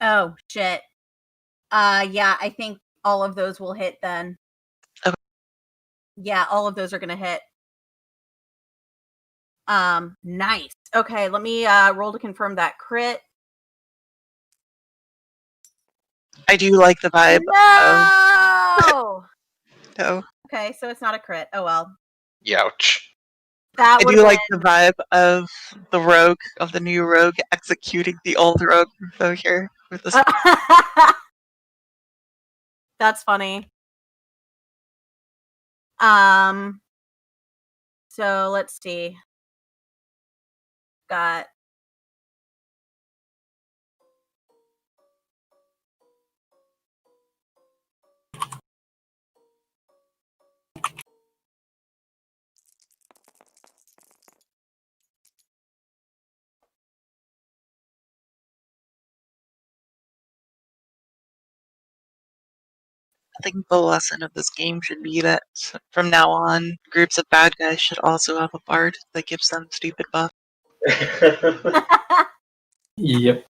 Oh shit. Yeah, I think all of those will hit then. Okay. Yeah, all of those are gonna hit. Nice. Okay, let me roll to confirm that crit. I do like the vibe No. of. Okay, so it's not a crit. Oh well. Youch. That I would do like the vibe of the rogue, of the new rogue, executing the old rogue over here with this. That's funny. So let's see. Got I think the lesson of this game should be that from now on, groups of bad guys should also have a bard that gives them stupid buff. Yep.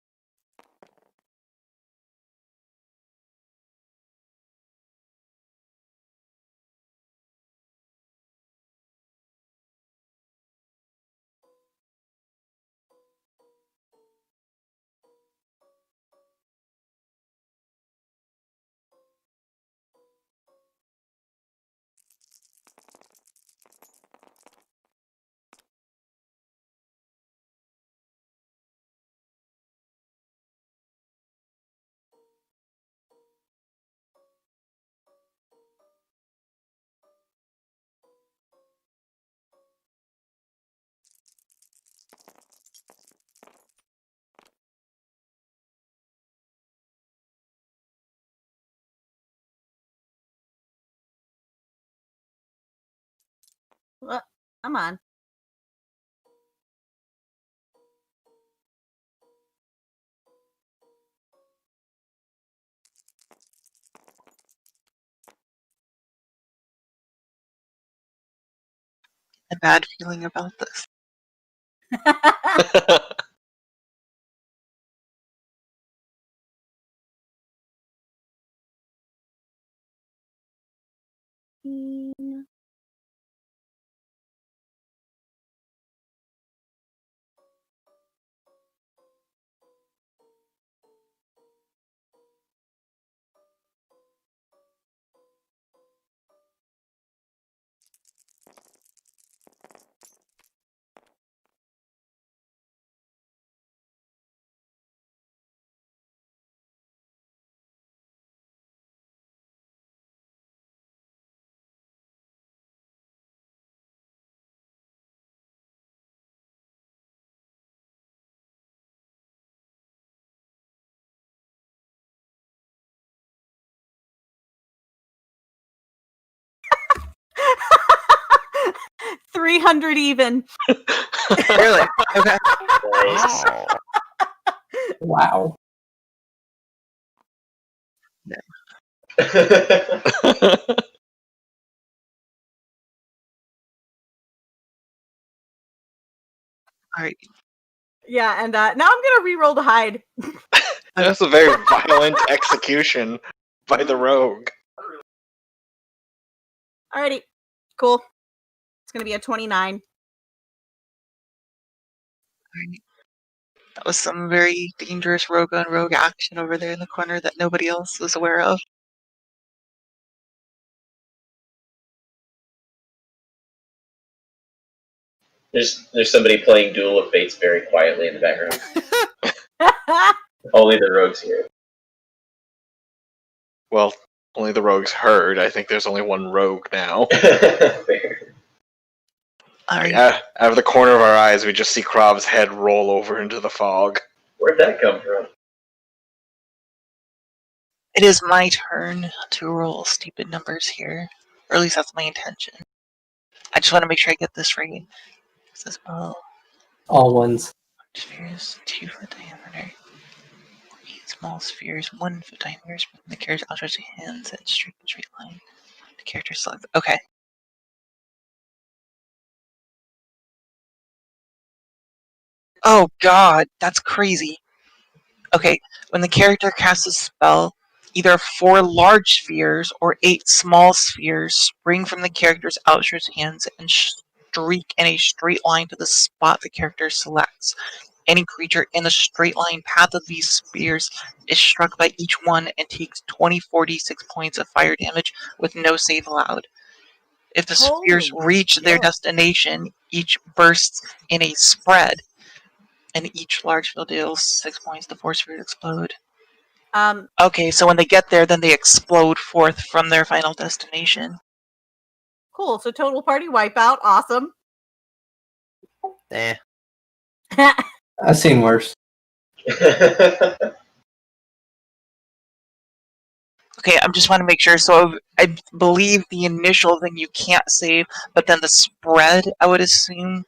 What? Come on. A bad feeling about this. $300 even. Really? Okay. Nice. Wow. All right. Yeah, and now I'm gonna re-roll to hide. That's a very violent execution by the rogue. Alrighty, cool. It's gonna be a 29. That was some very dangerous rogue on rogue action over there in the corner that nobody else was aware of. There's somebody playing Duel of Fates very quietly in the background. Only the rogues hear. Well, only the rogues heard. I think there's only one rogue now. Fair. All right. Out of the corner of our eyes, we just see Krov's head roll over into the fog. Where'd that come from? It is my turn to roll stupid numbers here. Or at least that's my intention. I just want to make sure I get this right. This is All ones. spheres, 2 foot diameter. 8 small spheres, 1 foot diameters. The character outstretched hands and straight line. The character select. Okay. Oh god, that's crazy. Okay, when the character casts a spell, either 4 large spheres or 8 small spheres spring from the character's outstretched hands and streak in a straight line to the spot the character selects. Any creature in the straight line path of these spheres is struck by each one and takes 2046 points of fire damage with no save allowed. If the spheres Holy reach their shit. destination, each bursts in a spread, and each large field deals 6 points. The 4 spheres explode. Okay, so when they get there, then they explode forth from their final destination. Cool. So total party wipeout. Awesome. Eh. I've seen worse. Okay, I just want to make sure. So I believe the initial thing you can't save, but then the spread, I would assume.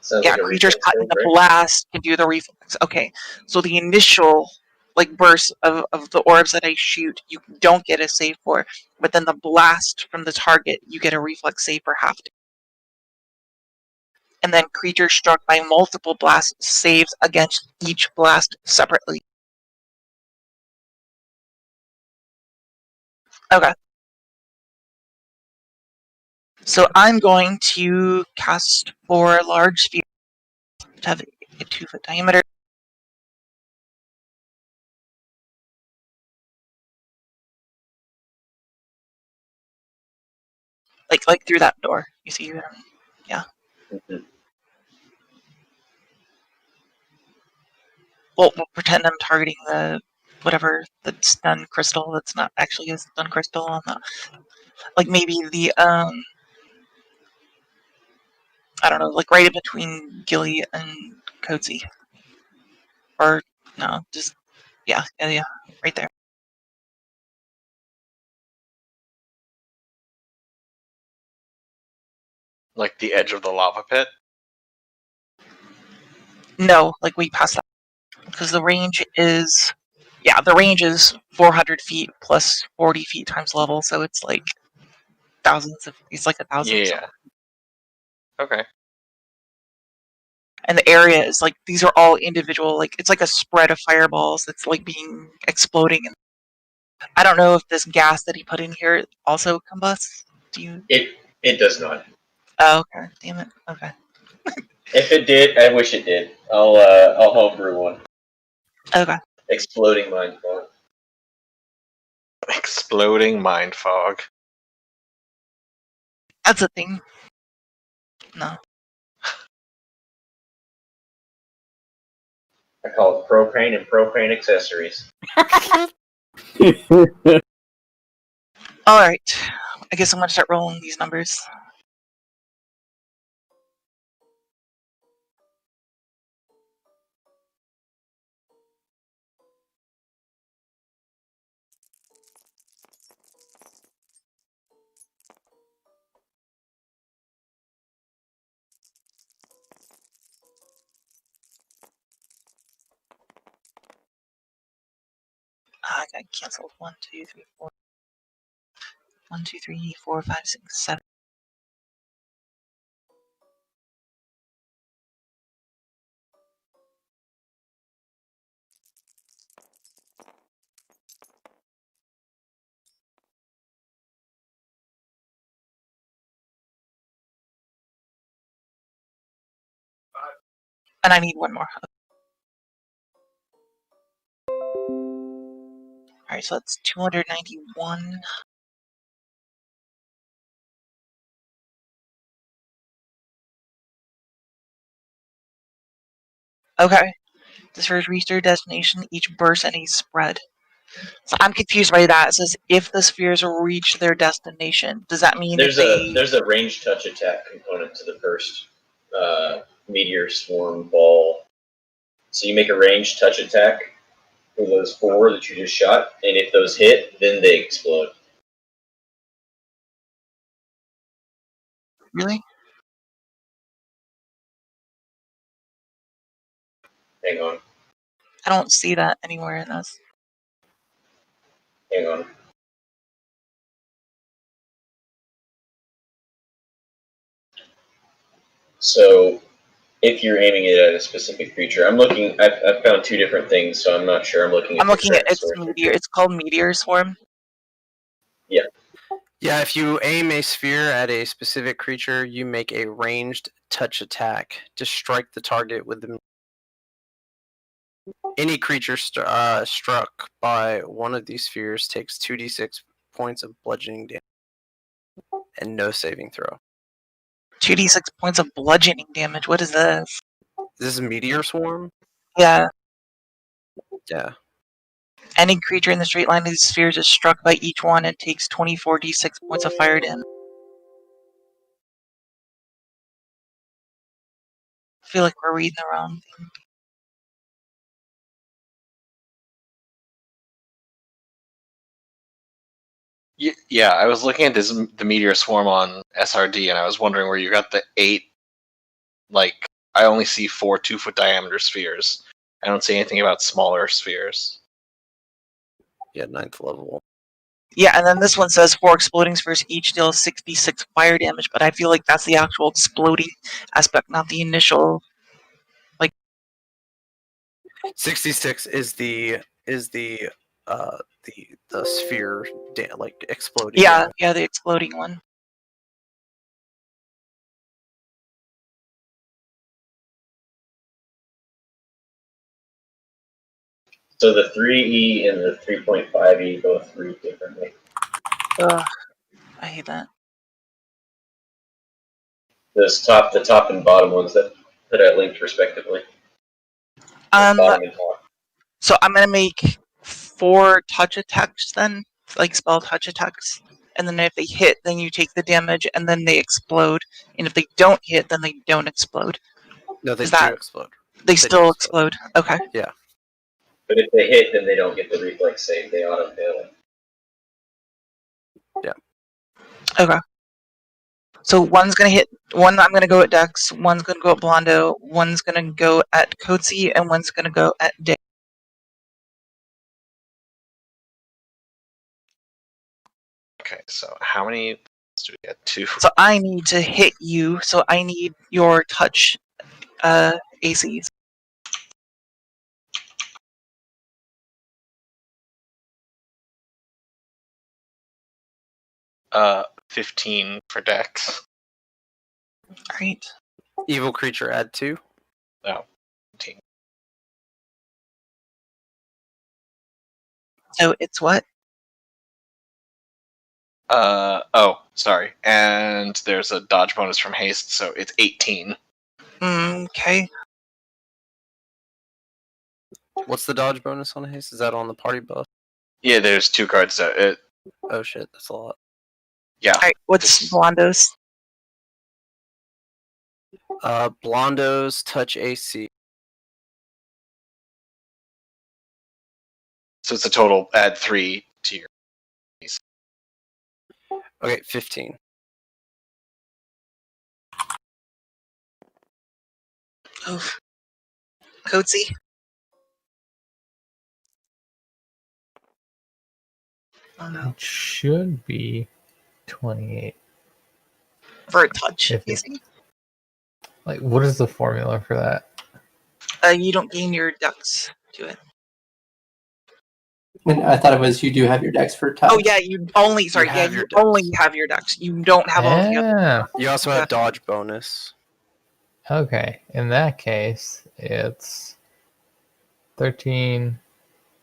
Sounds Yeah, like a creatures reflex caught in save, the right? blast can do the reflex. Okay, so the initial burst of the orbs that I shoot, you don't get a save for, but then the blast from the target, you get a reflex save for half. And then creatures struck by multiple blasts saves against each blast separately. Okay. So I'm going to cast 4 large spheres that have a 2 foot diameter. Like through that door. You see? Yeah. Mhm. We'll pretend I'm targeting the whatever the stun crystal that's not actually a stun crystal on the, like maybe the I don't know, like right in between Gilly and Coatsy. Or no, just yeah, right there. Like the edge of the lava pit? No, like way past that. Because the range is 400 feet plus 40 feet times level, so it's like it's like 1,000. Yeah. Okay. And the area is like, these are all individual, like, it's like a spread of fireballs that's like being exploding. And I don't know if this gas that he put in here also combusts. Do you? It does not. Oh, okay. Damn it. Okay. If it did, I wish it did. I'll homebrew one. Okay. Exploding mind fog. Exploding mind fog. That's a thing. No. I call it propane and propane accessories. Alright. I guess I'm gonna start rolling these numbers. I got canceled. 1, 2, 3, 4. 1, 2, 3, 4, 5, 6, 7. And I need one more. Alright, so that's 291. Okay. The spheres reach their destination, each burst and a spread. So I'm confused by that. It says if the spheres reach their destination. Does that mean There's if a range touch attack component to the first meteor swarm ball. So you make a range touch attack for those 4 that you just shot, and if those hit, then they explode. Really? Hang on. I don't see that anywhere in this. Hang on. So, if you're aiming it at a specific creature, I've found 2 different things, so I'm not sure I'm looking at I'm the looking at correct it's source. meteor. It's called Meteor Swarm. Yeah, if you aim a sphere at a specific creature, you make a ranged touch attack to strike the target with the. Any creature struck by one of these spheres takes 2d6 points of bludgeoning damage and no saving throw. 2d6 points of bludgeoning damage. What is this? This is Meteor Swarm? Yeah. Yeah. Any creature in the straight line of these spheres is struck by each one and takes 24d6 points of fire damage. I feel like we're reading the wrong thing. Yeah, I was looking at the meteor swarm on SRD, and I was wondering where you got the 8. Like, I only see 4 2-foot diameter spheres. I don't see anything about smaller spheres. Yeah, 9th level. Yeah, and then this one says 4 exploding spheres each deal 66 fire damage, but I feel like that's the actual exploding aspect, not the initial. 66 is the sphere like exploding. Yeah, the exploding one. So the 3E and the 3.5E both read differently. Ugh, I hate that. The top and bottom ones that I linked respectively. Bottom and top. So I'm gonna make 4 touch attacks then, like spell touch attacks, and then if they hit, then you take the damage, and then they explode. And if they don't hit, then they don't explode. No, they Is do that- explode. They still explode. Okay. Yeah. But if they hit, then they don't get the reflex save. They auto fail it. Yeah. Okay. So one's gonna hit one. I'm gonna go at Dex. One's gonna go at Blondo. One's gonna go at Coatsy, and one's gonna go at Dick. Okay, so how many do we get? 2. So I need to hit you. So I need your touch ACs. Uh, 15 for Dex. All right. Evil creature add 2. No, 15. So it's what? Oh, sorry. And there's a dodge bonus from haste, so it's 18. Okay. What's the dodge bonus on haste? Is that on the party buff? Yeah, there's 2 cards that it. Oh shit, that's a lot. Yeah. All right. What's This- Blondo's? Blondo's touch AC. So it's a total add 3 to your. Okay, 15. Oof. Coatsy. Oh no. It should be 28. For a touch If it- AC. Like, what is the formula for that? You don't gain your Dex to it. And I thought it was you do have your Dex for touch. Oh yeah, you only. Sorry, You yeah, have you your Dex. only have your Dex. You don't have all the other. Yeah. You also have dodge bonus. Okay. In that case, it's 13,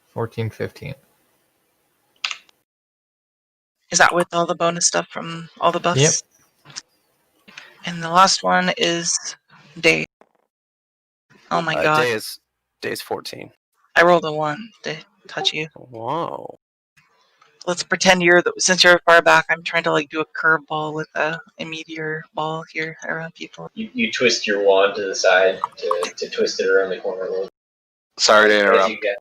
14, 15. Is that with all the bonus stuff from all the buffs? Yep. And the last one is Day. Oh my god. Day is 14. I rolled a 1 to touch you. Whoa. Let's pretend since you're far back, I'm trying to like do a curveball with a meteor ball here around people. You twist your wand to the side to twist it around the corner a little. Sorry to As interrupt. you get.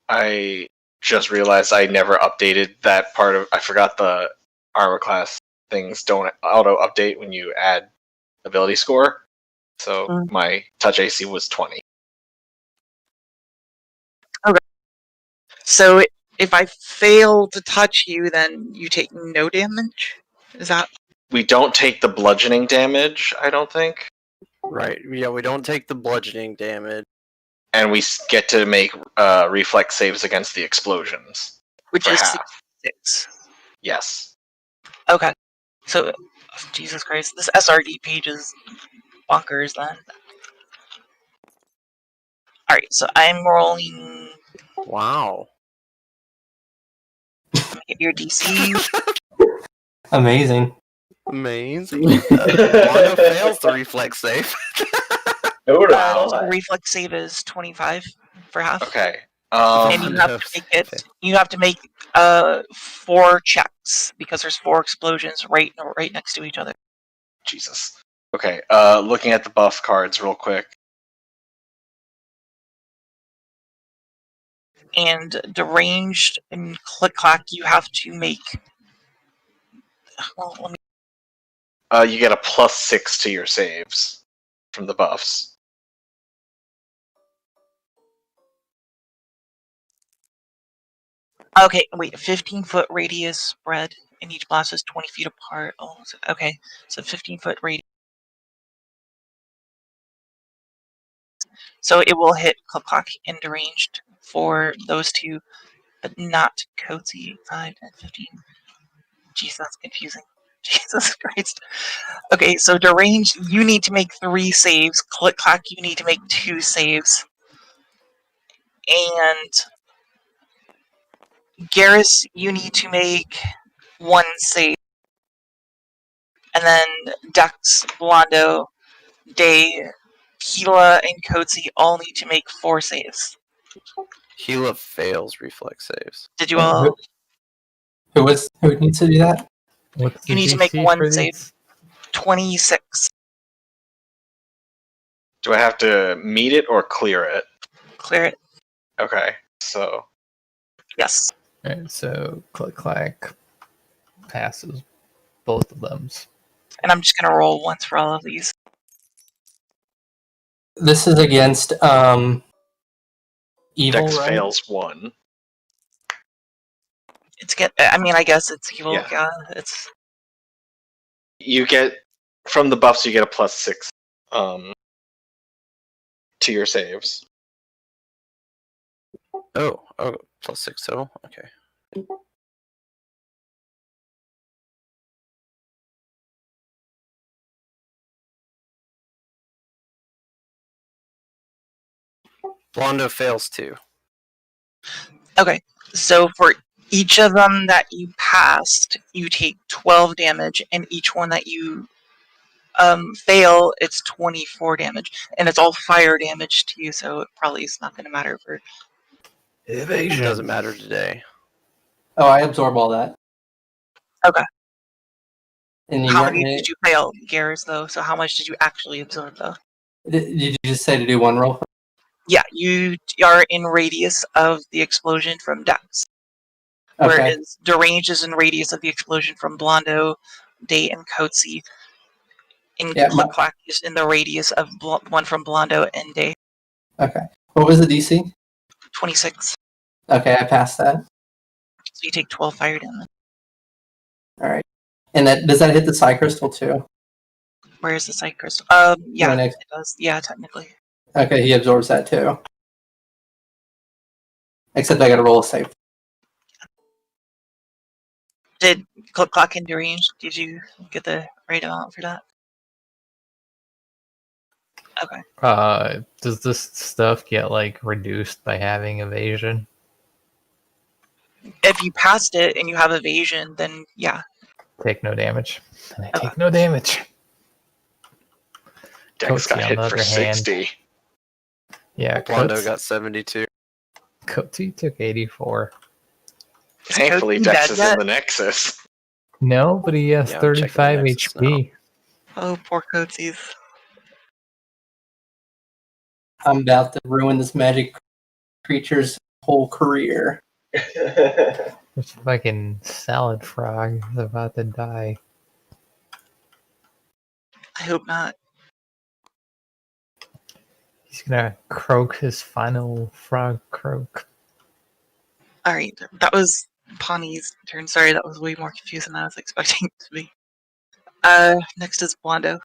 I just realized I never updated that part of. I forgot the armor class things don't auto update when you add ability score. So my touch AC was 20. So if I fail to touch you, then you take no damage? Is that? We don't take the bludgeoning damage, I don't think. Right. Yeah, we don't take the bludgeoning damage. And we get to make reflex saves against the explosions. Which for is half. 6. Yes. Okay. So, Jesus Christ, this SRD page is bonkers then. Alright, so I'm rolling. Wow. Hit your DC. Amazing. Amazing. Blondo fails the reflex save. The reflex save is 25 for half. Okay. And you have to make it. You have to make 4 checks because there's 4 explosions right next to each other. Jesus. Okay. Looking at the buff cards real quick. And deranged and click clack, you have to make. Well, let me. You get a +6 to your saves from the buffs. Okay, wait. 15-foot radius spread, and each blast is 20 feet apart. Oh, okay. So 15-foot radius. So it will hit click clack and deranged for those 2, but not Coatsy 5 and 15. Jeez, that's confusing. Jesus Christ. Okay, so deranged, you need to make 3 saves. Click clack, you need to make 2 saves. And Garrus, you need to make 1 save. And then Dex, Blondo, Day, Gila, and Coatsy all need to make 4 saves. Gila fails reflex saves. Did you all? Who needs to do that? What's You the need to make DC 1 for save. these? 26. Do I have to meet it or clear it? Clear it. Okay. So. Yes. Alright, so click clack passes both of them. And I'm just gonna roll once for all of these. This is against evil, Dex right? fails 1. I guess it's evil. Yeah. Yeah, it's. You get from the buffs. You get a +6 to your saves. Oh, +6 total. Okay. Blondo fails too. Okay, so for each of them that you passed, you take 12 damage, and each one that you fail, it's 24 damage, and it's all fire damage to you, so it probably is not going to matter for. Evasion doesn't matter today. Oh, I absorb all that. Okay. And you How weren't. many did you fail, Garrus, though? So how much did you actually absorb, though? Did you just say to do one roll? Yeah, you are in radius of the explosion from Dex. Okay. Whereas Derange is in radius of the explosion from Blondo, Day, and Coetzee. And Yeah, Click Clack is in the radius of one from Blondo and Day. Okay. What was the DC? 26. Okay, I passed that. So you take 12 fire damage. All right. And does that hit the Psy Crystal too? Where is the Psych Crystal? Yeah, Right it next. does. Yeah, technically. Okay, he absorbs that too. Except I got to roll a save. Did Click Clack and Derange, did you get the right amount for that? Okay. Does this stuff get like reduced by having evasion? If you passed it and you have evasion, then yeah. Take no damage. And I take no damage. Dex got Coetzee, hit on the for other hand, 60. Blondo Yeah, got 72. Coetzee took 84. Thankfully, Coetzee Dex dead is yet? in the Nexus. No, but he has Yeah, I'm checking the 35 Nexus HP. Oh, poor Coetzee's. I'm about to ruin this magic creature's whole career. This fucking salad frog is about to die. I hope not. He's gonna croak his final frog croak. Alright, that was Pawnee's turn. Sorry, that was way more confusing than I was expecting it to be. Next is Blondo.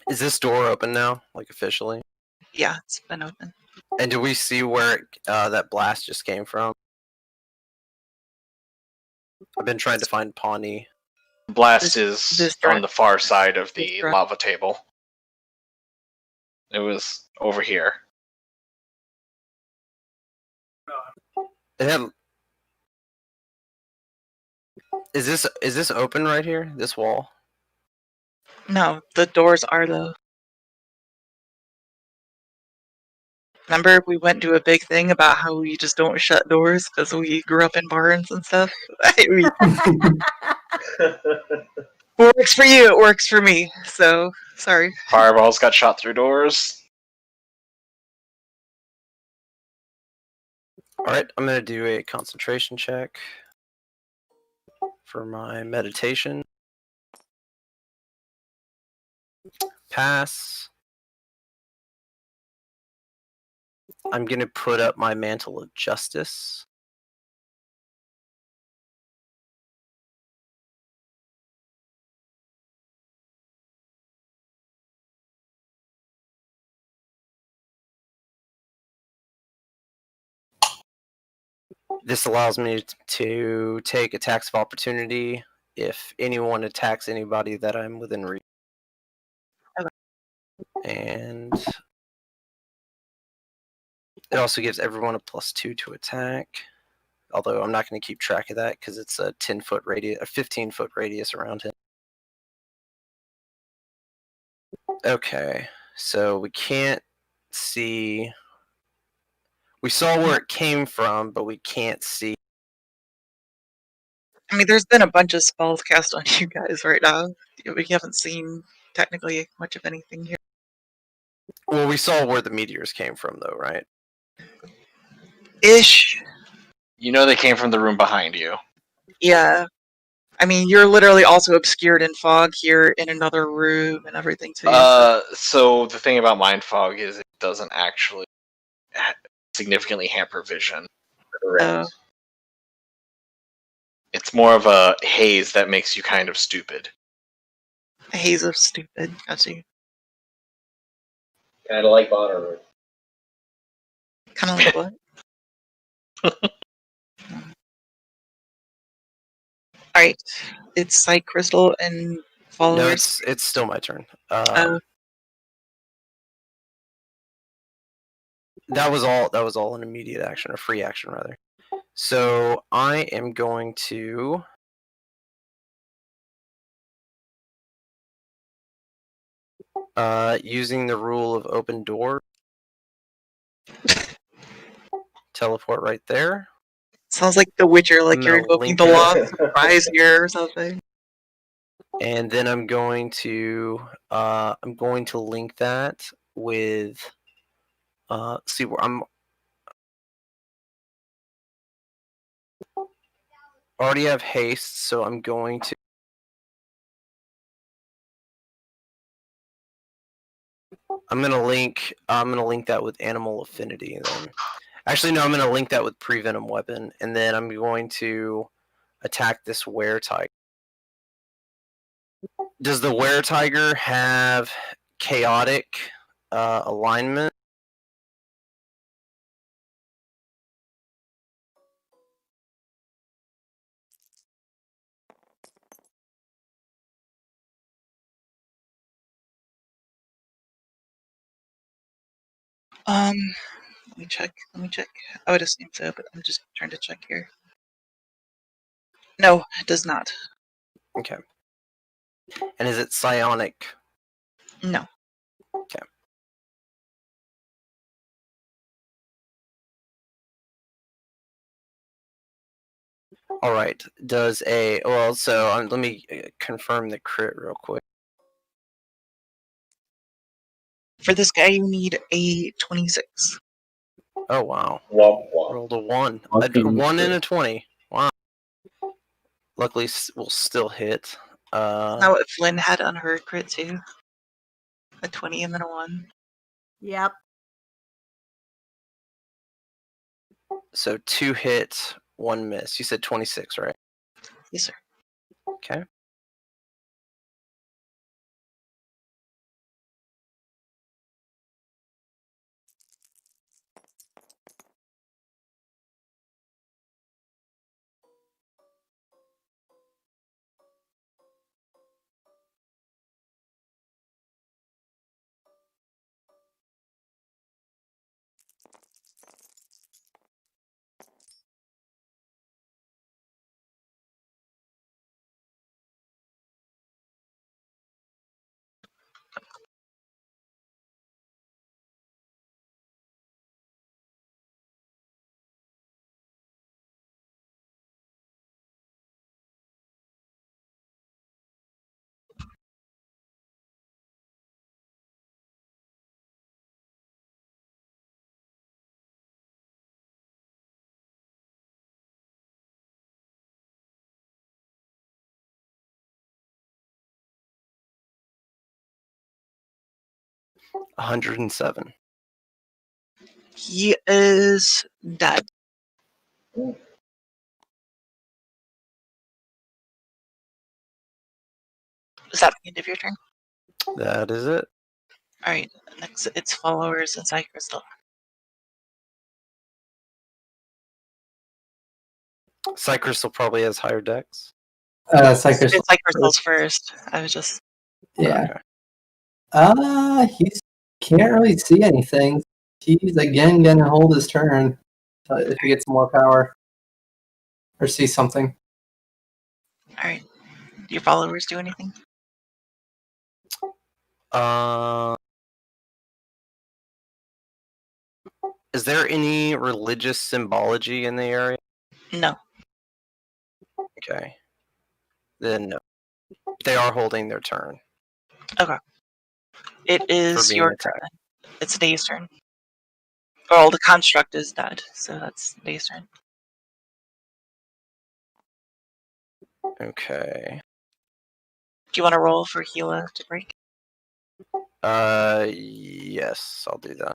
Is this door open now, like officially? Yeah, it's been open. And do we see where that blast just came from? I've been trying to find Pawnee. Blast is this on the far side of this the direct. lava table. It was over here. It had. Is this open right here? This wall? No, the doors are though. Remember, we went to a big thing about how we just don't shut doors because we grew up in barns and stuff? Works for you, it works for me. So, sorry. Fireballs got shot through doors. Alright, I'm gonna do a concentration check for my meditation. Pass. I'm gonna put up my mantle of justice. This allows me to take attacks of opportunity if anyone attacks anybody that I'm within reach. Okay. And it also gives everyone a +2 to attack. Although I'm not going to keep track of that because it's a 10-foot radius, a 15-foot radius around him. Okay, so we can't see. We saw where it came from, but we can't see. I mean, there's been a bunch of spells cast on you guys right now. We haven't seen technically much of anything here. Well, we saw where the meteors came from, though, right? Ish. You know they came from the room behind you. Yeah. I mean, you're literally also obscured in fog here in another room and everything too. So the thing about mind fog is it doesn't actually significantly hamper vision. Correct. It's more of a haze that makes you kind of stupid. A haze of stupid. I see. Kind of like Bonnaroo. Kind of like what? Alright. It's Psych Crystal and No, followers. it's still my turn. Oh. That was all an immediate action, or free action rather. So I am going to using the rule of open door, teleport right there. Sounds like The Witcher, like I'm you're gonna invoking link the it. law of surprise here or something. And then I'm going to link that with see where I'm already have haste, so I'm going to link that with animal affinity then. Actually no, I'm gonna link that with pre-venom weapon, and then I'm going to attack this were-tiger. Does the were-tiger have chaotic alignment? Let me check. I would assume so, but I'm just trying to check here. No, it does not. Okay. And is it psionic? No. Okay. All right. Does a let me confirm the crit real quick. For this guy, you need a 26. Oh wow! Womp womp. Rolled a 1, Fucking 1 and crit. a 20. Wow. Luckily, we'll still hit. Now what Flynn had on her crit too. A 20 and then a 1. Yep. So 2 hits, 1 miss. You said 26, right? Yes, sir. Okay. $107. He is dead. Is that the end of your turn? That is it. Alright, next it's followers and Psych Crystal. Crystal probably has higher dex. Psych Crystal. It's Psych Crystal's first. I was just... Yeah. Okay. He can't really see anything. He's again gonna hold his turn if he gets more power or see something. Alright. Do your followers do anything? Is there any religious symbology in the area? No. Okay. Then no. They are holding their turn. Okay. It is being your attacked. turn. It's Day's turn. Well, the construct is dead, so that's Day's turn. Okay. Do you want to roll for Gila to break? Yes, I'll do that.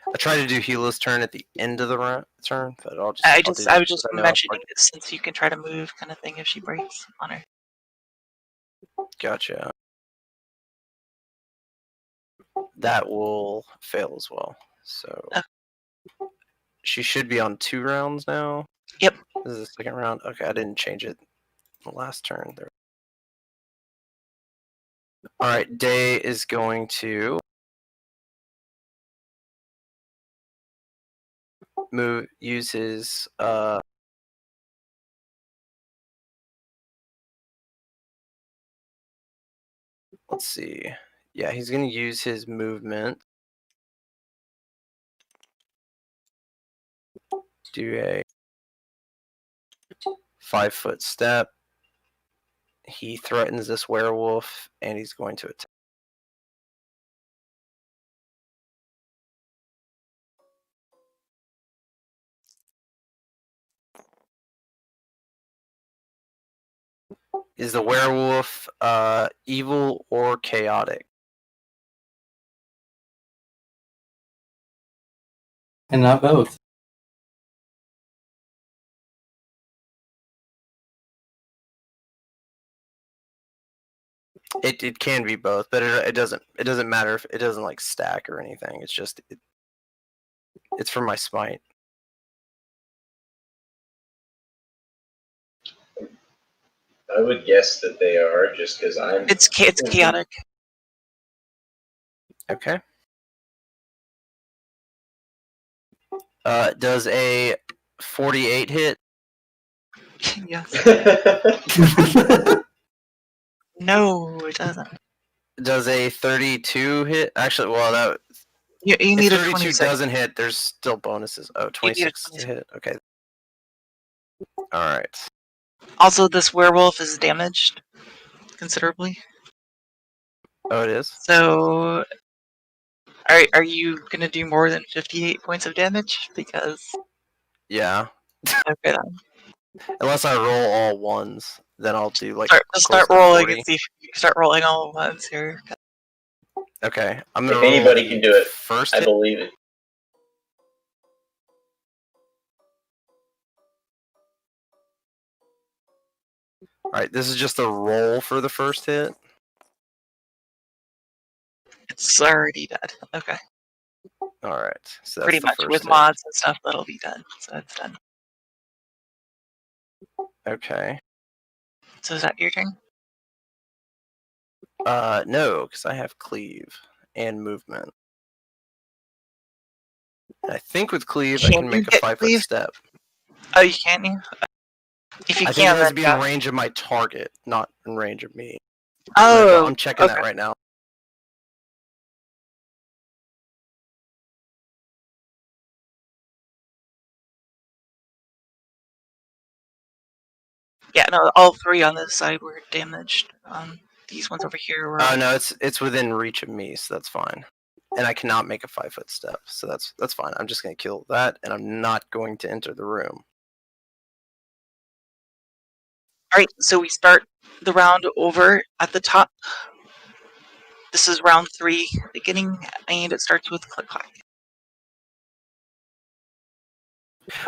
I try to do Gila's turn at the end of the turn, but I'll do I that was just because I know mentioning it since you can try to move, kind of thing, if she breaks on her. Gotcha. That will fail as well. So she should be on 2 rounds now. Yep. This is the second round. Okay, I didn't change it the last turn. There. All right, Day is going to use his let's see. Yeah, he's going to use his movement. Do a 5-foot step. He threatens this werewolf, and he's going to attack. Is the werewolf evil or chaotic? And not both. It can be both, but it doesn't matter if it doesn't like stack or anything. It's just it's for my smite. I would guess that they are, just because I'm. It's chaotic. Okay. Does a 48 hit? Yes. No, it doesn't. Does a 32 hit? Actually, well, that You need if a 32 26. doesn't hit, there's still bonuses. Oh, You need a 26 to 26. hit. Okay. All right. Also, this werewolf is damaged considerably. Oh, it is? So, are you gonna do more than 58 points of damage? Because Yeah. okay, then. Unless I roll all ones, then I'll do like Start close to rolling 40. and see if you start rolling all at once here. Okay, I'm gonna If roll anybody the can do it, first I hit. believe it. All right, this is just a roll for the first hit. It's already dead. Okay. All right, so that's Pretty the much first with hit. mods and stuff, that'll be done. So it's done. Okay. So is that your turn? No, because I have cleave and movement. And I think with cleave, I Can can you make a get 5-foot cleave? step. Oh, you can't. You? If you I think it can, has then to be yeah. in range of my target, not in range of me. Oh, I'm checking okay. that right now. Yeah, no, all 3 on this side were damaged. These ones over here were. Oh no, it's within reach of me, so that's fine. And I cannot make a 5-foot step, so that's fine. I'm just gonna kill that, and I'm not going to enter the room. Alright, so we start the round over at the top. This is round 3 beginning, and it starts with click clack.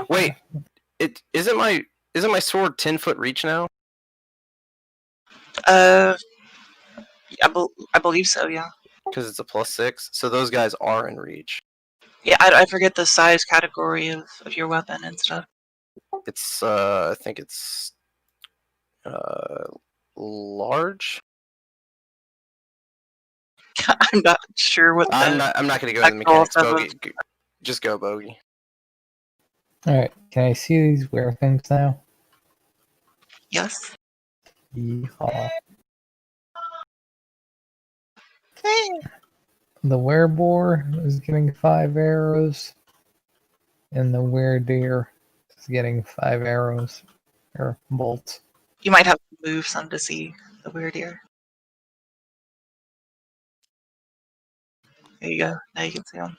Wait, it isn't my sword 10-foot reach now? I believe so, yeah. Because it's a +6, so those guys are in reach. Yeah, I forget the size category of your weapon and stuff. It's I think it's large. I'm not sure what the I'm not gonna go into the mechanics. Bogey, just go, Bogey. Alright, can I see these weird things now? Yes. Yeehaw. The wereboar is getting 5 arrows, and the weredeer is getting 5 arrows, or bolts. You might have to move some to see the weird ear. There you go. Now you can see them.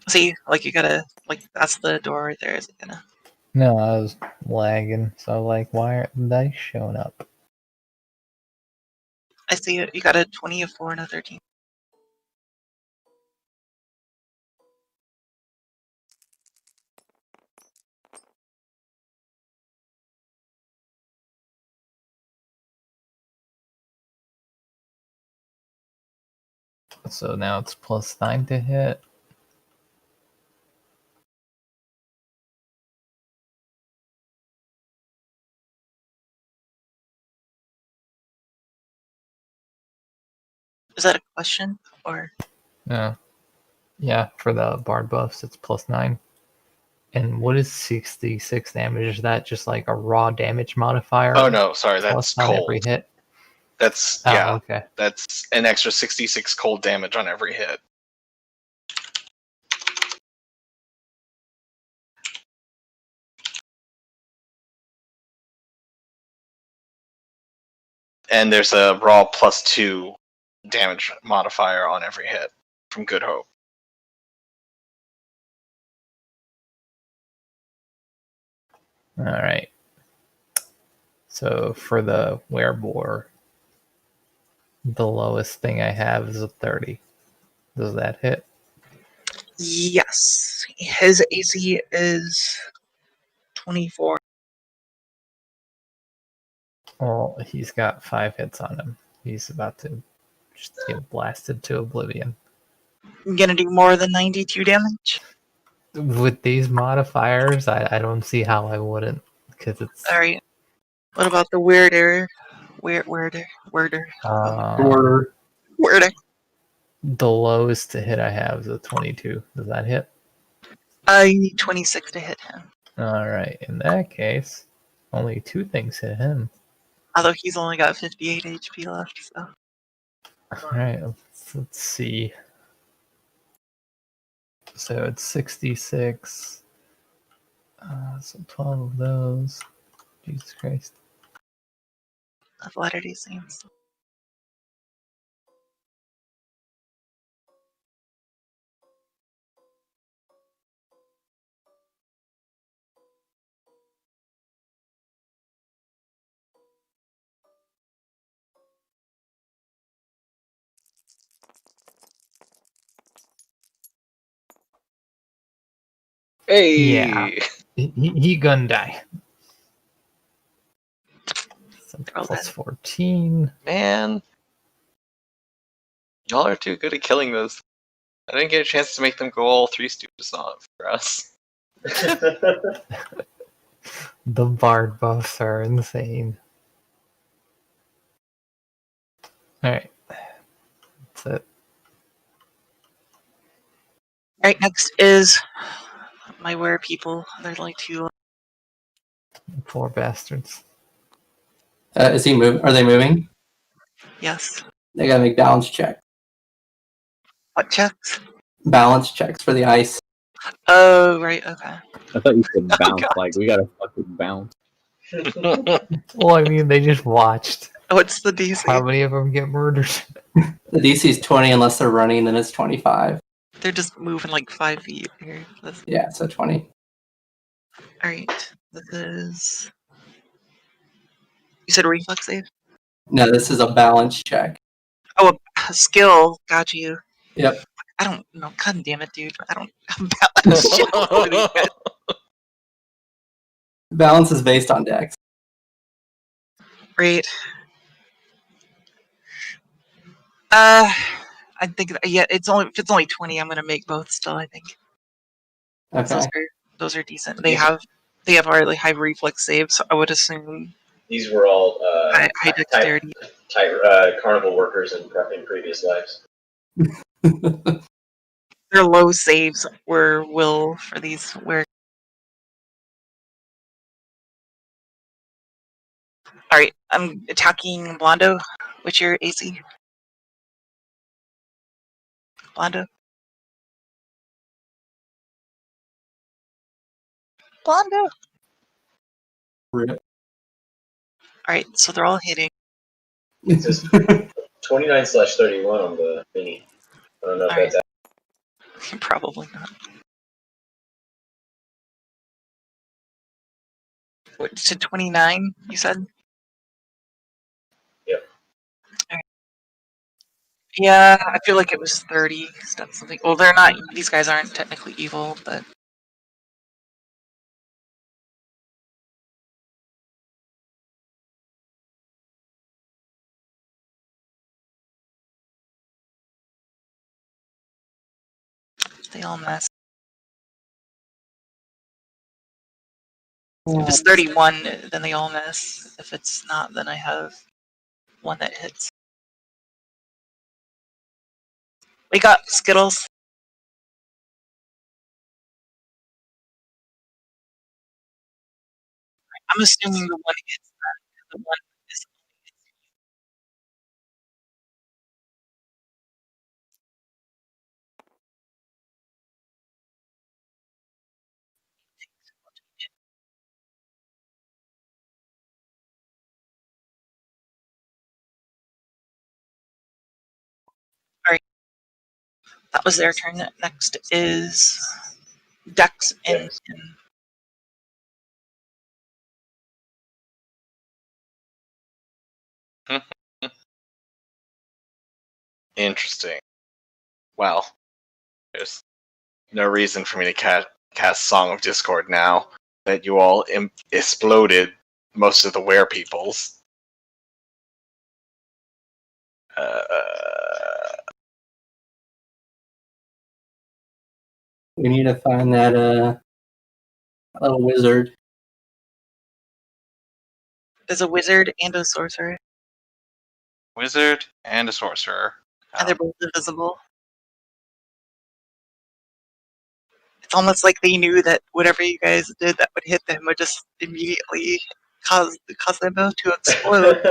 See, like you gotta, like that's the door right there. Is it gonna? No, I was lagging. So like, why aren't the dice showing up? I see it. You got a 20, a 4, and a 13. So now it's +9 to hit. Is that a question or? No. Yeah, for the bard buffs, it's +9. And what is 66 damage? Is that just like a raw damage modifier? Oh no, sorry, that's on cold. every hit? That's Oh, yeah. okay. That's an extra 66 cold damage on every hit. And there's a raw +2 damage modifier on every hit from Good Hope. All right. So for the werebore, the lowest thing I have is a 30. Does that hit? Yes, his AC is 24. Well, he's got 5 hits on him. He's about to just get blasted to oblivion. I'm gonna do more than 92 damage. With these modifiers, I don't see how I wouldn't, because it's Alright. What about the weirder? Weirder. Order. Weirder. the lowest to hit I have is a 22. Does that hit? I need 26 to hit him. All right. In that case, only 2 things hit him. Although he's only got 58 HP left, so. All right. Let's see. So it's 66. So 12 of those. Jesus Christ. Of Latter-day Saints. Hey! Yeah. He gonna die. So Roll plus that. 14. Man. Y'all are too good at killing those. I didn't get a chance to make them go all 3 stooges off for us. The bard buffs are insane. Alright. That's it. Alright, next is my were people. They're like 2. Poor bastards. Is he move? Are they moving? Yes. They gotta make balance check. What checks? Balance checks for the ice. Oh, right, okay. I thought you said Oh, bounce. God. Like we gotta fucking bounce. Well, I mean, they just watched. What's the DC? How many of them get murdered? The DC is 20 unless they're running, then it's 25. They're just moving like 5 feet here. Yeah, so 20. Alright, this is. You said reflex save? No, this is a balance check. Oh, a skill. Got you. Yep. I don't know. God damn it, dude. I don't have balance. Shit, what are these guys? Balance is based on dex. Right. I think yeah, if it's only 20, I'm gonna make both still. I think. Okay. Those are decent. They have really high reflex saves. So I would assume These were all high dexterity. carnival workers in previous lives. Their low saves were will for these where. All right, I'm attacking Blondo. What's your AC? Blondo. Blondo. Rip. All right, so they're all hitting. It says 29/31 on the mini. I don't know if Alright. that's Probably not. What, to 29, you said? Yep. Alright. Yeah, I feel like it was 30. That's something. Well, they're not. These guys aren't technically evil, but. They all mess. If it's 31, then they all miss. If it's not, then I have one that hits. We got Skittles. I'm assuming the one hits that. The one is. Alright. That was their turn. Next is Dex and Tim. Interesting. Well, there's no reason for me to cast Song of Discord now that you all exploded most of the were-peoples. We need to find that little wizard. There's a wizard and a sorcerer, Wizard and a sorcerer. and they're both invisible. It's almost like they knew that whatever you guys did that would hit them would just immediately cause them both to explode.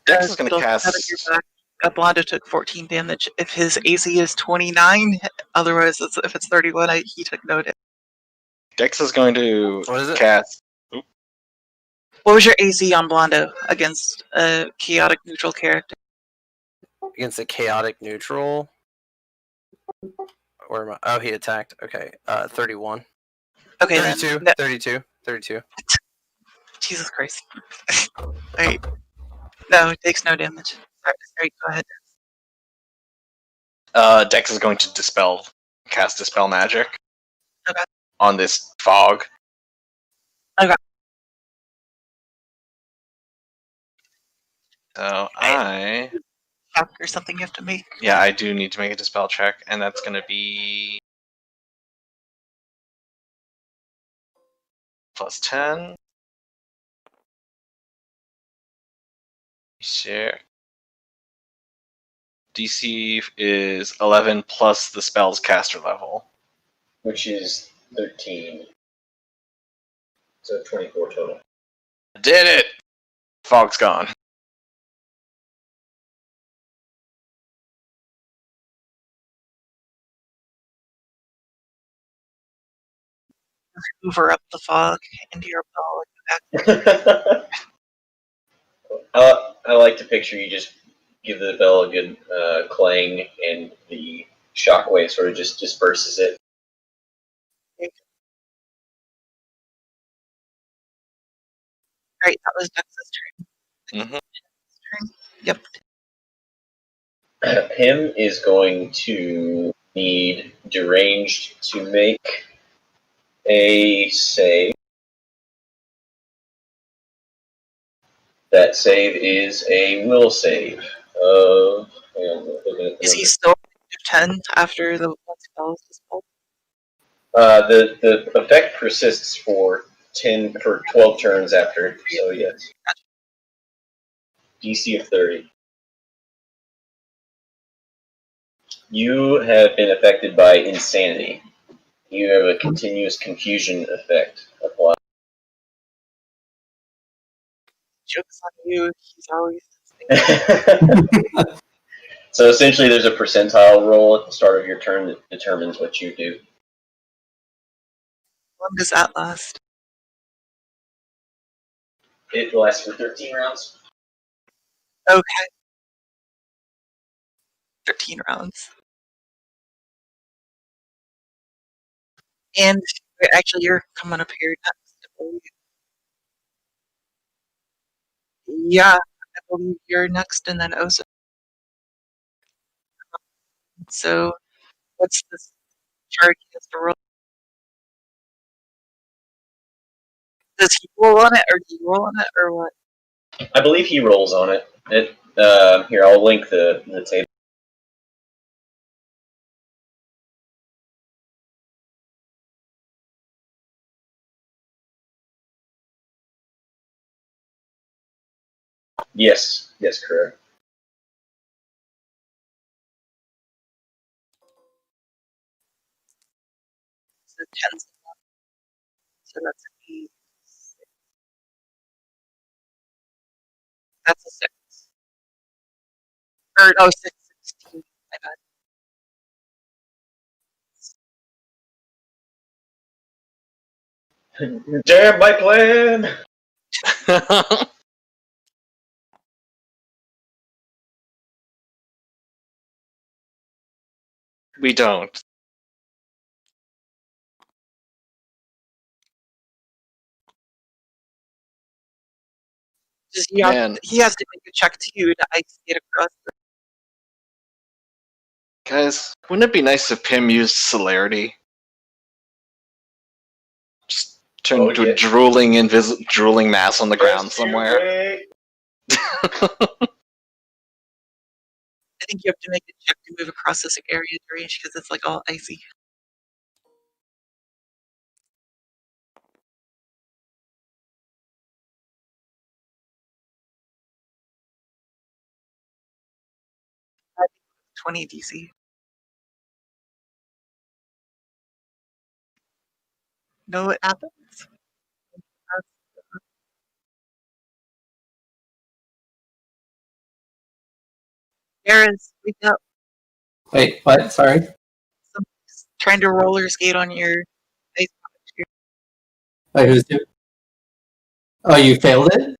Dex is going to Now that cast. you're back, Blondo took 14 damage. If his AC is 29, otherwise, if it's 31, he took no damage. Dex is going to What is it? cast. What was your AC on Blondo against a chaotic neutral character? Against a chaotic neutral? Where am I? Oh, he attacked. Okay. 31. Okay, 32. then. 32. 32. Jesus Christ. Alright. No, it takes no damage. Sorry, go ahead. Dex is going to cast Dispel Magic. Okay. On this fog. Okay. So Check or something you have to make. Yeah, I do need to make a Dispel check, and that's going to be plus 10. Share. DC is 11 plus the spell's caster level. which is 13. So 24 total. Did it! Fog's gone. Hoover up the fog into your ball. I like to picture you just give the bell a good clang, and the shockwave sort of just disperses it. Right, that was Dex's turn. Mm-hmm. Yep. Him is going to need deranged to make a save. That save is a will save of. Is he still 10 after the one spell is dispelled? The effect persists for 12 turns after. So yes. DC of 30. You have been affected by insanity. You have a continuous confusion effect applied. Joke's on you, he's always. So essentially, there's a percentile roll at the start of your turn that determines what you do. How long does that last? It lasts for 13 rounds. Okay. 13 rounds. And actually, you're coming up here next. I believe. Yeah, I believe you're next, and then Osa. So, what's this chart he has to roll? Does he roll on it, or do you roll on it, or what? I believe he rolls on it. Here, I'll link the table. Yes, correct. So 10's so that's an 8. That's a 6. Or, oh, 6, 16. My bad. Damn my plan! We don't. Just, Man, he has to make a check to you to ice skate across the. guys, wouldn't it be nice if Pim used celerity? Just turn Oh, into yeah. a drooling mass on the ground somewhere. I think you have to make a check to move across this area, Darish, because it's like all icy. I think 20 DC. Know what happens? Aaron's wake up. Wait, what? Sorry. Somebody's trying to roller skate on your ice. Wait, who's doing? Oh, you failed it.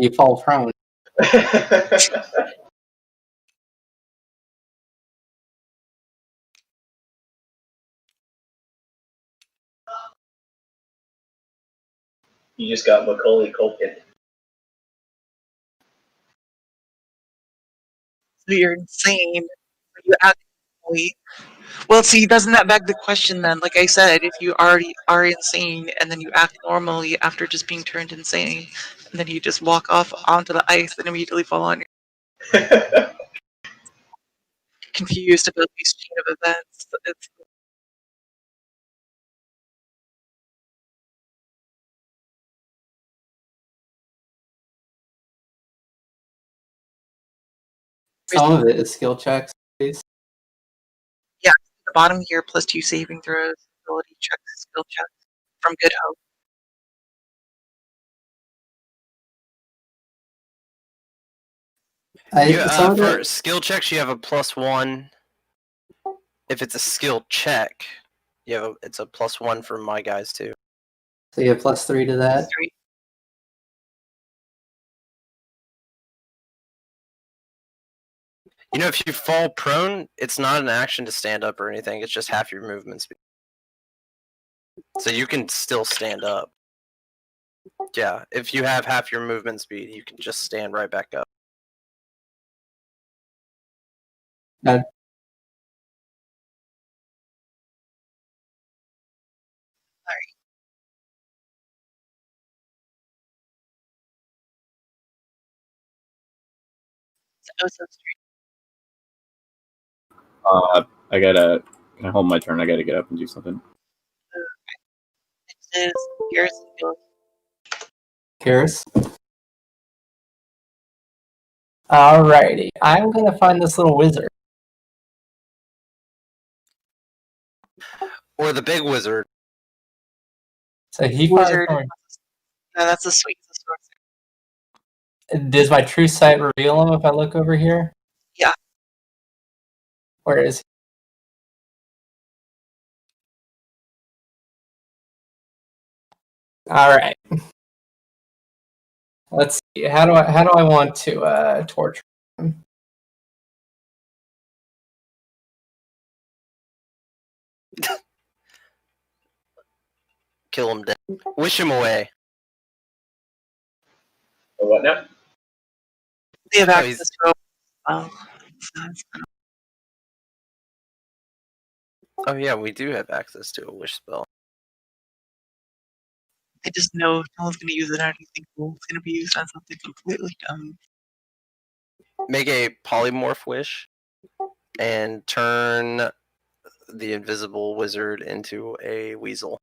You fall prone. You just got Macaulay Culkin. So you're insane. You act normally. Well, see, doesn't that beg the question then? Like I said, if you already are insane and then you act normally after just being turned insane, and then you just walk off onto the ice and immediately fall on, you're confused about these chain of events. It's Some of it is skill checks, please. yeah, the bottom here plus 2 saving throws, ability checks, skill checks from Good Hope. For skill checks, you have a +1. If it's a skill check, it's a +1 for my guys too. So you have +3 to that. 3. If you fall prone, it's not an action to stand up or anything. It's just half your movement speed. So you can still stand up. Yeah, if you have half your movement speed, you can just stand right back up. I gotta. Can I hold my turn? I gotta get up and do something. Next is Garrison Field. Karis. Alrighty, I'm gonna find this little wizard. Or the big wizard. So he Wizard. finds No, that's a sweet. Does my true sight reveal him if I look over here? Yeah. Where is he? Alright. Let's see. How do I want to torture him? Kill him dead. Wish him away. Or what now? They have Oh, access to it. Well, Oh yeah, we do have access to a wish spell. I just know no one's going to use it on anything cool. It's going to be used on something completely dumb. Make a polymorph wish and turn the invisible wizard into a weasel.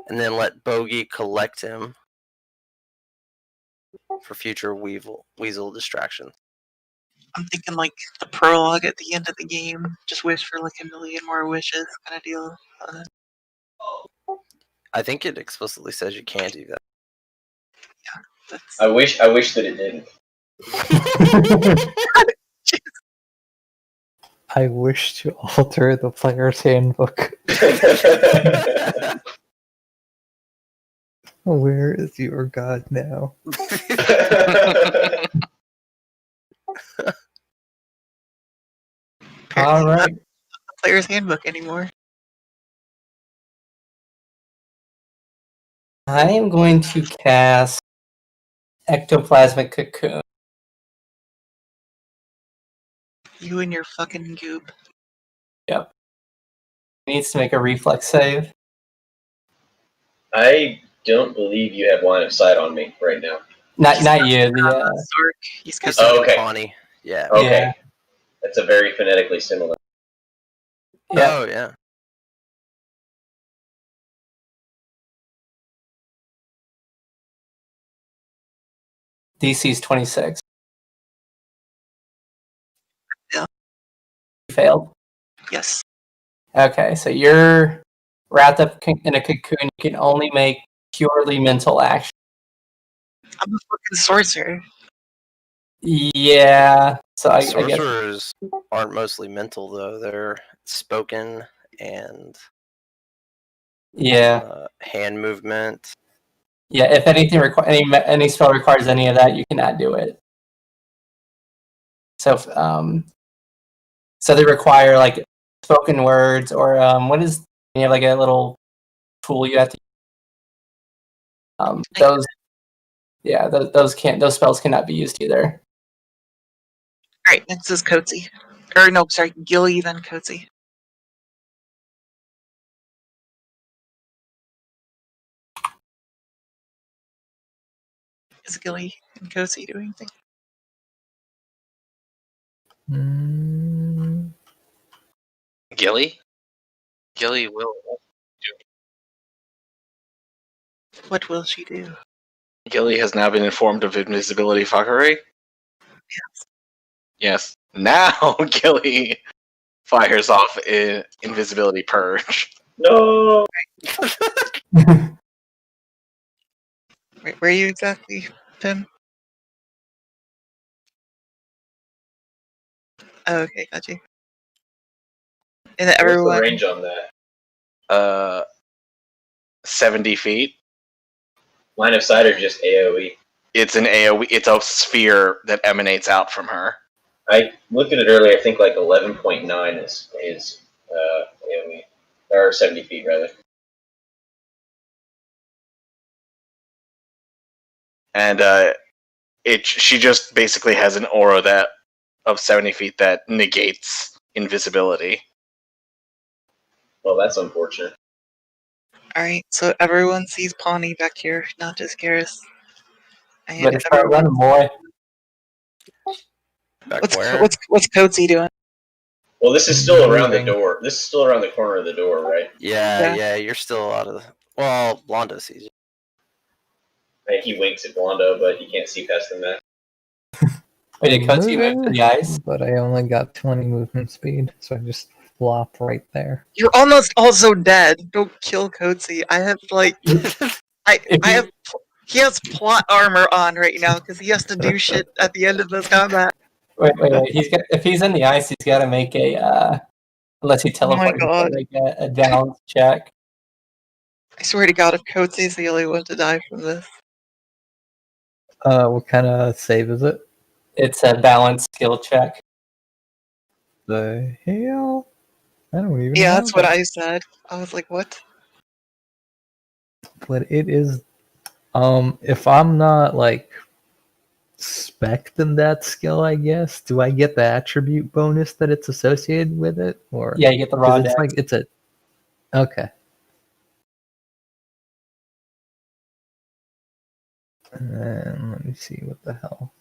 And then let Bogey collect him for future weasel distractions. I'm thinking like the prologue at the end of the game. Just wish for like a million more wishes kind of deal. I think it explicitly says you can't do that. That's, I wish that it didn't. I wish to alter the player's handbook. Where is your god now? All not right. the player's handbook anymore. I am going to cast Ectoplasmic Cocoon. You and your fucking goop. Yep. He needs to make a reflex save. I don't believe you have line of sight on me right now. Not He's you. The Sark. He's He's got Oh, okay. Pawnee. Yeah. Okay. Yeah. That's a very phonetically similar. yeah. Oh yeah. DC's 26. Yeah. You failed. Yes. Okay, so you're wrapped up in a cocoon. You can only make purely mental action. I'm a fucking sorcerer. Yeah. So I guess. Sorcerers aren't mostly mental though. They're spoken and Yeah. hand movement. Yeah. If anything any spell requires any of that, you cannot do it. So so they require like spoken words or what is you have like a little tool you have to those yeah those spells cannot be used either. Alright, next is Coatsy. Or no, sorry, Gilly, then Coatsy. Is Gilly and Coatsy doing anything? Gilly? Gilly will. What will she do? Gilly has now been informed of invisibility fuckery. Yes. Yes. Now Gilly fires off invisibility purge. No. Where are you exactly, Tim? Oh, okay, got you. And then What's the everyone. range on that? 70 feet. Line of sight or just AoE? It's an AoE. It's a sphere that emanates out from her. I looked at it earlier. I think like 11.9 is AoE, or 70 feet rather. And she just basically has an aura that of 70 feet that negates invisibility. Well, that's unfortunate. Alright, so everyone sees Pawnee back here, not just Garrus. And Better start running, boy. What's Coatsy doing? Well, this is still around the door. This is still around the corner of the door, right? Yeah, you're still out of the... Well, Blondo sees you. And he winks at Blondo, but he can't see past the map. Wait, did Coatsy move to the ice? But I only got 20 movement speed, so I just flop right there. You're almost also dead. Don't kill Coatsy. I have like he has plot armor on right now because he has to do shit at the end of this combat. Wait. If he's in the ice, he's got to make a unless he teleports, he's gotta make a down check. I swear to God, if Coatsy's the only one to die from this. What kind of save is it? It's a balance skill check. The hell? I don't even Yeah, know that's what that. I said. I was like, what? But it is. If I'm not like spec'ing that skill, I guess, do I get the attribute bonus that it's associated with it, or Yeah, you get the raw it's dex. like it's a okay. And let me see what the hell.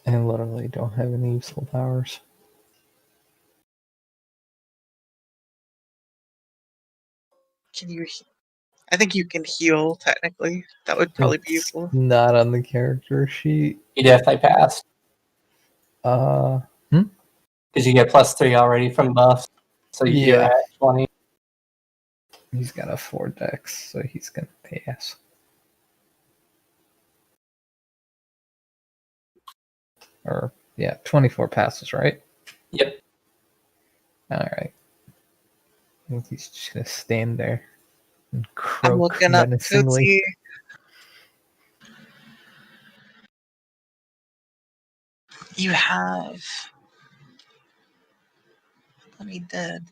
I literally don't have any useful powers. Can you? I think you can heal technically. That would probably be It's useful. not on the character sheet. You definitely passed Uh, because you get +3 already from buffs. So you're Yeah. at 20. He's got a 4 dex, so he's gonna pass. Or yeah, 24 passes, right? Yep. All right. I think he's just gonna stand there and I'm croak looking up menacingly. Tootsie. You have. Let me dead.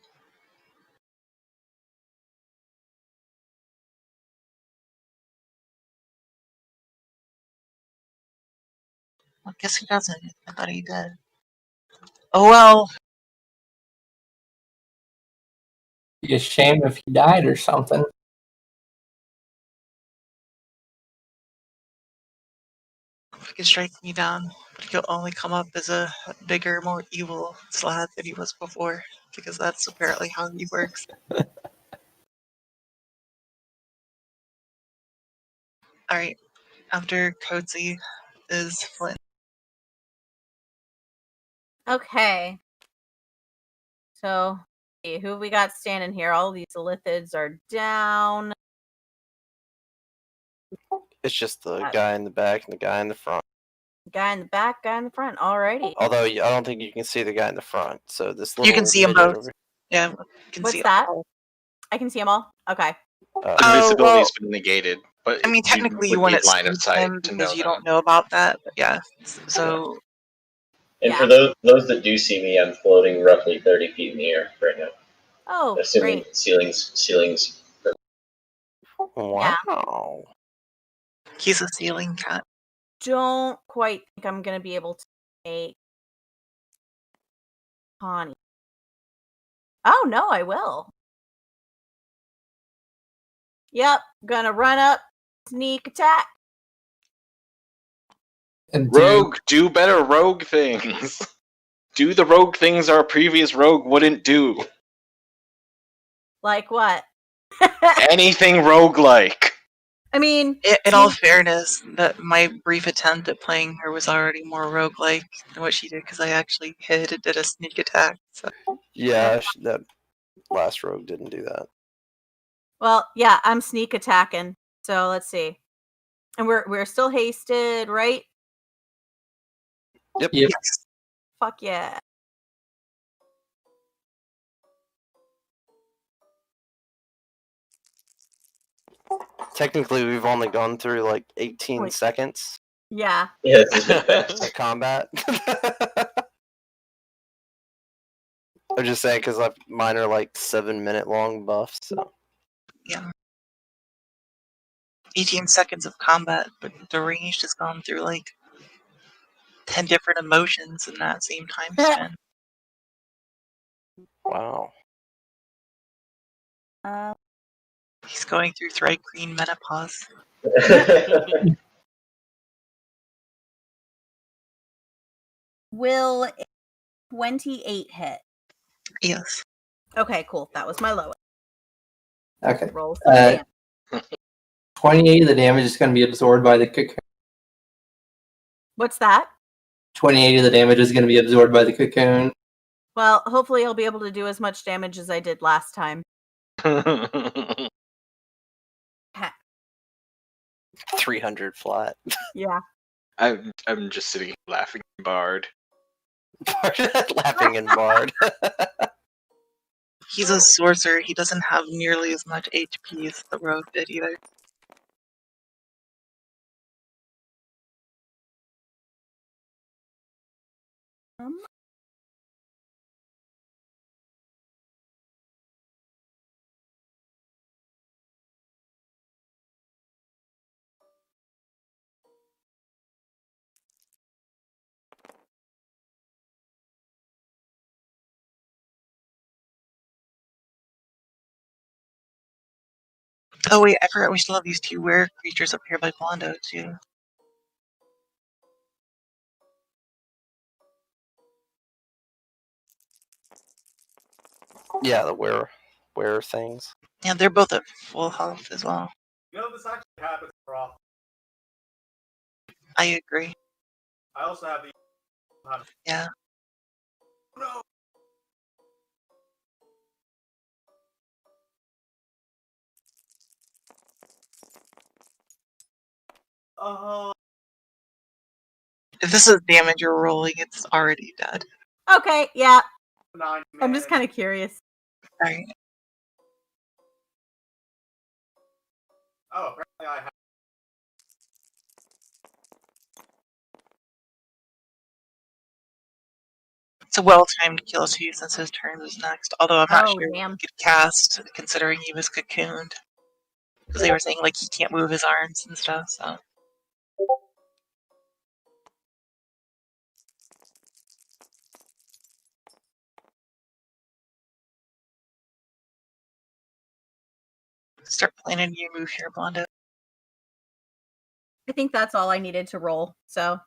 I guess he doesn't. I thought he did. Oh well. Be a shame if he died or something. If he could strike me down, but he'll only come up as a bigger, more evil Slad than he was before, because that's apparently how he works. Alright, after Coatsy is Flint. Okay. So, who have we got standing here? All these lithids are down. It's just the guy in the back and the guy in the front. Guy in the back, guy in the front. Alrighty. Although I don't think you can see the guy in the front. So this little You can see them midget both. over Yeah, you can What's see that? them. I can see them all. Okay. Invisibility's been negated, but I mean, technically, you would wouldn't need line of see sight them to know because you that. don't know about that. But yeah, so And Yeah. for those that do see me, I'm floating roughly 30 feet in the air right now. Oh, Assuming great. ceilings. Wow. he's a ceiling cat. Don't quite think I'm gonna be able to make Connie. Oh no, I will. Yep, gonna run up, sneak attack. And Rogue, do better rogue things. Do the rogue things our previous rogue wouldn't do. Like what? Anything rogue-like. I mean, In all fairness, that my brief attempt at playing her was already more roguelike than what she did because I actually hit and did a sneak attack. So Yeah, that last rogue didn't do that. well, yeah, I'm sneak attacking. So let's see. And we're still hasted, right? Yep. Yep. yes, Fuck yeah. Technically, we've only gone through like 18 Wait. seconds Yeah. Yeah, this has been fast. of combat. I'm just saying because mine are like 7-minute long buffs. So yeah. 18 seconds of combat, but the ranged has gone through like 10 different emotions in that same time span. wow. He's going through Thread Queen menopause. Will 28 hit? Yes. Okay, cool. That was my lowest. Okay. Roll some Uh, damage. 28 of the damage is going to be absorbed by the cocoon. What's that? 28 of the damage is going to be absorbed by the cocoon. Well, hopefully I'll be able to do as much damage as I did last time. 300 flat. Yeah. I'm just sitting here laughing, Bard. Laughing and Bard. He's a sorcerer. He doesn't have nearly as much HP as the rogue did either. Oh wait, I forgot we still have these two were creatures up here by Blondo too. Yeah, the were things. Yeah, they're both at full health as well. You know, this actually happens more often. I agree. I also have the. Yeah. No. If this is damage you're rolling, it's already dead. Okay, yeah. 9 I'm just kind of curious. Alright. Oh, apparently I have. It's a well-timed kill too, since his turn is next. Although I'm not Oh, sure damn. he could cast, considering he was cocooned. Because they were saying like he can't move his arms and stuff. So start planning your move here, Blondo. I think that's all I needed to roll. So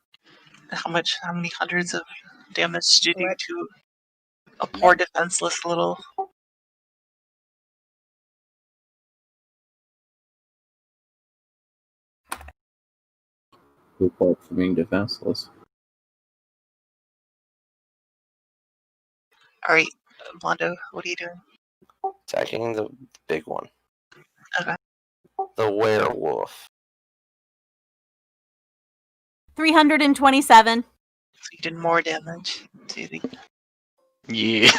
How many hundreds of damage did you do What? to a poor defenseless little? Good fault for being defenseless. Alright, Blondo, what are you doing? Attacking the big one. Okay. The werewolf. 327. So you did more damage to the. Yeah.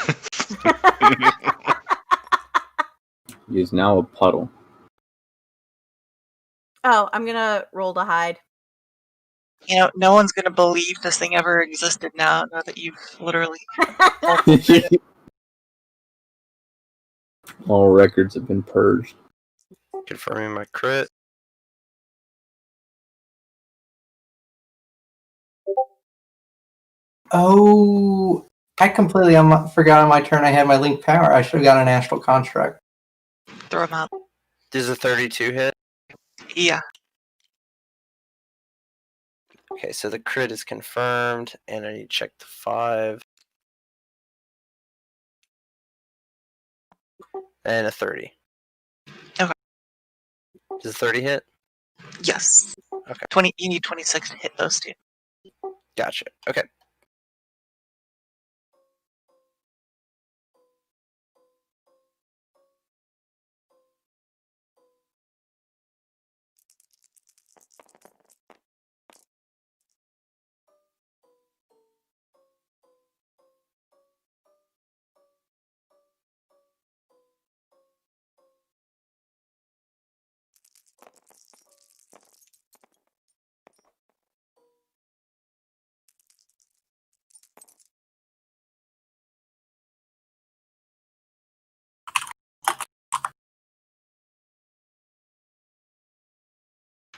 He is now a puddle. Oh, I'm gonna roll to hide. You know, no one's gonna believe this thing ever existed now that you've literally. All records have been purged. Confirming my crit. Oh, I completely forgot on my turn I had my link power. I should have got an astral construct. Throw him out. Does a 32 hit? Yeah. Okay, so the crit is confirmed, and I need to check the 5. And a 30. Okay. Does a 30 hit? Yes. Okay. 20. You need 26 to hit those two. Gotcha. Okay.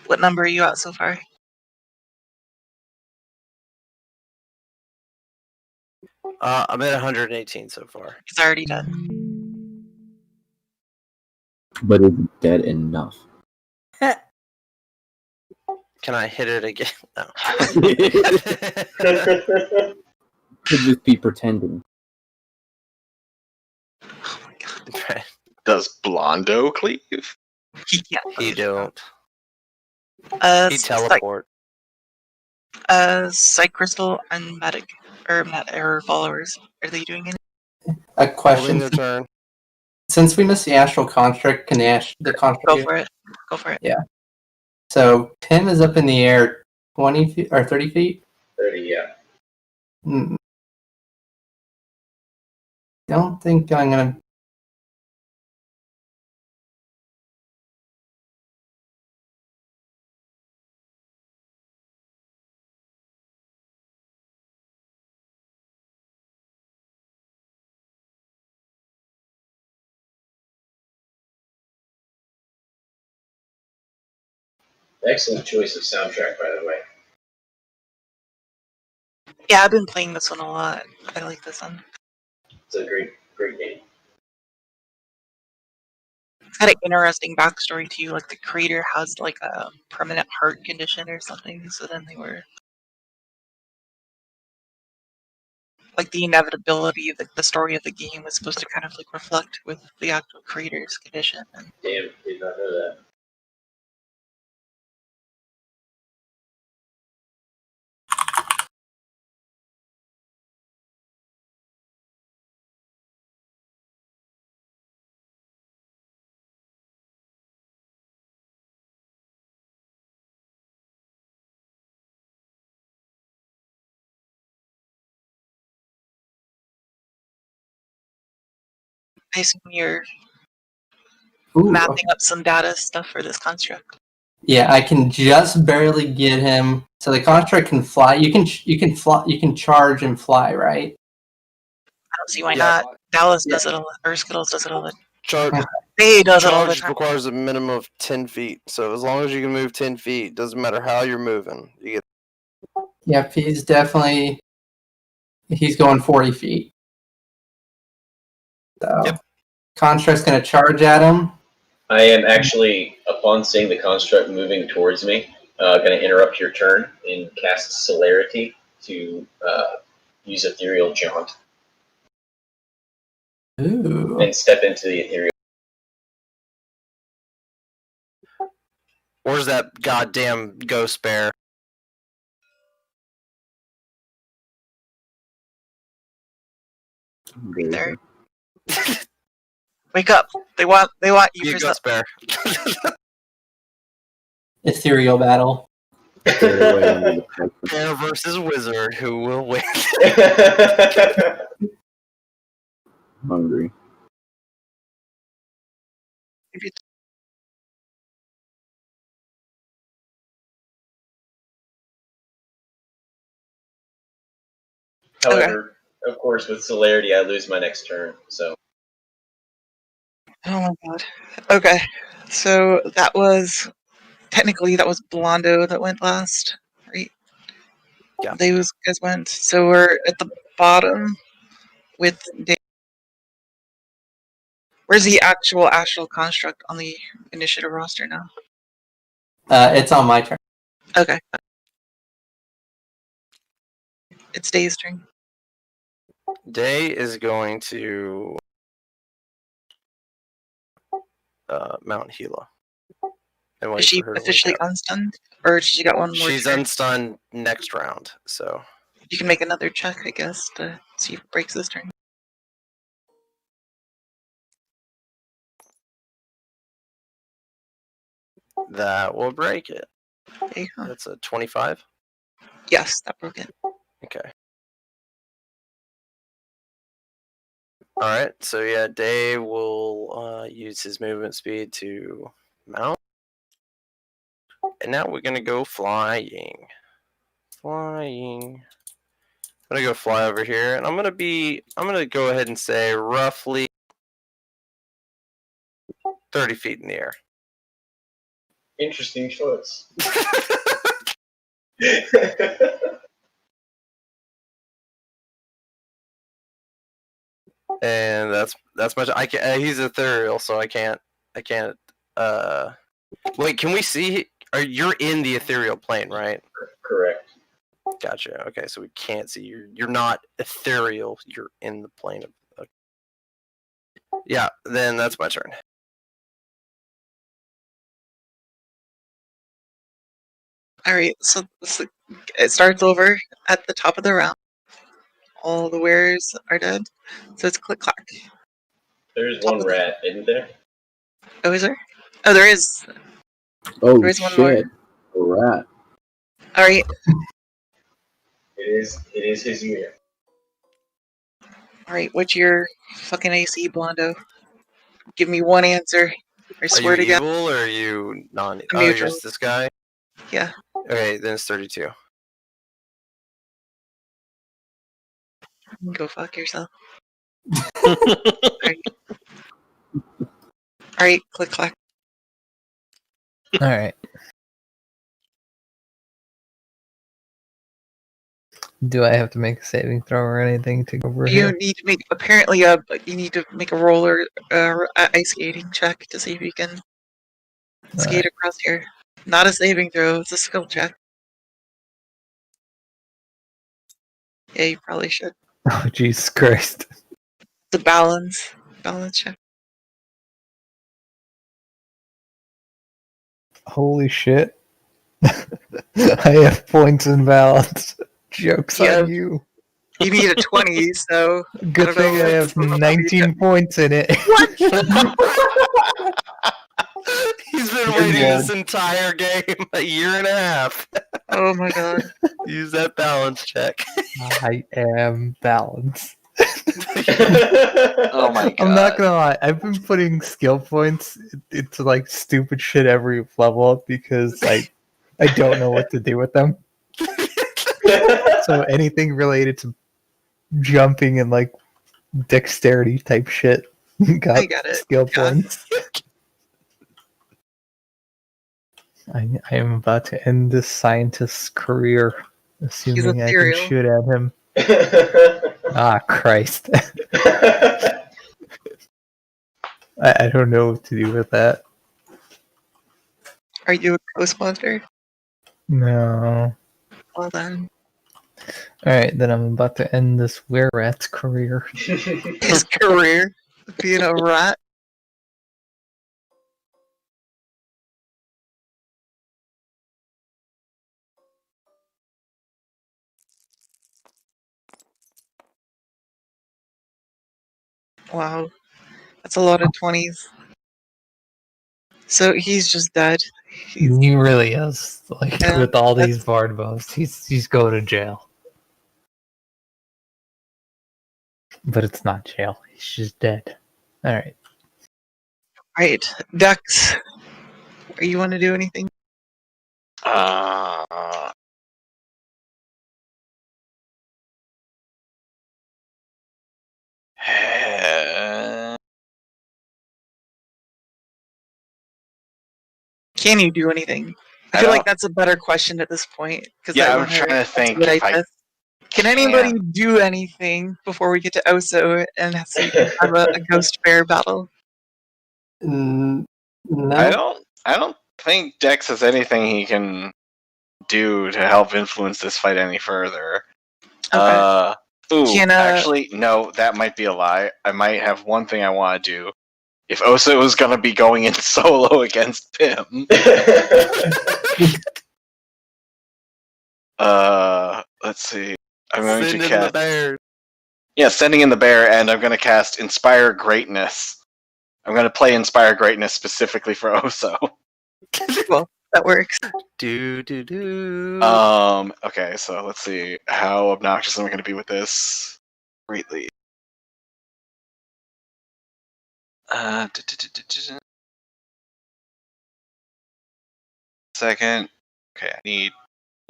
What number are you at so far? I'm at 118 so far. It's already done. But is it dead enough? Can I hit it again? No. Could just be pretending. Oh my god. Does Blondo cleave? He can't. He don't. He Psych teleport. Crystal and Medic or followers. Are they doing anything? A Holding question: their turn. since we missed the astral construct, can the construct Go for it. Go for it. Yeah. So Tim is up in the air 20 feet or 30 feet. 30, yeah. don't think I'm gonna. Excellent choice of soundtrack, by the way. Yeah, I've been playing this one a lot. I like this one. It's a great game. It's got an interesting backstory too. Like the creator has like a permanent heart condition or something. So then they were like the inevitability of the story of the game was supposed to kind of like reflect with the actual creator's condition. And Damn, did not know that. I assume you're Ooh, mapping up some data stuff for this construct. yeah, I can just barely get him. So the construct can fly. You can fly. You can charge and fly, right? I don't see why Yeah. not. Dallas does it, or Skittles does it all the time. Charge, They does it all the charge time. requires a minimum of 10 feet. So as long as you can move 10 feet, doesn't matter how you're moving. You get Yep, he's definitely. He's going 40 feet. So Yep. construct's gonna charge at him. I am actually, upon seeing the construct moving towards me, going to interrupt your turn and cast Celerity to use Ethereal Jaunt Ooh. and step into the Ethereal. Where's that goddamn ghost bear? There you There. go. Wake up! They want you Be a for ghost bear. Ethereal battle. Stay away under the pipe. Bear versus wizard. Who will win? Hungry. However, of course, with Celerity, I lose my next turn. So Oh my god. Okay. So that was technically that was Blondo that went last, right? Yeah. They was guys went. So we're at the bottom with Dave. Where's the actual astral construct on the initiative roster now? It's on my turn. Okay. It's Dave's turn. Day is going to Mount Gila. And wait Is she for her to wake officially up. unstunned? Or she got one more She's turn? unstunned next round, so You can make another check, I guess, to see if it breaks this turn. that will break it. Okay, huh. That's a 25. Yes, that broke it. Okay. All right. So yeah, Day will use his movement speed to mount, and now we're gonna go flying. Flying. I'm gonna go fly over here, and I'm gonna go ahead and say roughly 30 feet in the air. interesting choice. And that's much. I can. He's ethereal, so I can't. Wait, can we see? You're in the ethereal plane, right? Correct. Gotcha. Okay, so we can't see you. You're not ethereal. You're in the plane of. Okay. Yeah, then that's my turn. Alright, so it starts over at the top of the round. All the wearers are dead. So it's click clack. There's one rat, isn't there? Oh, is there? Oh, there is. Oh There is one more. shit! A rat. Alright, It is his year. Alright, what's your fucking AC, Blondo? Give me one answer. I Are swear you to God, evil or are you non? I'm Oh, you're neutral. just this guy. Yeah. Okay, then it's 32. Go fuck yourself. Alright, click clack. All right. Do I have to make a saving throw or anything to go over You here? need to make you need to make a roller ice skating check to see if you can skate Alright. across here. Not a saving throw, it's a skill check. Yeah, you probably should. Oh, Jesus Christ. It's a balance check. Holy shit. I have points in balance. Joke's Yeah. on you. You need a 20, so Good don't thing know I if have it's gonna be 19 points in it. He's been Good waiting roll. this entire game a year and a half. Oh my god. Use that balance check. I am balanced. Oh my god. I'm not gonna lie, I've been putting skill points into like stupid shit every level up because I don't know what to do with them. So anything related to jumping and like dexterity type shit got I got it. skill Yeah. points. I am about to end this scientist's career, assuming I can ethereal. shoot at him. Ah, Christ. I don't know what to do with that. Are you a ghost monster? No. Well then. Alright, then I'm about to end this were-rat's career. His career being a rat. Wow. That's a lot of 20s. So he's just dead. He really is. Like, Yeah, with all that's- these bard buffs, he's going to jail. But it's not jail. He's just dead. Alright. Right. Dex. Are you want to do anything? Can you do anything? I feel like that's a better question at this point. Yeah, I'm trying to think if I Can anybody do anything before we get to Oso and see if we have a ghost bear battle? No. I don't think Dex has anything he can do to help influence this fight any further. Okay. Actually, no, that might be a lie. I might have one thing I want to do. If Oso was gonna be going in solo against Pim, let's see. I'm going Send to in cast. the bear. Yeah, sending in the bear, and I'm going to cast Inspire Greatness. I'm going to play Inspire Greatness specifically for Oso. Well, that works. Do. Okay, so let's see. How obnoxious am I going to be with this? Greatly. Second. Okay, I need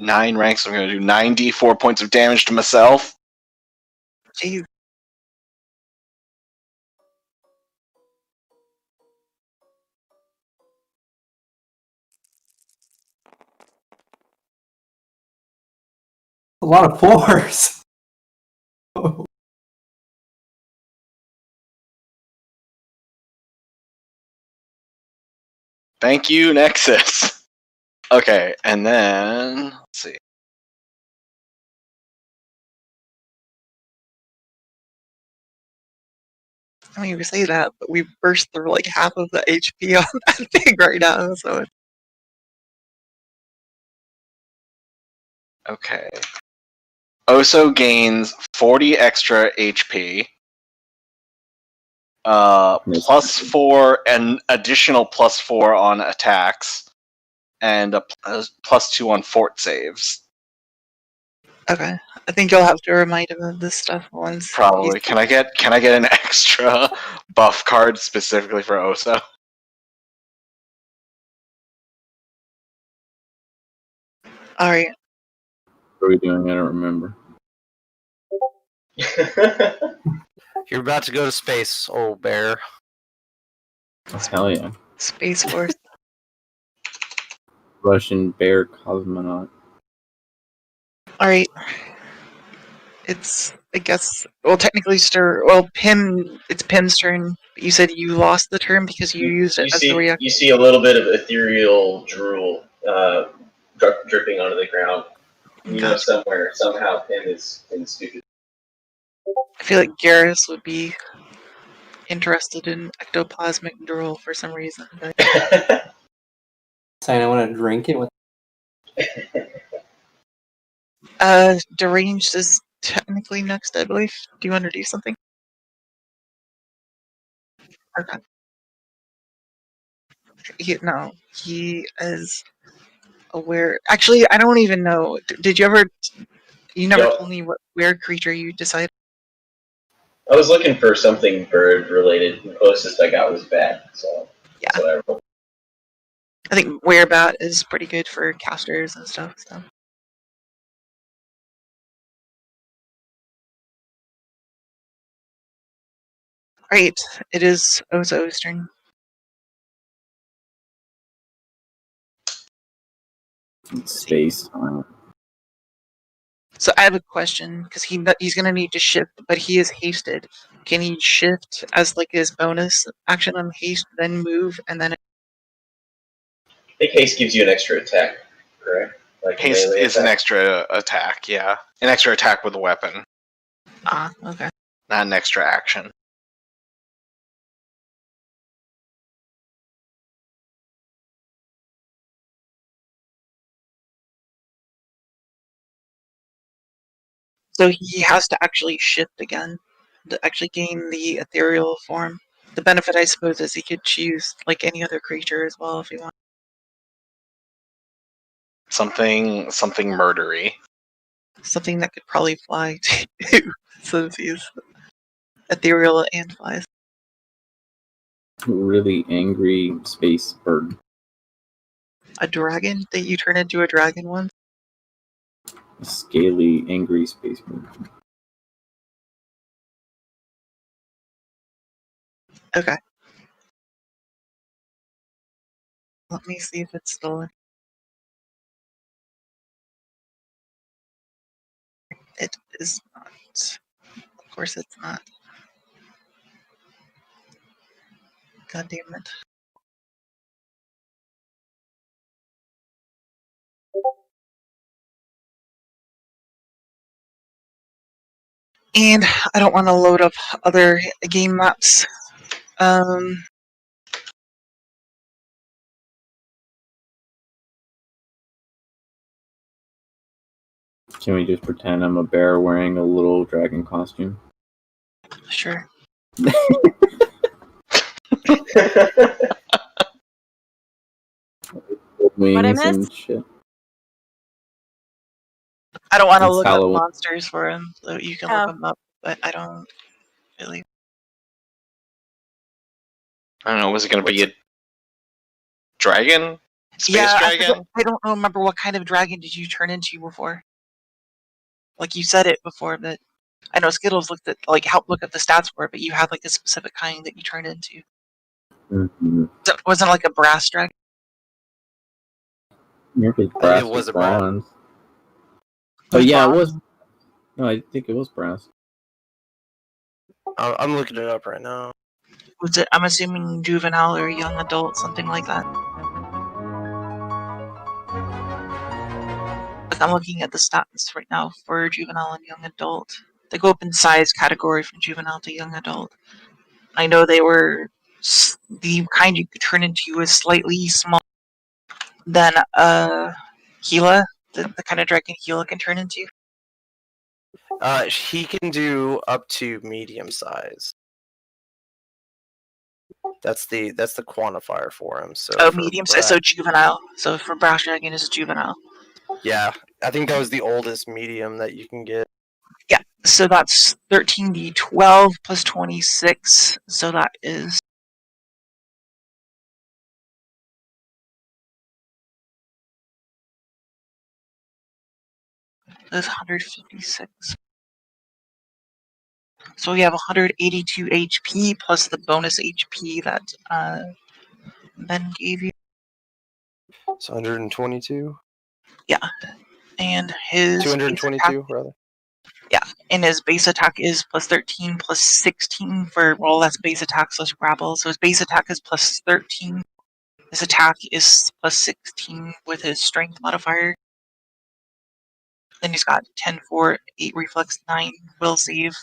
9 ranks, so I'm going to do 9d4 points of damage to myself. Jeez. A lot of floors. Thank you, Nexus. Okay, and then let's see. I don't even say that, but we burst through like half of the HP on that thing right now, so Okay. Oso gains 40 extra HP. +4, an additional +4 on attacks, and a +2 on fort saves. Okay, I think you'll have to remind him of this stuff once. Probably. Can I get an extra buff card specifically for Osa? All right. What are we doing? I don't remember. You're about to go to space, old bear. Oh, hell yeah. Space Force. Russian bear cosmonaut. All right. It's, I guess, well, technically, it's Pim's turn. You said you lost the turn because you used it as the reaction. You see a little bit of ethereal drool dripping onto the ground. You know, somehow Pim is stupid. I feel like Garrus would be interested in ectoplasmic drool for some reason. But Saying I want to drink it with. deranged is technically next, I believe. Do you want to do something? Okay. No, he is aware. Actually, I don't even know. Did you ever? You never Yep. told me what weird creature you decided. I was looking for something bird related. The closest I got was bat, so Yeah. that's what I rolled. I think werebat is pretty good for casters and stuff. So. Alright, it is Ozo's turn. Space. So I have a question, because he's going to need to shift, but he is hasted. Can he shift as like his bonus action on haste, then move, and then... I think haste gives you an extra attack, correct? Like Haste melee is an attack? extra attack, yeah. An extra attack with a weapon, Ah, okay. not an extra action. So he has to actually shift again, to actually gain the ethereal form. The benefit, I suppose, is he could choose like any other creature as well if he wants. Something murdery. Something that could probably fly too, since he's ethereal and flies. Really angry space bird. A dragon? That you turn into a dragon once? A scaly, angry space bird. Okay. Let me see if it's still in. It is not. Of course it's not. God damn it. And I don't want to load up other game maps. Can we just pretend I'm a bear wearing a little dragon costume? Sure. What I Wings and missed? shit. I don't want to It's look Halloween. up monsters for him, so you can look them up, but I don't really. I don't know, was it going to be a dragon? Space Yeah, dragon? I don't remember what kind of dragon did you turn into before. Like you said it before, but I know Skittles helped look at the stats for it, but you had like a specific kind that you turned into. Mm-hmm. So it wasn't like a brass dragon. Maybe brass it was or a brass. bronze. Oh yeah, it was. No, I think it was brass. I'm looking it up right now. Was it? I'm assuming juvenile or young adult, something like that. Like I'm looking at the stats right now for juvenile and young adult. They go up in size category from juvenile to young adult. I know they were the kind you could turn into is slightly smaller than Gila, the kind of dragon Gila can turn into. He can do up to medium size. That's the quantifier for him. So Oh, for medium size, so juvenile. So for brass dragon is juvenile. Yeah, I think that was the oldest medium that you can get. Yeah, so that's 13d12 plus 26. So that is that's 156. So we have 182 HP plus the bonus HP that Ben gave you. It's 122. And his base 222 attack, rather. and his base attack is plus 13 plus 16 for that's base attack slash grapple. So his base attack is plus 13. His attack is plus 16 with his strength modifier. Then he's got 10 4, 8 reflex, 9 will save.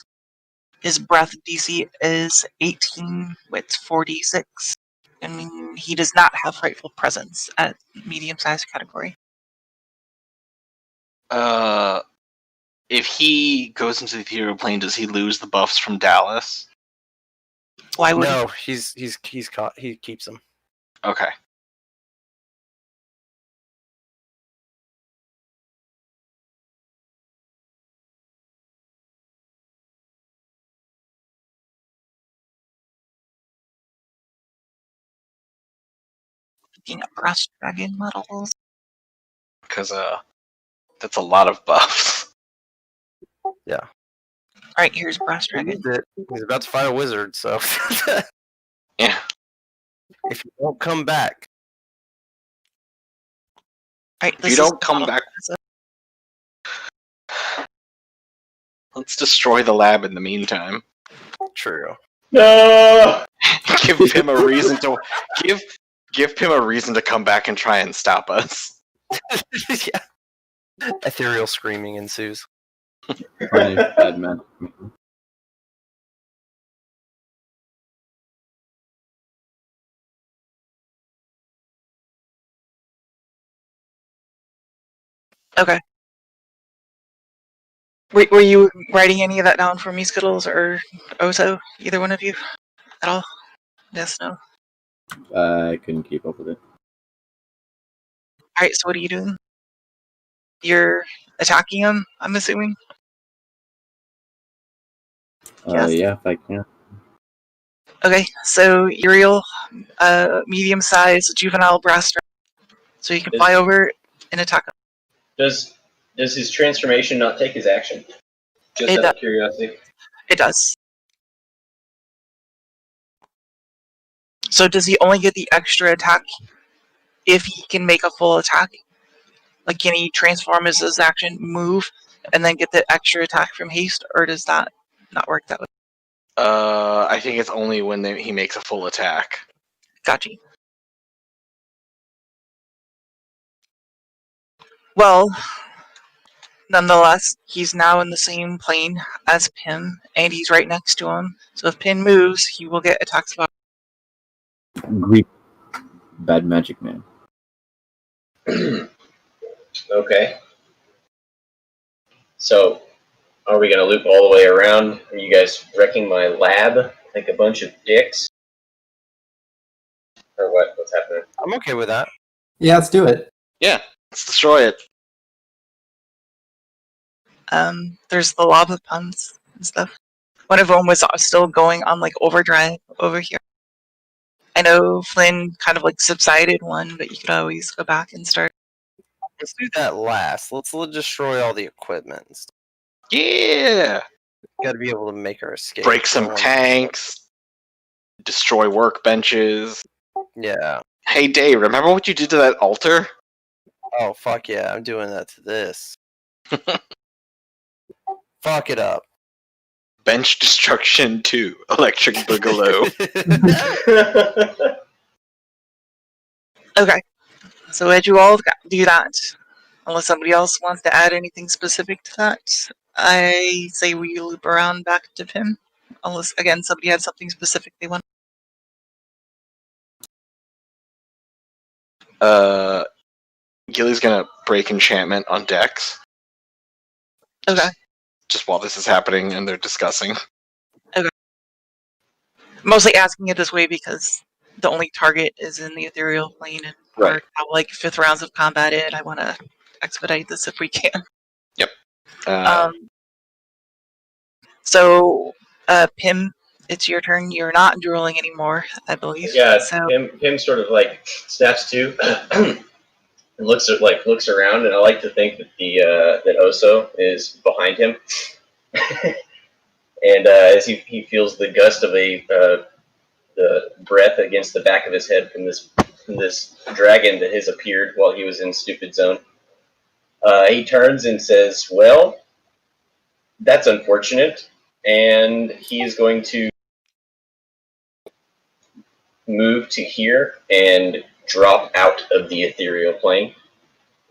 His breath DC is 18 with 46. I mean, he does not have frightful presence at medium-sized category. If he goes into the ethereal plane, does he lose the buffs from Dallas? Why would No, he's caught. He keeps them. Okay. he looking at brass dragon models? Because that's a lot of buffs. Alright, here's brass dragon. He's about to fight a wizard, so Yeah. if you don't come back, Alright, If you don't come back, let's destroy the lab in the meantime. true. No! Give him a reason to give him a reason to come back and try and stop us. Yeah. Ethereal screaming ensues. Bad man. Okay. Were you writing any of that down for me, Skittles, or Oso? Either one of you? At all? Yes, no? I couldn't keep up with it. Alright, so what are you doing? You're attacking him, I'm assuming? Yes. Yeah, if I can. Okay, so Uriel, medium-sized juvenile brass dragon. So you can fly over and attack him. Does his transformation not take his action? Just out of curiosity. It does. So does he only get the extra attack if he can make a full attack? Like, can he transform as his action, move, and then get the extra attack from haste, or does that not work that way? I think it's only when he makes a full attack. Gotcha. Well, nonetheless, he's now in the same plane as Pin, and he's right next to him. So if Pin moves, he will get attacks. Greek bad magic man. Okay. So, are we gonna loop all the way around? Are you guys wrecking my lab like a bunch of dicks? Or what? What's happening? I'm okay with that. Yeah, let's do it. Yeah, let's destroy it. There's the lava puns and stuff. One of them was still going on like overdrive over here. I know Flynn kind of like subsided one, but you could always go back and start. Let's do that last. Let's destroy all the equipment. And stuff. Yeah. Got to be able to make our escape. Break some tanks. Destroy workbenches. Yeah. Hey Dave, remember what you did to that altar? Oh fuck yeah! I'm doing that to this. Fuck it up. Bench Destruction 2, Electric Boogaloo. Okay, so as you all do that, unless somebody else wants to add anything specific to that, I say we loop around back to Pim. Unless, again, somebody had something specific they want. Gilly's gonna break enchantment on Dex. Okay. Just while this is happening and they're discussing. Okay. Mostly asking it this way because the only target is in the ethereal plane, and Right. how like 5th rounds of combat I want to expedite this if we can. Uh, So, Pim, it's your turn. You're not dueling anymore, I believe. Yeah, So, him sort of like snaps to and looks around, and I like to think that that Oso is behind him, and as he feels the gust of the breath against the back of his head from this dragon that has appeared while he was in Stupid Zone, he turns and says, "Well, that's unfortunate," and he is going to move to here and drop out of the ethereal plane.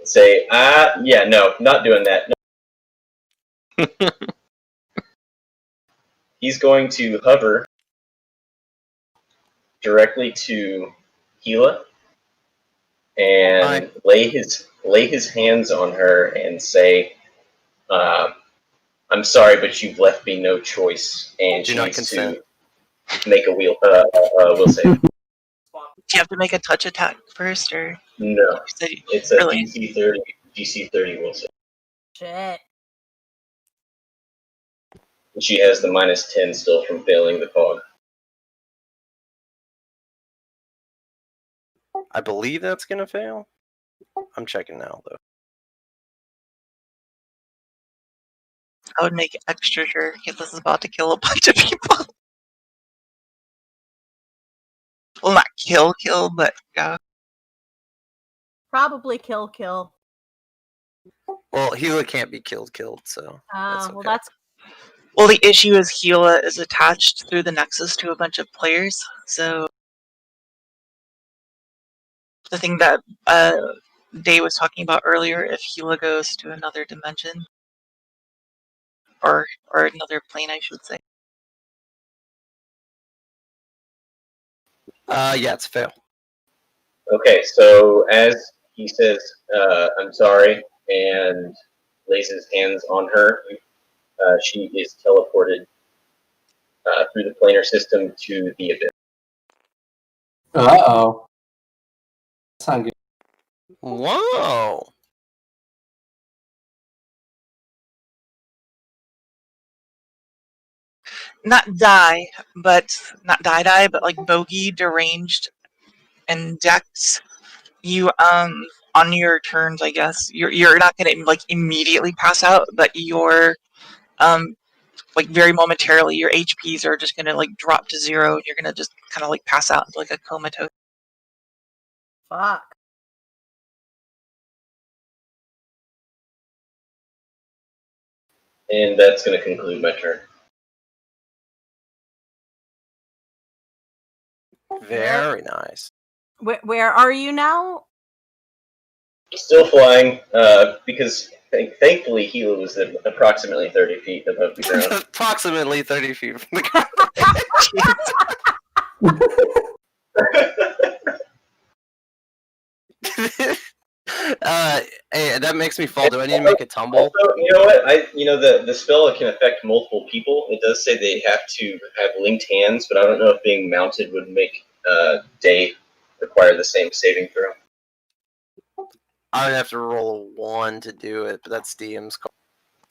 Say, yeah, no, not doing that. No. He's going to hover directly to Gila and lay his hands on her and say, "I'm sorry, but you've left me no choice." And Do she not needs consent. to make a will save. do you have to make a touch attack first, or No, you said it's a really? DC 30 will save. Shit. And she has the -10 still from failing the fog. I believe that's gonna fail. I'm checking now though. I would make extra sure because this is about to kill a bunch of people. Well, not kill, but yeah. Probably kill. Well, Gila can't be killed, so that's okay. Well, that's Well, the issue is Gila is attached through the Nexus to a bunch of players, so the thing that Day was talking about earlier, if Gila goes to another dimension, or another plane, I should say. Yeah, it's a fail. Okay, so as he says, "I'm sorry," and lays his hands on her, she is teleported through the planar system to the abyss. Uh-oh. That's not good. Whoa! Not die, but not die, but like bogey, deranged, and Dex. You on your turns, I guess you're not gonna like immediately pass out, but you're like very momentarily your HPs are just gonna like drop to 0, and you're gonna just kind of like pass out into like a comatose. fuck. And that's going to conclude my turn. Very nice. Where are you now? Still flying, because thankfully Gila was at approximately 30 feet above the ground. Approximately 30 feet from the ground. Hey, that makes me fall. Do I need to make a tumble? Also, you know what? The spell can affect multiple people. It does say they have to have linked hands, but I don't know if being mounted would make Day require the same saving throw. I would have to roll a 1 to do it, but that's DM's call.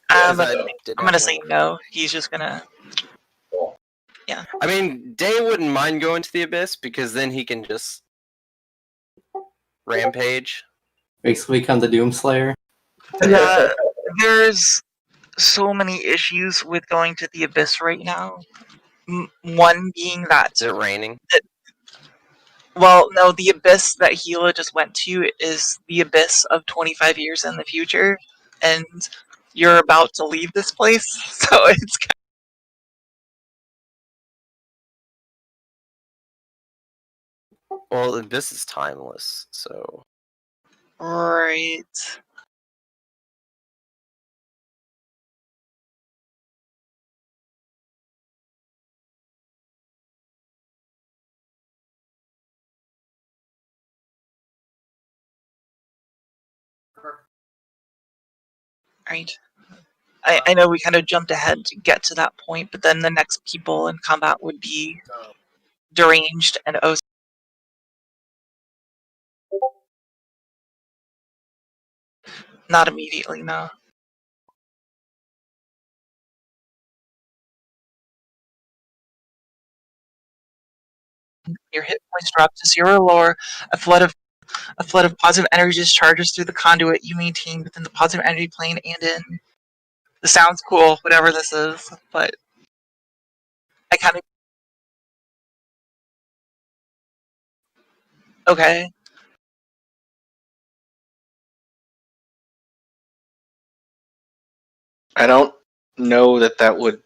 I'm I gonna say no. He's just gonna. Cool. Yeah. I mean, Day wouldn't mind going to the abyss because then he can just rampage. Basically become the Doomslayer. Yeah, there's so many issues with going to the abyss right now. One being that Is it raining? Well, no, the abyss that Gila just went to is the abyss of 25 years in the future, and you're about to leave this place, so it's Well, the abyss is timeless, so. right. Right. I know we kind of jumped ahead to get to that point, but then the next people in combat would be deranged and Oso. Not immediately, no. Your hit points drop to 0 or a flood of positive energy discharges through the conduit you maintain within the positive energy plane and in. This sounds cool, whatever this is, but I kind of okay. I don't know that would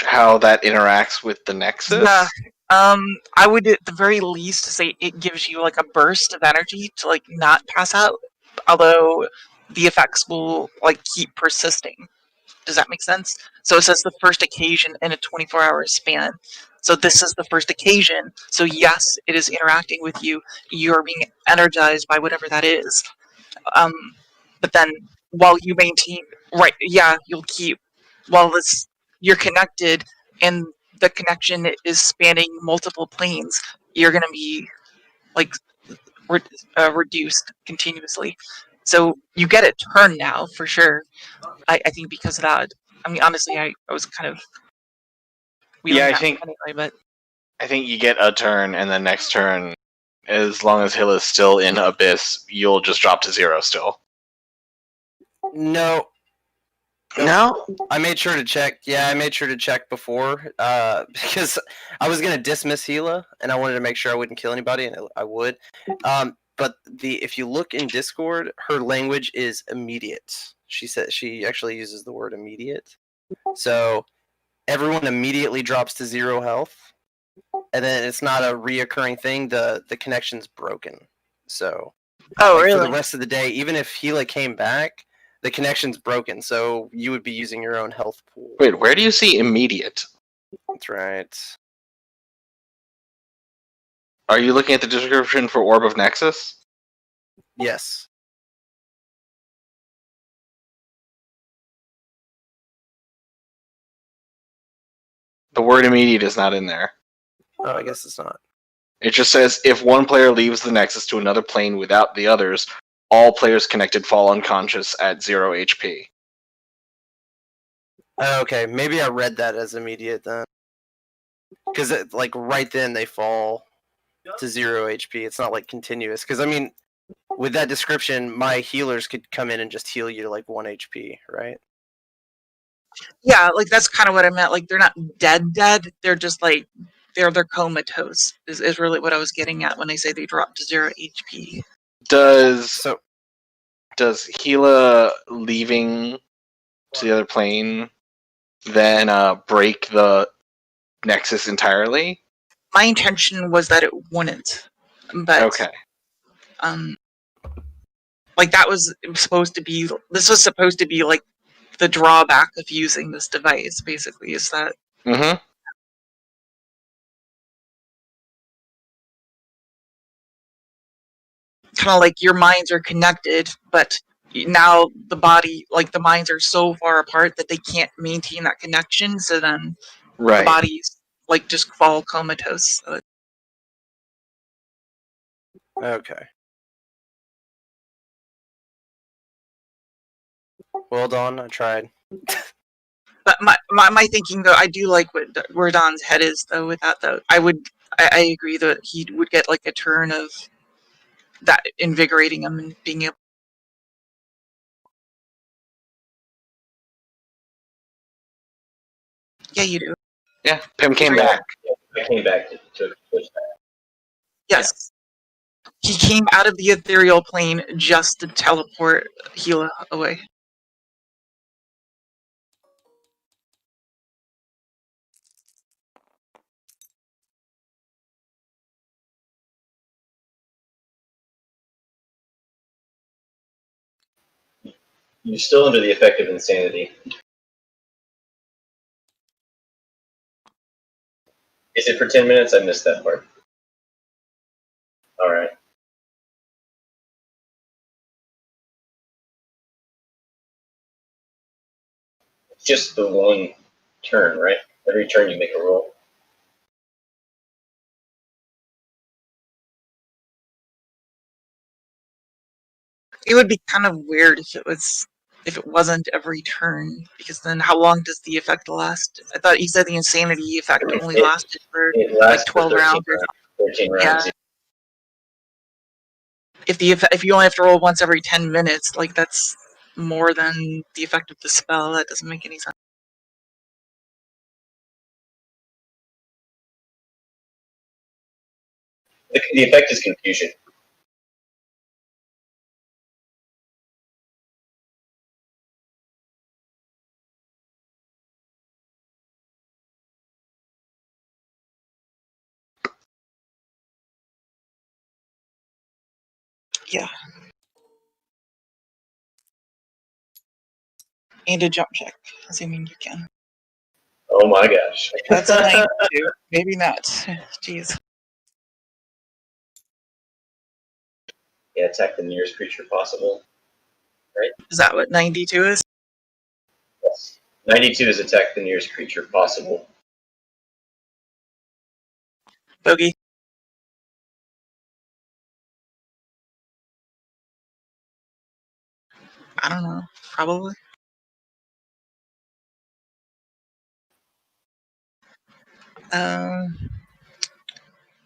how that interacts with the Nexus. Yeah. I would at the very least say it gives you like a burst of energy to like not pass out, although the effects will like keep persisting. Does that make sense? So it says the first occasion in a 24-hour span. So this is the first occasion. So yes, it is interacting with you. You're being energized by whatever that is. But then while you maintain, right? Yeah, you'll keep while this you're connected and the connection is spanning multiple planes. You're gonna be like reduced continuously. So you get a turn now for sure. I think because of that. I mean, honestly, I was kind of wheeling Yeah, that anyway, but I think you get a turn, and then next turn, as long as Hill is still in Abyss, you'll just drop to 0 still. No. No? I made sure to check. Yeah, I made sure to check before because I was gonna dismiss Hela, and I wanted to make sure I wouldn't kill anybody, and I would. But if you look in Discord, her language is immediate. She said she actually uses the word immediate. So everyone immediately drops to 0 health, and then it's not a reoccurring thing. The connection's broken. So oh for really? the rest of the day, even if Hela came back, the connection's broken, so you would be using your own health pool. Wait, where do you see immediate? That's right. Are you looking at the description for Orb of Nexus? Yes. The word immediate is not in there. Oh, I guess it's not. It just says, if one player leaves the Nexus to another plane without the others, all players connected fall unconscious at 0 HP. Oh, okay, maybe I read that as immediate then. Because like right then they fall to 0 HP. It's not like continuous. Because I mean, with that description, my healers could come in and just heal you to like 1 HP, right? Yeah, like that's kind of what I meant. Like they're not dead. They're just like they're comatose. Is really what I was getting at when I say they drop to 0 HP. Does Hela leaving to the other plane then break the Nexus entirely? My intention was that it wouldn't, but okay. Like that was supposed to be. This was supposed to be like the drawback of using this device. Basically, is that. Mm-hmm. Kind of like your minds are connected, but now the body, like the minds are so far apart that they can't maintain that connection. So then the bodies like just fall comatose. So okay. Well done. I tried. But my thinking though, I do like where Don's head is though. With that though, I agree that he would get like a turn of that invigorating him and being able. Yeah, you do. Yeah, Pim came back. I came back to push that. Yes. Yeah. He came out of the ethereal plane just to teleport Hela away. You're still under the effect of insanity. Is it for 10 minutes? I missed that part. Alright. It's just the one turn, right? Every turn you make a roll. It would be kind of weird if it wasn't every turn, because then how long does the effect last? I thought you said the insanity effect only lasted for It like lasts for 12 rounds or 13 rounds. yeah. If you only have to roll once every 10 minutes, like that's more than the effect of the spell. That doesn't make any sense. The effect is confusion. Yeah. And a jump check, assuming you can. Oh my gosh. That's a 92. Maybe not. Jeez. Yeah, attack the nearest creature possible. Right? Is that what 92 is? Yes. 92 is attack the nearest creature possible. Bogey. I don't know. Probably.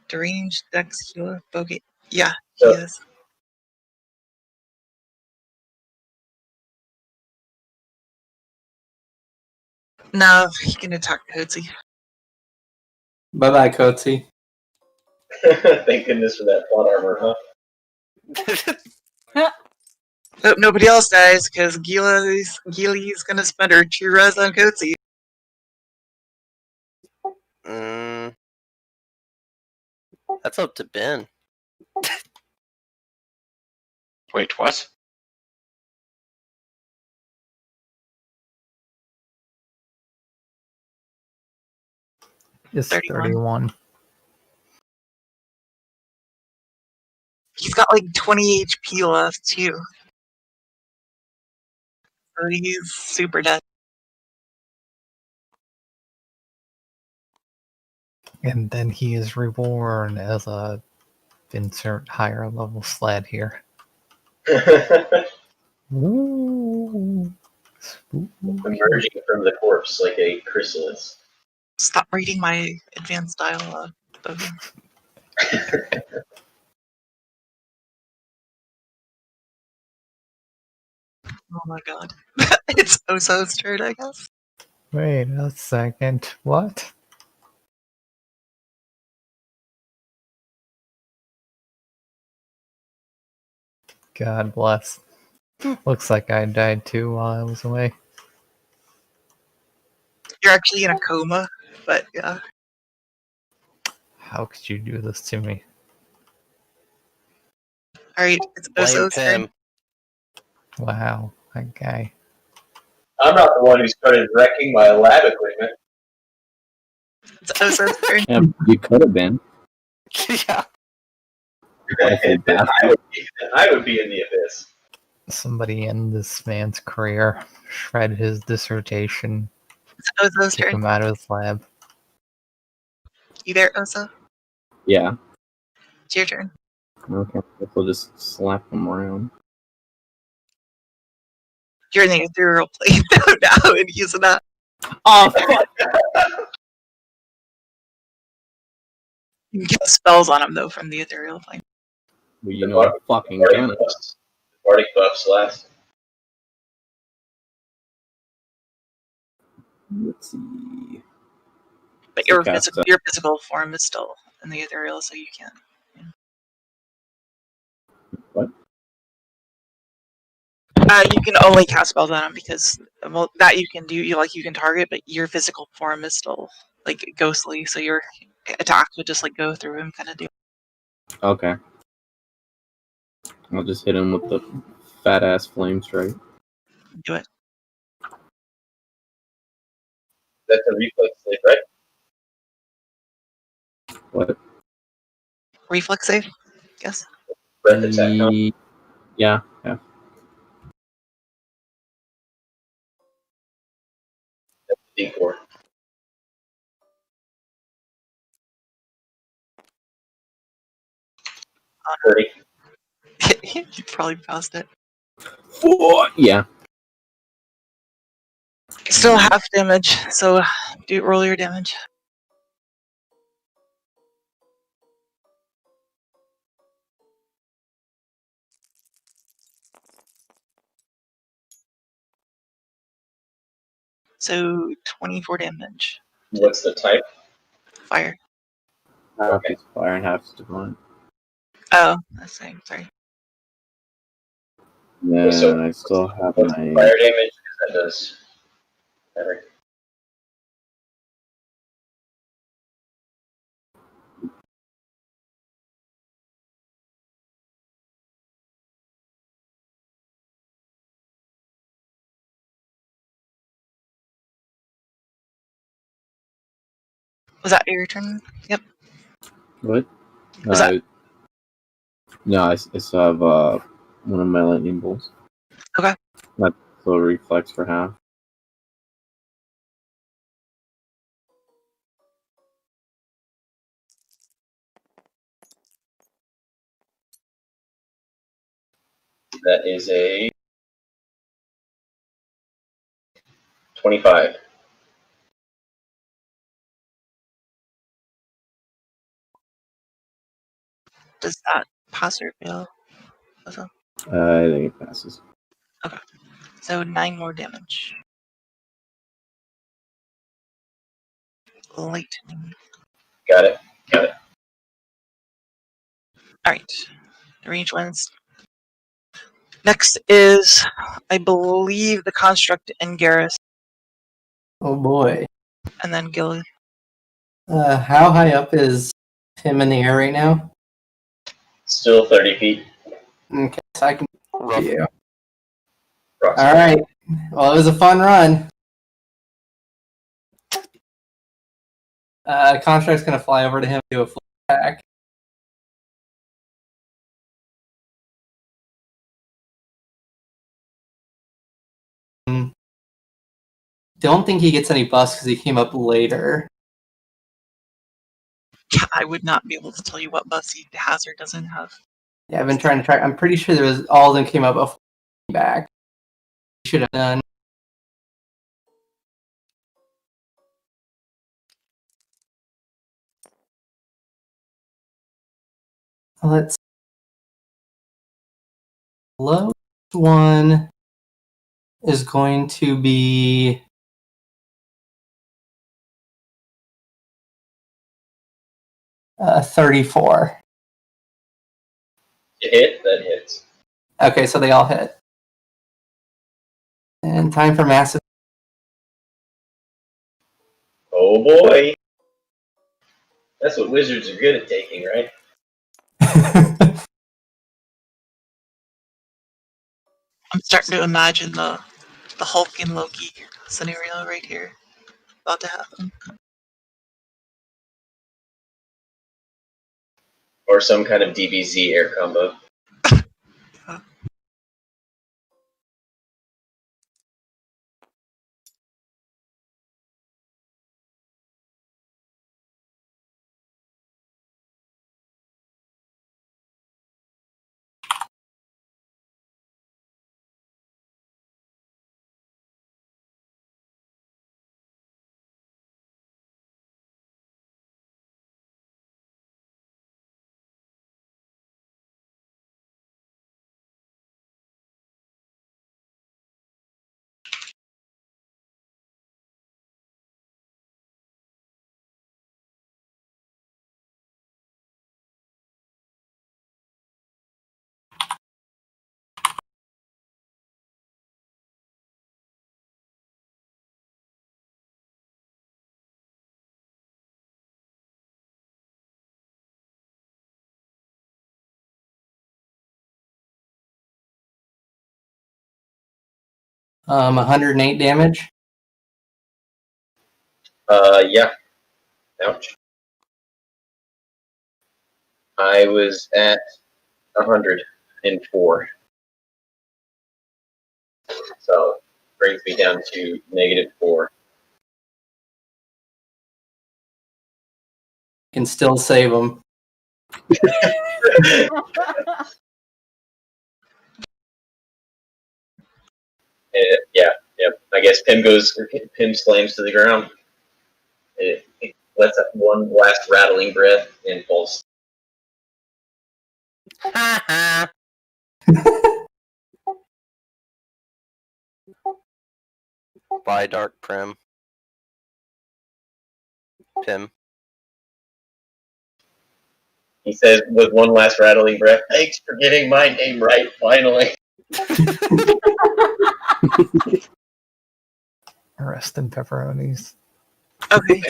Deranged Dex healer. Bogey. Yeah, he is. No, he can attack Coatsy. Bye-bye, Coatsy. Thank goodness for that plot armor, huh? Hope nobody else dies, because Gili's gonna spend her 2 res on Coatsy. That's up to Ben. Wait, what? It's 31. 31. He's got like 20 HP left, too. So he's super dead. And then he is reborn as a insert higher level sled here. Ooh. Emerging from the corpse like a chrysalis. Stop reading my advanced dialogue, Bogey. Oh my god. It's Oso's turn, I guess. Wait a second. What? God bless. Looks like I died too while I was away. You're actually in a coma, but yeah. How could you do this to me? Alright, it's Blame Oso's turn. Pim. Wow, that guy. I'm not the one who started wrecking my lab equipment. It's Oso's turn. Yeah, you could have been. Yeah. Awful bastard. I would be in the abyss. Somebody end this man's career. Shred his dissertation. It's Oso's Kick turn. him out of his lab. You there, Oso? Yeah. It's your turn. Okay. Guess we'll just slap him around. You're in the ethereal plane though now, and he's not. Oh, You can get spells on him though from the ethereal plane. well, you know I'm fucking gonna. Bardic buffs last. Let's see. But So your cast physical form is still in the ethereal, so you can't. What? You can only cast spells on him because that you can do. You can target, but your physical form is still like ghostly, so your attack would just like go through him, kind of do. Okay. I'll just hit him with the fat ass flame strike. Do it. That's a reflex save, right? What? Reflex save. Yes. Breath attack, huh? Yeah. D4. 30. You probably passed it. Yeah. Still half damage, so roll your damage. So 24 damage. What's the type? Fire. Half is fire and half is divine. Oh, that's the same. Sorry. Then So, I still have what's my. fire damage? That does. Better. Was that your turn? Yep. What? Was that? No, I still have one of my lightning bolts. Okay. That's still reflex for half. That is a 25. Does that pass or fail? Also? I think it passes. Okay. So 9 more damage. Lightning. Got it. Got it. Alright. The range ones. Next is, I believe, the Construct and Garrus, Oh boy. and then Gilly. How high up is him in the air right now? Still 30 feet. Okay, so I can Rough. you. Approximately. All right. Well, it was a fun run. Construct's gonna fly over to him, do a full attack. Don't think he gets any buffs because he came up later. Yeah, I would not be able to tell you what buffs he has or doesn't have. Yeah, I've been trying to track. I'm pretty sure there was all of them came up before he came back. Should have done. Let's. Lowest one is going to be 34. You hit, that hits. Okay, so they all hit. And time for massive. Oh boy. That's what wizards are good at taking, right? I'm starting to imagine the Hulk and Loki scenario right here about to happen. Or some kind of DBZ air combo. Um, 108 damage. Yeah. Ouch. I was at 104. So brings me down to -4. Can still save them. Yeah. I guess Pim slams to the ground. It lets up one last rattling breath and falls. Bye, Dark Pim. He says with one last rattling breath, "Thanks for getting my name right, finally." Rest in pepperonis. Okay.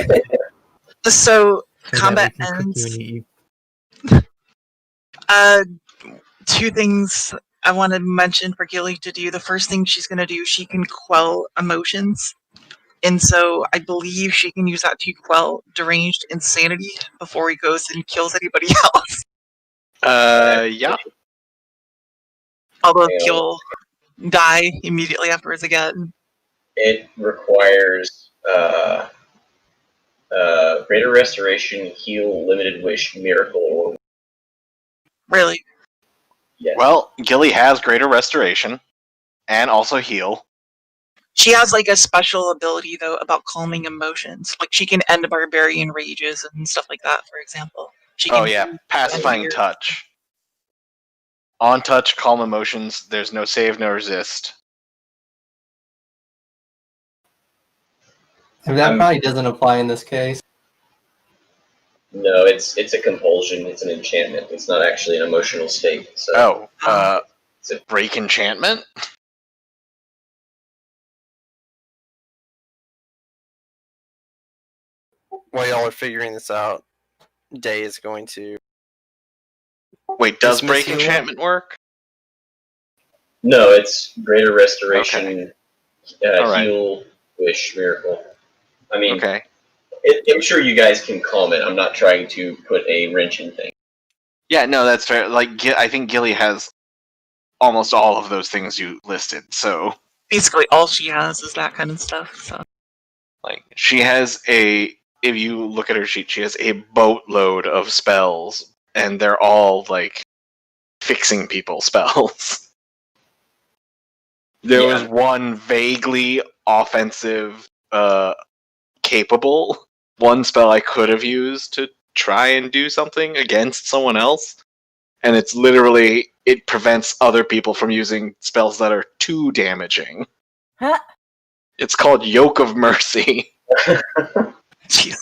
So So that combat we can cook you ends. and eat Uh, two things I want to mention for Gilly to do. The first thing she's going to do, she can quell emotions. And so I believe she can use that to quell deranged insanity before he goes and kills anybody else. Yeah. Although he'll die immediately afterwards again. It requires greater restoration, heal, limited wish, miracle, or Really. yes. Well, Gilly has greater restoration and also heal. She has like a special ability though about calming emotions. Like she can end barbarian rages and stuff like that, for example. She can Oh yeah, pacifying fear. touch. On touch, calm emotions. There's no save, no resist. And that probably doesn't apply in this case. No, it's a compulsion. It's an enchantment. It's not actually an emotional state. So Break enchantment? While y'all are figuring this out, Day is going to. Wait, does Dismiss break heal enchantment work? no, it's greater restoration, Alright. heal, wish, miracle. I mean, Okay. I'm sure you guys can comment. I'm not trying to put a wrench in things. Yeah, no, that's fair. Like, I think Gilly has almost all of those things you listed. So, basically all she has is that kind of stuff. So, like, she has a. If you look at her sheet, she has a boatload of spells, and they're all like fixing people spells. There was one vaguely offensive, capable one spell I could have used to try and do something against someone else, and it's literally it prevents other people from using spells that are too damaging. Huh? It's called Yoke of Mercy. jeez.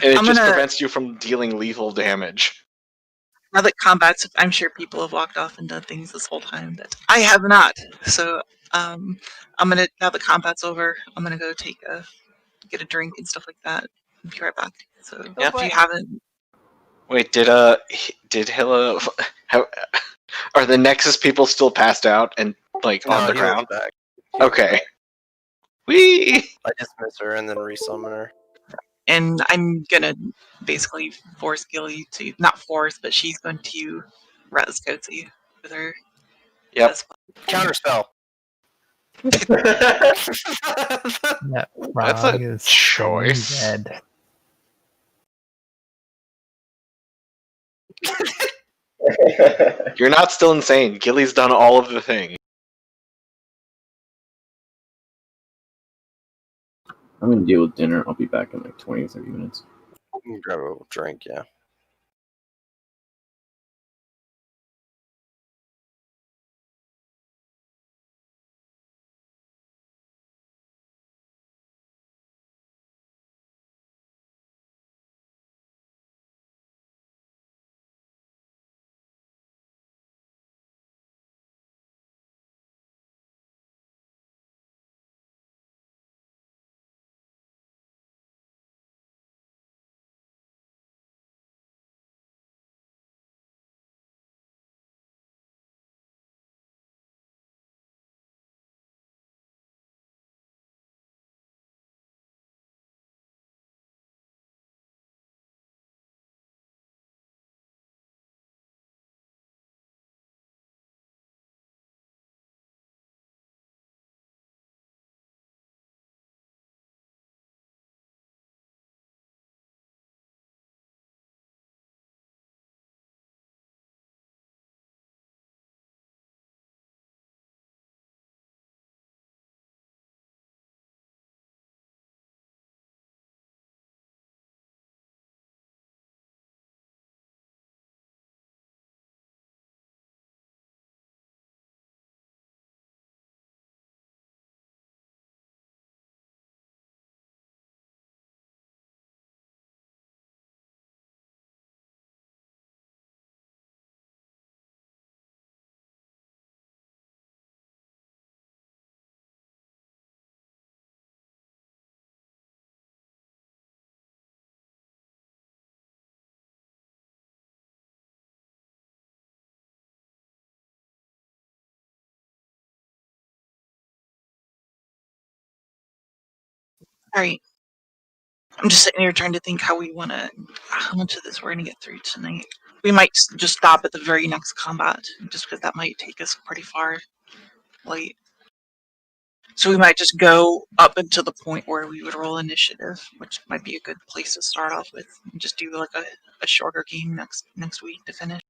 And it I'm just gonna- prevents you from dealing lethal damage. Now that combat's, I'm sure people have walked off and done things this whole time that I have not. So, I'm gonna, now that combat's over, I'm gonna go get a drink and stuff like that. And be right back. So, Yeah. if you haven't, Wait, did Hilla are the Nexus people still passed out and like on the Hilla's ground? back. Okay. Whee! I dismiss her and then resummon her. and I'm gonna basically force Gilly to, not force, but she's going to res Coatsy with her. Yep. Counterspell. that That's frog a is stone choice. dead. You're not still insane. Gilly's done all of the things. I'm gonna deal with dinner. I'll be back in like 20 or 30 minutes. Grab a drink, yeah. Alright. I'm just sitting here trying to think how much of this we're gonna get through tonight. We might just stop at the very next combat, just because that might take us pretty far. Like, so we might just go up until the point where we would roll initiative, which might be a good place to start off with, and just do like a shorter game next week to finish.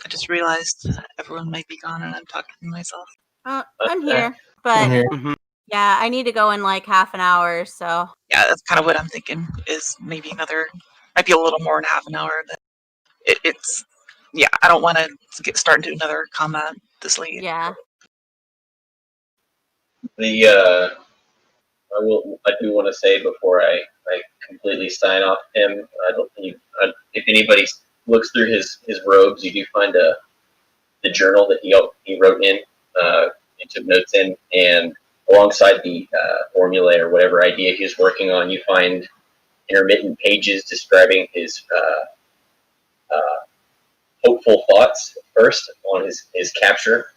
I just realized everyone might be gone and I'm talking to myself. I'm here, but I'm here. yeah, I need to go in like half an hour. So Yeah, that's kind of what I'm thinking. Is maybe might be a little more than half an hour. But it's yeah, I don't want to get started into another combat this late. yeah, I do want to say before I completely sign off him. I don't think if anybody looks through his robes, you do find the journal that he wrote in. He took notes in, and alongside the formula or whatever idea he was working on, you find intermittent pages describing his hopeful thoughts first on his capture.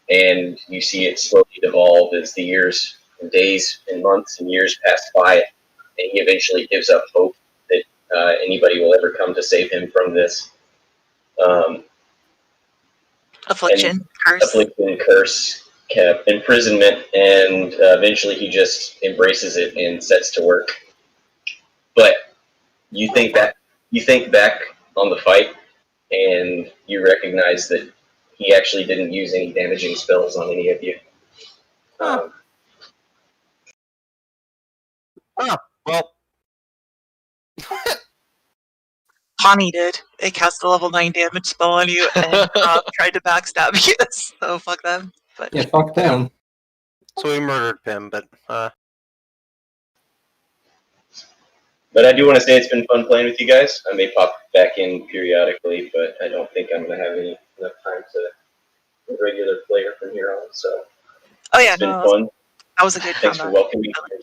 And you see it slowly devolve as the years, and days, and months, and years pass by, and he eventually gives up hope that anybody will ever come to save him from this Affliction, curse, imprisonment, and eventually he just embraces it and sets to work. But you think back on the fight, and you recognize that he actually didn't use any damaging spells on any of you. Well, Pawnee did. They cast a level 9 damage spell on you and tried to backstab you. So fuck them. But Yeah, fuck them. so we murdered Pim, but But I do want to say it's been fun playing with you guys. I may pop back in periodically, but I don't think I'm going to have enough time to be a regular player from here on. So oh yeah, it's been no, fun. that was a good Thanks for combat. welcoming me to your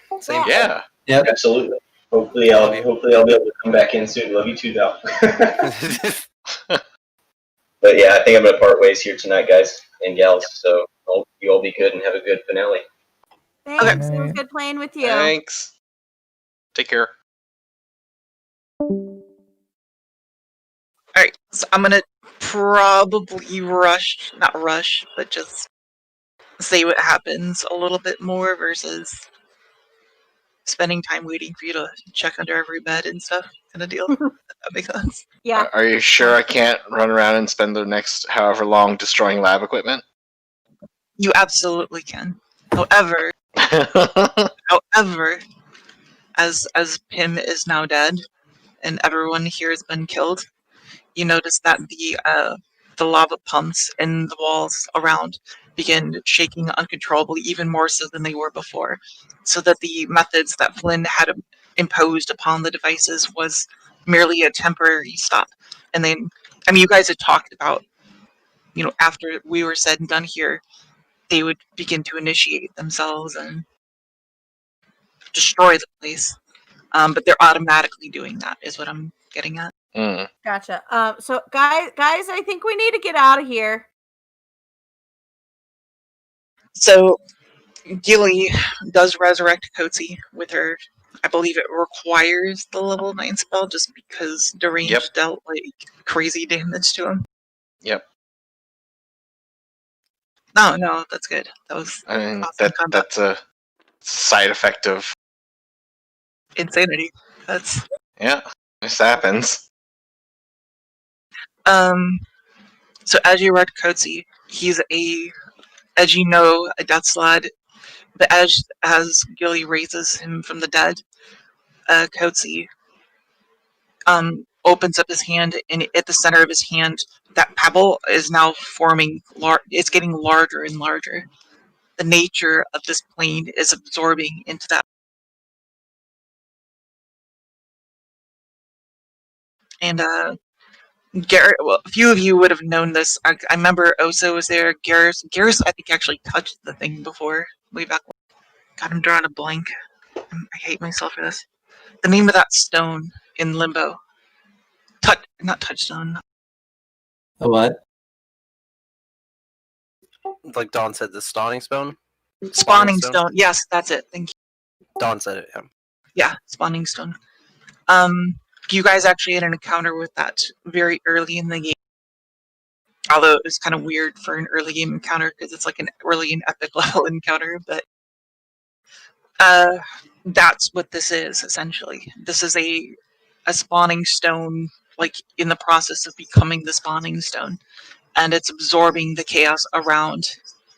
table. same. Yeah. Yep. Absolutely. Hopefully I'll be able to come back in soon. Love you too, Val. But yeah, I think I'm going to part ways here tonight, guys and gals. So I hope you all be good and have a good finale. thanks. Okay. It was good playing with you. Thanks. Take care. Alright, so I'm gonna probably not rush, but just say what happens a little bit more versus spending time waiting for you to check under every bed and stuff kind of deal. If that makes sense. Yeah. Are you sure I can't run around and spend the next however long destroying lab equipment? You absolutely can. However, as Pim is now dead and everyone here has been killed, you notice that the lava pumps in the walls around begin shaking uncontrollably, even more so than they were before. So that the methods that Flynn had imposed upon the devices was merely a temporary stop. And then, I mean, you guys had talked about, after we were said and done here, they would begin to initiate themselves and destroy the place. But they're automatically doing that, is what I'm getting at. Mm. Gotcha. So guys, I think we need to get out of here. So Gilly does resurrect Coetzee with her. I believe it requires the level 9 spell just because deranged dealt like crazy damage to him. Yep. No, that's good. That was I mean, awesome combat. that's a side effect of Insanity. That's this happens. So as you read Coetzee, he's as you know, a death slad. But as Gilly raises him from the dead, Coetzee opens up his hand, and at the center of his hand, that pebble is now forming. It's getting larger and larger. The nature of this plane is absorbing into that. And Garrett, well, a few of you would have known this. I remember Oso was there. Garrus, I think, actually touched the thing before, way back when. God, I'm drawing a blank. I hate myself for this. The name of that stone in Limbo. Not touchstone. A what? Like Dawn said, the spawning stone? Spawning stone. Yes, that's it. Thank you. Dawn said it, yeah. Yeah, spawning stone. You guys actually had an encounter with that very early in the game. Although it was kind of weird for an early game encounter because it's like an early and epic level encounter, but that's what this is essentially. This is a spawning stone, like in the process of becoming the spawning stone, and it's absorbing the chaos around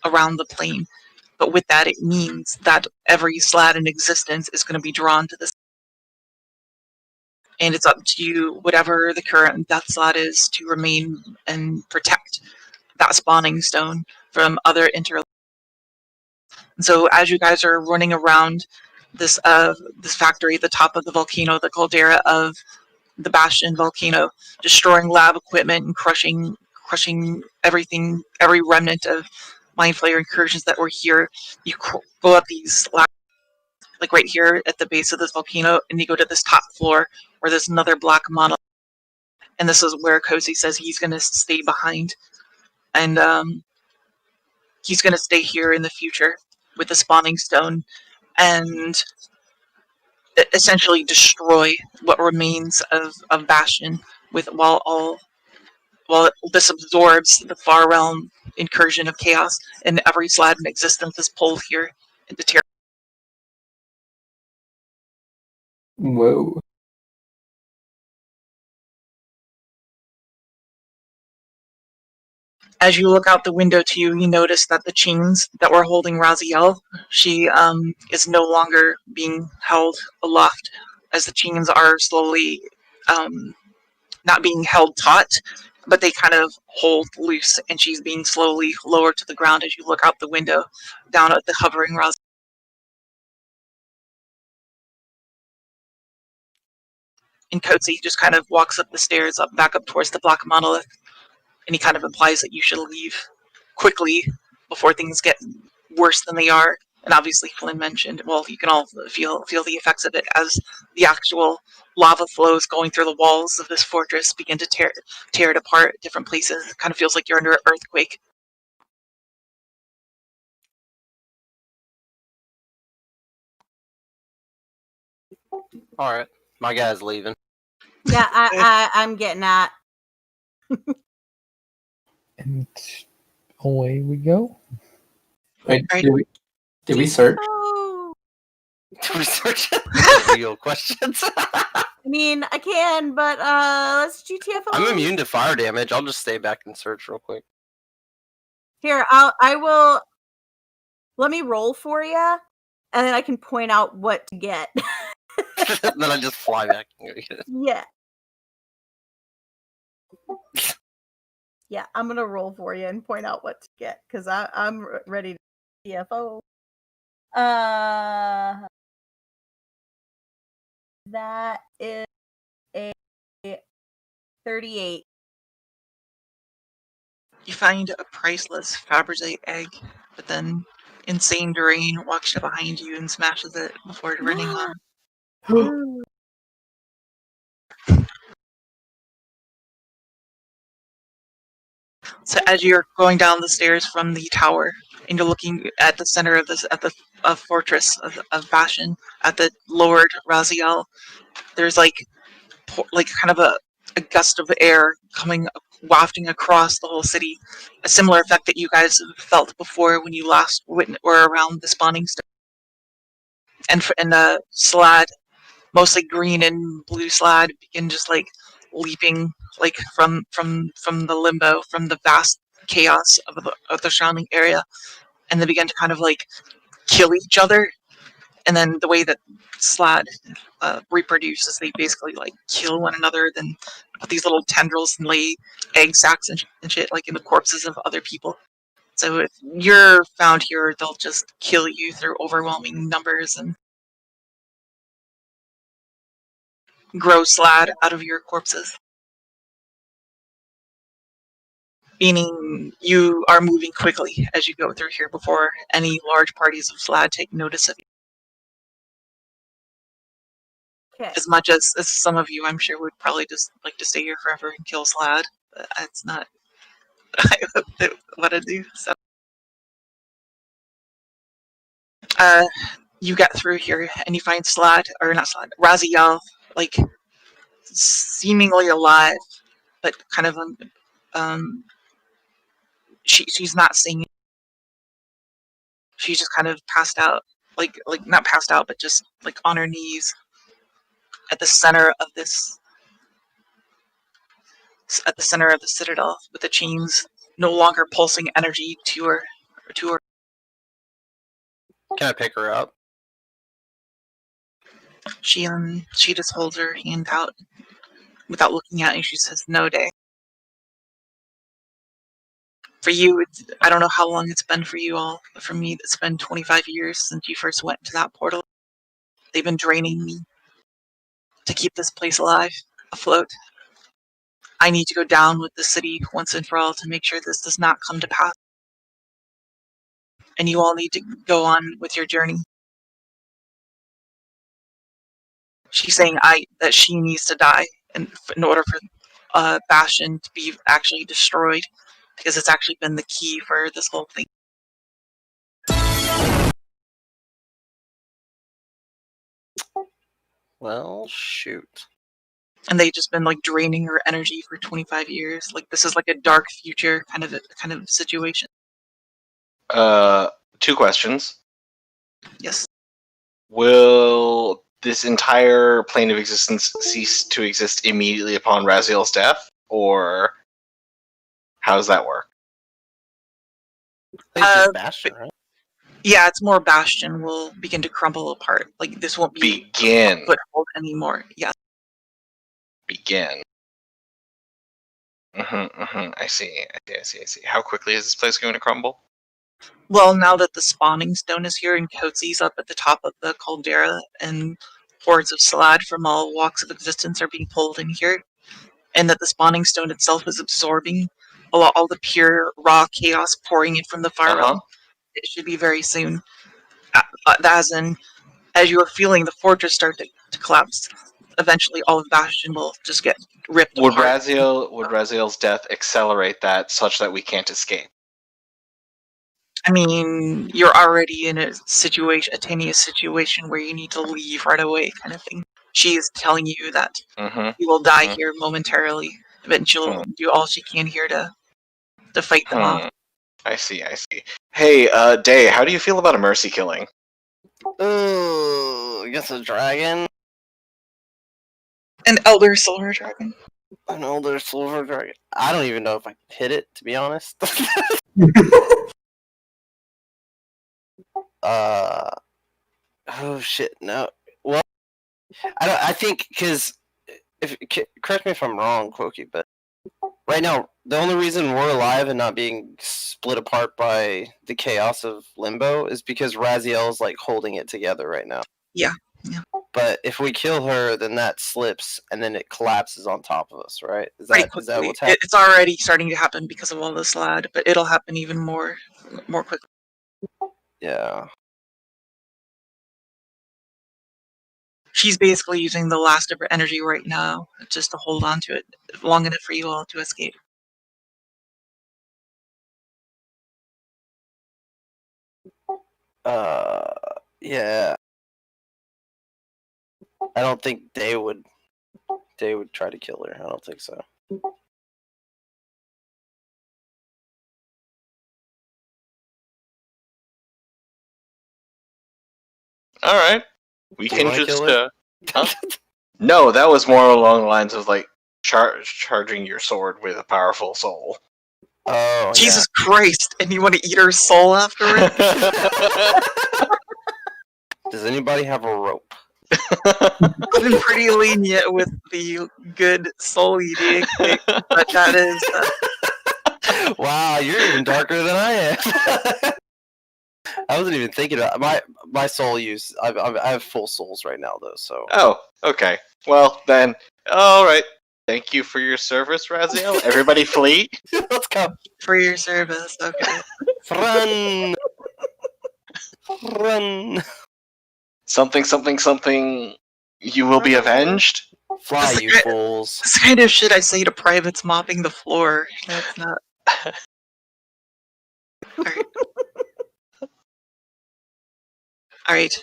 the plane. But with that, it means that every slat in existence is going to be drawn to this. And it's up to you, whatever the current death slot is, to remain and protect that spawning stone from other So as you guys are running around this factory at the top of the volcano, the caldera of the Bastion volcano, destroying lab equipment and crushing everything, every remnant of Mind Flayer incursions that were here, you go up these like right here at the base of this volcano, and you go to this top floor where there's another black monolith. And this is where Cozy says he's going to stay behind. And he's going to stay here in the future with the spawning stone and essentially destroy what remains of Bastion while this absorbs the far realm incursion of chaos, and every slab in existence is pulled here into terror. Whoa. As you look out the window to you notice that the chains that were holding Raziel, she is no longer being held aloft, as the chains are slowly not being held taut, but they kind of hold loose, and she's being slowly lowered to the ground as you look out the window down at the hovering Raziel. And Coetzee just kind of walks up the stairs, back up towards the black monolith, and he kind of implies that you should leave quickly before things get worse than they are. And obviously Flynn mentioned, well, you can all feel the effects of it as the actual lava flows going through the walls of this fortress begin to tear it apart at different places. It kind of feels like you're under an earthquake. Alright, my guy's leaving. Yeah, I'm getting that. And away we go. Wait, Right. did we search? Oh, Do we search real questions? I mean, I can, but let's GTFO. I'm immune to fire damage. I'll just stay back and search real quick. Here, I will. Let me roll for you, and then I can point out what to get. Then I just fly back and go get it. Yeah. Yeah, I'm gonna roll for you and point out what to get because I'm ready to GTFO. That is a 38. You find a priceless Fabergé egg, but then insane Doreen walks up behind you and smashes it before running on. So as you're going down the stairs from the tower, and you're looking at the center of this, at the fortress of Bastion, at the Lord Raziel, there's like kind of a gust of air coming, wafting across the whole city. A similar effect that you guys have felt before when you last were around the spawning stone. And the slad, mostly green and blue slad, begin just like leaping like from the limbo, from the vast chaos of the surrounding area, and they begin to kind of like kill each other. And then the way that slad reproduce is they basically like kill one another, then put these little tendrils and lay egg sacs and shit like in the corpses of other people. So if you're found here, they'll just kill you through overwhelming numbers and grow slad out of your corpses. Meaning you are moving quickly as you go through here before any large parties of slad take notice of you. Okay. As much as some of you, I'm sure, would probably just like to stay here forever and kill slad, but it's not what I want to do. So You get through here and you find Raziel, like seemingly alive, but kind of she's not singing. She's just kind of passed out, like not passed out, but just like on her knees at the center of the citadel with the chains no longer pulsing energy to her. Can I pick her up? She just holds her hand out without looking at you. She says, "No day." For you, I don't know how long it's been for you all, but for me, it's been 25 years since you first went to that portal. They've been draining me to keep this place alive, afloat. I need to go down with the city once and for all to make sure this does not come to pass. And you all need to go on with your journey. She's saying that she needs to die in order for Bastion to be actually destroyed, because it's actually been the key for this whole thing. Well, shoot. And they've just been like draining her energy for 25 years. Like this is like a dark future kind of situation. 2 questions. Yes. Will this entire plane of existence cease to exist immediately upon Raziel's death, or how does that work? I think it's just Bastion, right? Yeah, it's more Bastion will begin to crumble apart. Like this won't be a foothold anymore. Yeah. Begin. I see. How quickly is this place going to crumble? Well, now that the spawning stone is here and Coatsy's up at the top of the caldera and hordes of Salad from all walks of existence are being pulled in here, and that the spawning stone itself is absorbing all the pure raw chaos pouring in from the far realm, it should be very soon. As you are feeling the fortress start to collapse, eventually all of Bastion will just get ripped apart. Would Raziel's death accelerate that such that we can't escape? I mean, you're already in a tenuous situation where you need to leave right away, kind of thing. She is telling you that you will die here momentarily, but she'll do all she can here to fight them off. I see. Hey, Day, how do you feel about a mercy killing? Oh, I guess a dragon. An elder silver dragon. An elder silver dragon. I don't even know if I can hit it, to be honest. Oh shit, no. Well, I think because correct me if I'm wrong, Quokey, but right now the only reason we're alive and not being split apart by the chaos of Limbo is because Raziel's like holding it together right now. Yeah. But if we kill her, then that slips and then it collapses on top of us, right? Is that what's happening? It's already starting to happen because of all this Lad, but it'll happen even more quickly. Yeah. She's basically using the last of her energy right now just to hold on to it long enough for you all to escape. Yeah. I don't think they would try to kill her. I don't think so. All right. We Do you can wanna just kill her? No, that was more along the lines of like charging your sword with a powerful soul. Oh, Jesus Christ! And you want to eat her soul afterward? Does anybody have a rope? I've been pretty lenient with the good soul eating, but that is. Wow, you're even darker than I am. I wasn't even thinking about my soul use. I have full souls right now though. So. Oh, okay. Well then, all right. Thank you for your service, Raziel. Everybody flee. Let's go. For your service, okay. Run. Run. Something. You will be avenged. Fly, you fools. This kind of shit I say to privates mopping the floor. That's not. Alright. All right,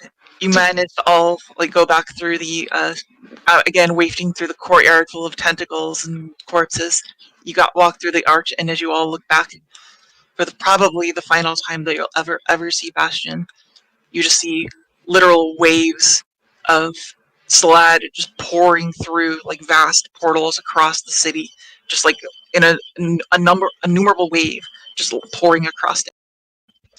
you managed to all go back through the again wafting through the courtyard full of tentacles and corpses. You got walked through the arch, and as you all look back for probably the final time that you'll ever see Bastion, you just see literal waves of Slad just pouring through vast portals across the city, just in a innumerable wave, just pouring across it.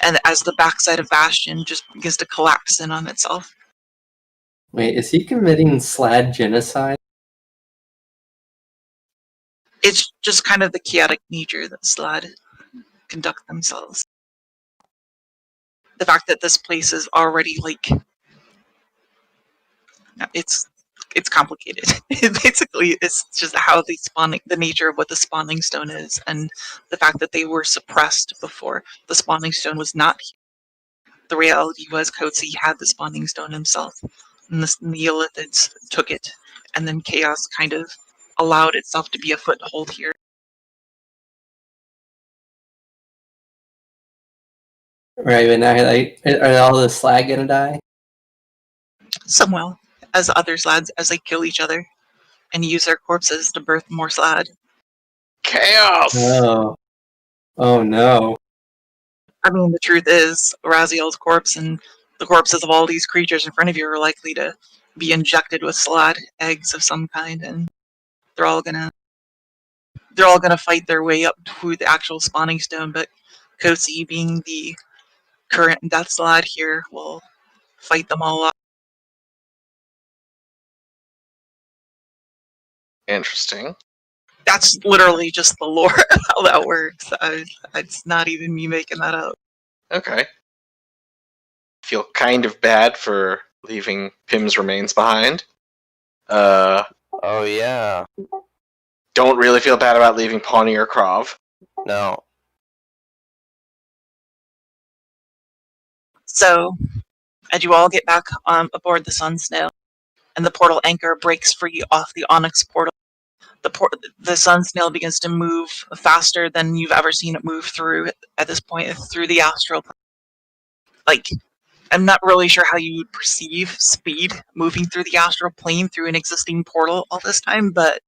And as the backside of Bastion just begins to collapse in on itself. Wait, is he committing Slad genocide? It's just kind of the chaotic nature that Slad conduct themselves. The fact that this place is already it's complicated. Basically, it's just how the nature of what the spawning stone is, and the fact that they were suppressed before the spawning stone was not here. The reality was Kotzi had the spawning stone himself, and the Neolithids took it, and then chaos kind of allowed itself to be a foothold here. Right, but now are all the Slag gonna die? Some will, as other Slads, as they kill each other and use their corpses to birth more Slad. Chaos! Oh no. I mean, the truth is, Raziel's corpse and the corpses of all these creatures in front of you are likely to be injected with Slad eggs of some kind, and they're all gonna fight their way up to the actual spawning stone. But Kotzi, being the current Death Slad here, will fight them all up. Interesting. That's literally just the lore of how that works. It's not even me making that up. Okay. Feel kind of bad for leaving Pim's remains behind. Oh yeah. Don't really feel bad about leaving Pawnee or Krov. No. So, as you all get back aboard the Sun Snail, and the portal anchor breaks free off the Onyx portal, the Sun Snail begins to move faster than you've ever seen it move through at this point through the astral plane. I'm not really sure how you would perceive speed moving through the astral plane through an existing portal all this time, but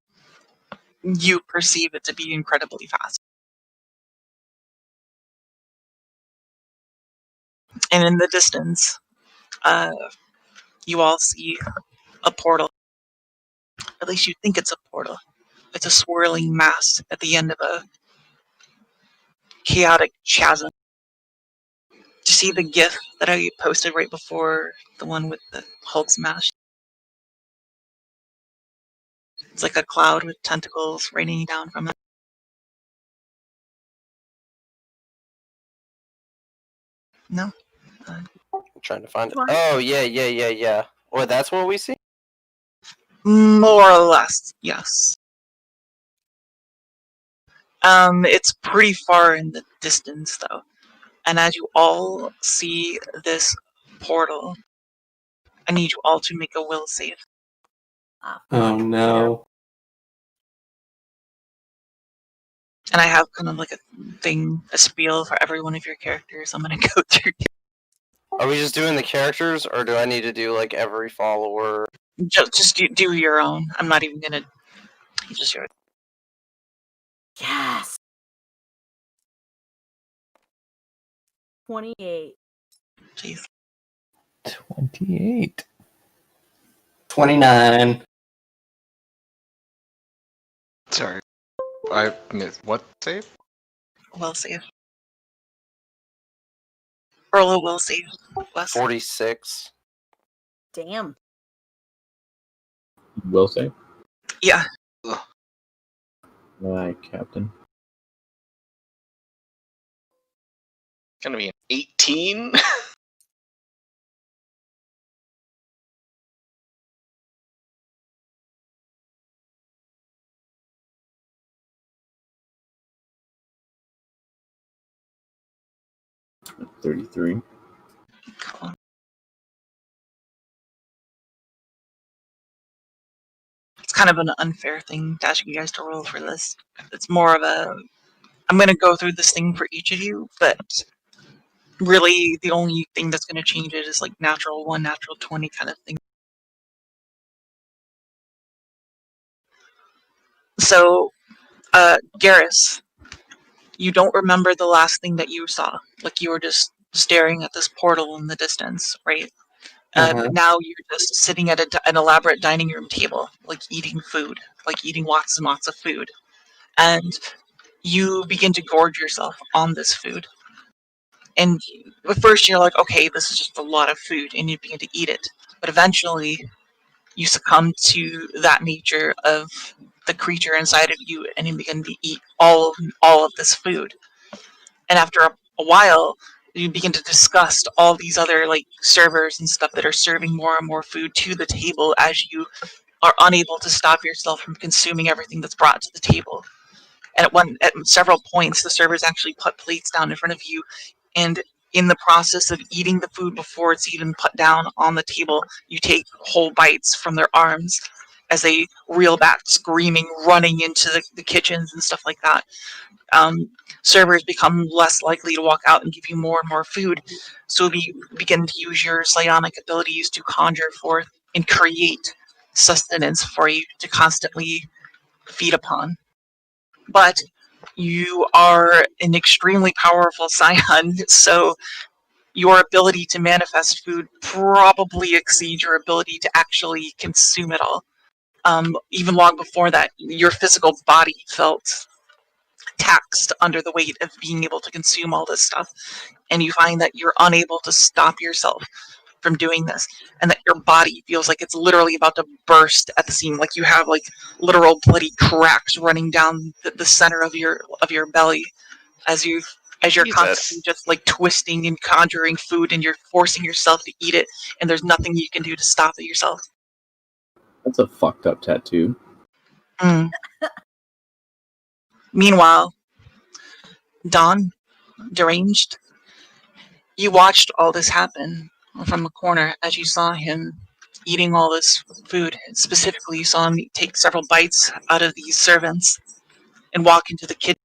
you perceive it to be incredibly fast. And in the distance, you all see a portal. At least you think it's a portal. It's a swirling mass at the end of a chaotic chasm. Do you see the GIF that I posted right before the one with the Hulk smash? It's like a cloud with tentacles raining down from it. No? I'm trying to find it. What? Oh yeah. Well, that's what we see? More or less, yes. It's pretty far in the distance, though. And as you all see this portal, I need you all to make a will save. Oh no. And I have kind of a spiel for every one of your characters. I'm gonna go through. Are we just doing the characters, or do I need to do every follower? Just do your own. I'm not even gonna. Just your. Yes. 28. Jeez. 28. 29. Sorry. I missed. What save? Will save. Roll a will save. Wes. 46. Damn. Will say. Yeah. Aye, Captain. Gonna be an 18. At 33. Cool. It's kind of an unfair thing to ask you guys to roll for this. It's more of a. I'm gonna go through this thing for each of you, but really the only thing that's going to change it is like natural 1, natural 20 kind of thing. So, Garrus, you don't remember the last thing that you saw. Like you were just staring at this portal in the distance, right? But now you're just sitting at an elaborate dining room table, like eating food, like eating lots and lots of food. And you begin to gorge yourself on this food. And at first you're like, okay, this is just a lot of food, and you begin to eat it. But eventually you succumb to that nature of the creature inside of you, and you begin to eat all of this food. And after a while, you begin to disgust all these other like servers and stuff that are serving more and more food to the table as you are unable to stop yourself from consuming everything that's brought to the table. And at several points, the servers actually put plates down in front of you, and in the process of eating the food before it's even put down on the table, you take whole bites from their arms as they reel back, screaming, running into the kitchens and stuff like that. Servers become less likely to walk out and give you more and more food, so you begin to use your psionic abilities to conjure forth and create sustenance for you to constantly feed upon. But you are an extremely powerful scion, so your ability to manifest food probably exceeds your ability to actually consume it all. Even long before that, your physical body felt taxed under the weight of being able to consume all this stuff, and you find that you're unable to stop yourself from doing this, and that your body feels like it's literally about to burst at the seam, like you have like literal bloody cracks running down the center of your belly as you're Jesus. constantly just like twisting and conjuring food, and you're forcing yourself to eat it, and there's nothing you can do to stop it yourself. That's a fucked up tattoo. Meanwhile, Don, deranged, you watched all this happen from the corner as you saw him eating all this food. Specifically, you saw him take several bites out of these servants and walk into the kitchen.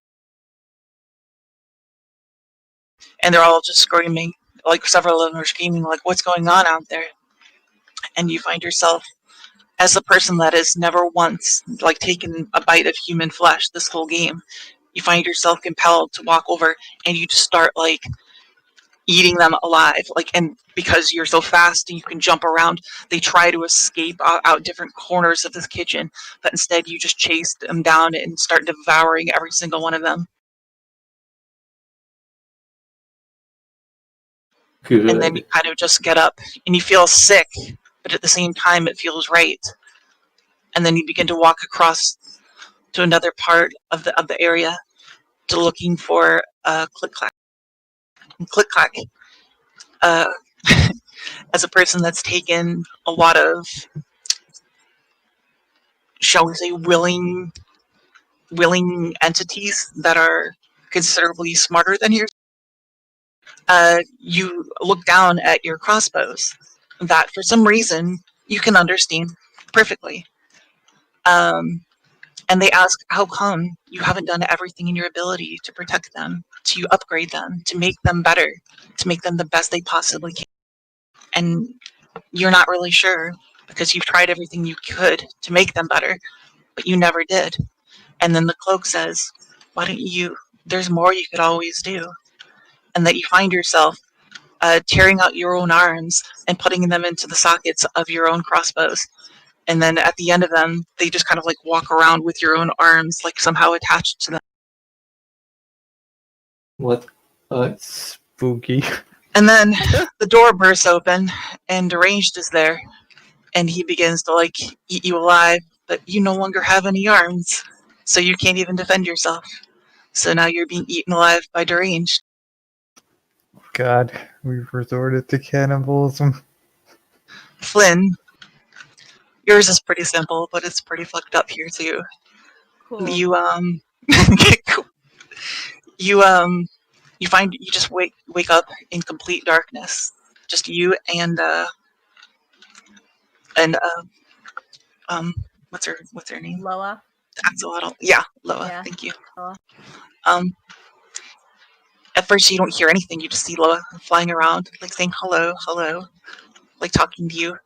And they're all just screaming, like several of them are screaming, like, what's going on out there? And you find yourself, as the person that has never once like taken a bite of human flesh this whole game, you find yourself compelled to walk over and you just start like eating them alive, like, and because you're so fast and you can jump around, they try to escape out different corners of this kitchen, but instead you just chase them down and start devouring every single one of them. Good. And then you kind of just get up and you feel sick, but at the same time it feels right. And then you begin to walk across to another part of the area to looking for Click Clack. And Click Clack, as a person that's taken a lot of, shall we say, willing entities that are considerably smarter than you, you look down at your crossbows that for some reason you can understand perfectly. And they ask, how come you haven't done everything in your ability to protect them, to upgrade them, to make them better, to make them the best they possibly can? And you're not really sure because you've tried everything you could to make them better, but you never did. And then the cloak says, why don't you, there's more you could always do. And that you find yourself tearing out your own arms and putting them into the sockets of your own crossbows. And then at the end of them, they just kind of like walk around with your own arms, like somehow attached to them. What? Spooky. And then the door bursts open, and Deranged is there, and he begins to like eat you alive, but you no longer have any arms, so you can't even defend yourself. So now you're being eaten alive by Deranged. God, we've resorted to cannibalism. Flynn, yours is pretty simple, but it's pretty fucked up here too. Cool. You you find you just wake up in complete darkness, just you and what's her name? Loa. Axolotl. Yeah, Loa. Yeah. Thank you. Loa. At first, you don't hear anything. You just see Loa flying around, like saying hello, hello, like talking to you.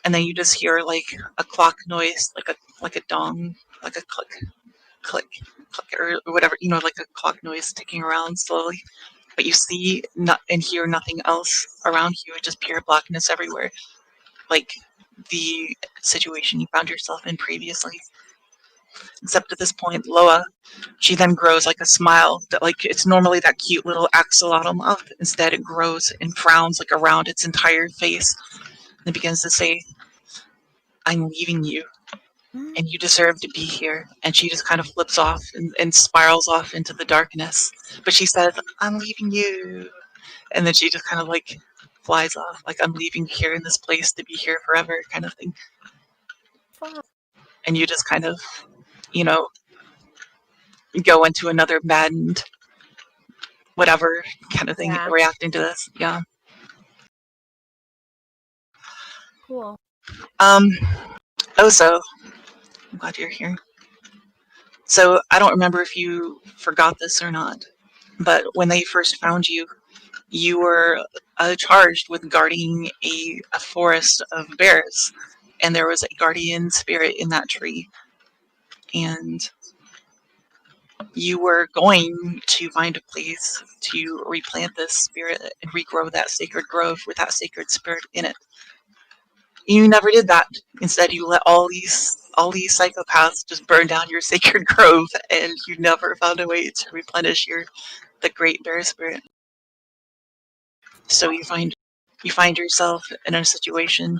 And then you just hear like a clock noise, like a dong, like a click, click, click, or whatever, like a clock noise ticking around slowly. But you see not and hear nothing else around you. Just pure blackness everywhere, like the situation you found yourself in previously. Except at this point, Loa, she then grows like a smile that, like, it's normally that cute little axolotl mouth. Instead, it grows and frowns like around its entire face. And it begins to say, "I'm leaving you, and you deserve to be here." And she just kind of flips off and spirals off into the darkness. But she says, "I'm leaving you." And then she just kind of like flies off, like, "I'm leaving here in this place to be here forever," kind of thing. And you just kind of, go into another maddened whatever kind of thing, Yeah. reacting to this. Yeah. Cool. So I'm glad you're here. So I don't remember if you forgot this or not, but when they first found you, you were charged with guarding a forest of bears, and there was a guardian spirit in that tree, and you were going to find a place to replant this spirit and regrow that sacred grove with that sacred spirit in it. You never did that. Instead, you let all these psychopaths just burn down your sacred grove, and you never found a way to replenish the great bear spirit. So you find yourself in a situation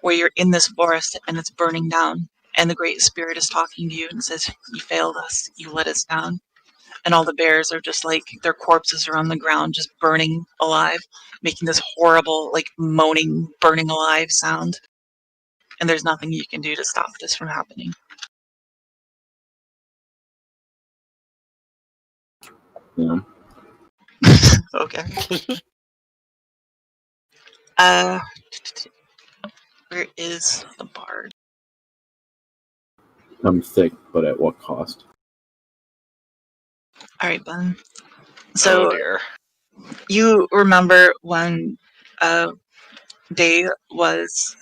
where you're in this forest and it's burning down, and the great spirit is talking to you and says, "You failed us. You let us down." And all the bears are just like, their corpses are on the ground, just burning alive, making this horrible, like, moaning, burning alive sound. And there's nothing you can do to stop this from happening. Yeah. Okay. Where is the bard? I'm thick, but at what cost? All right, Ben. So Oh dear. you remember when Day was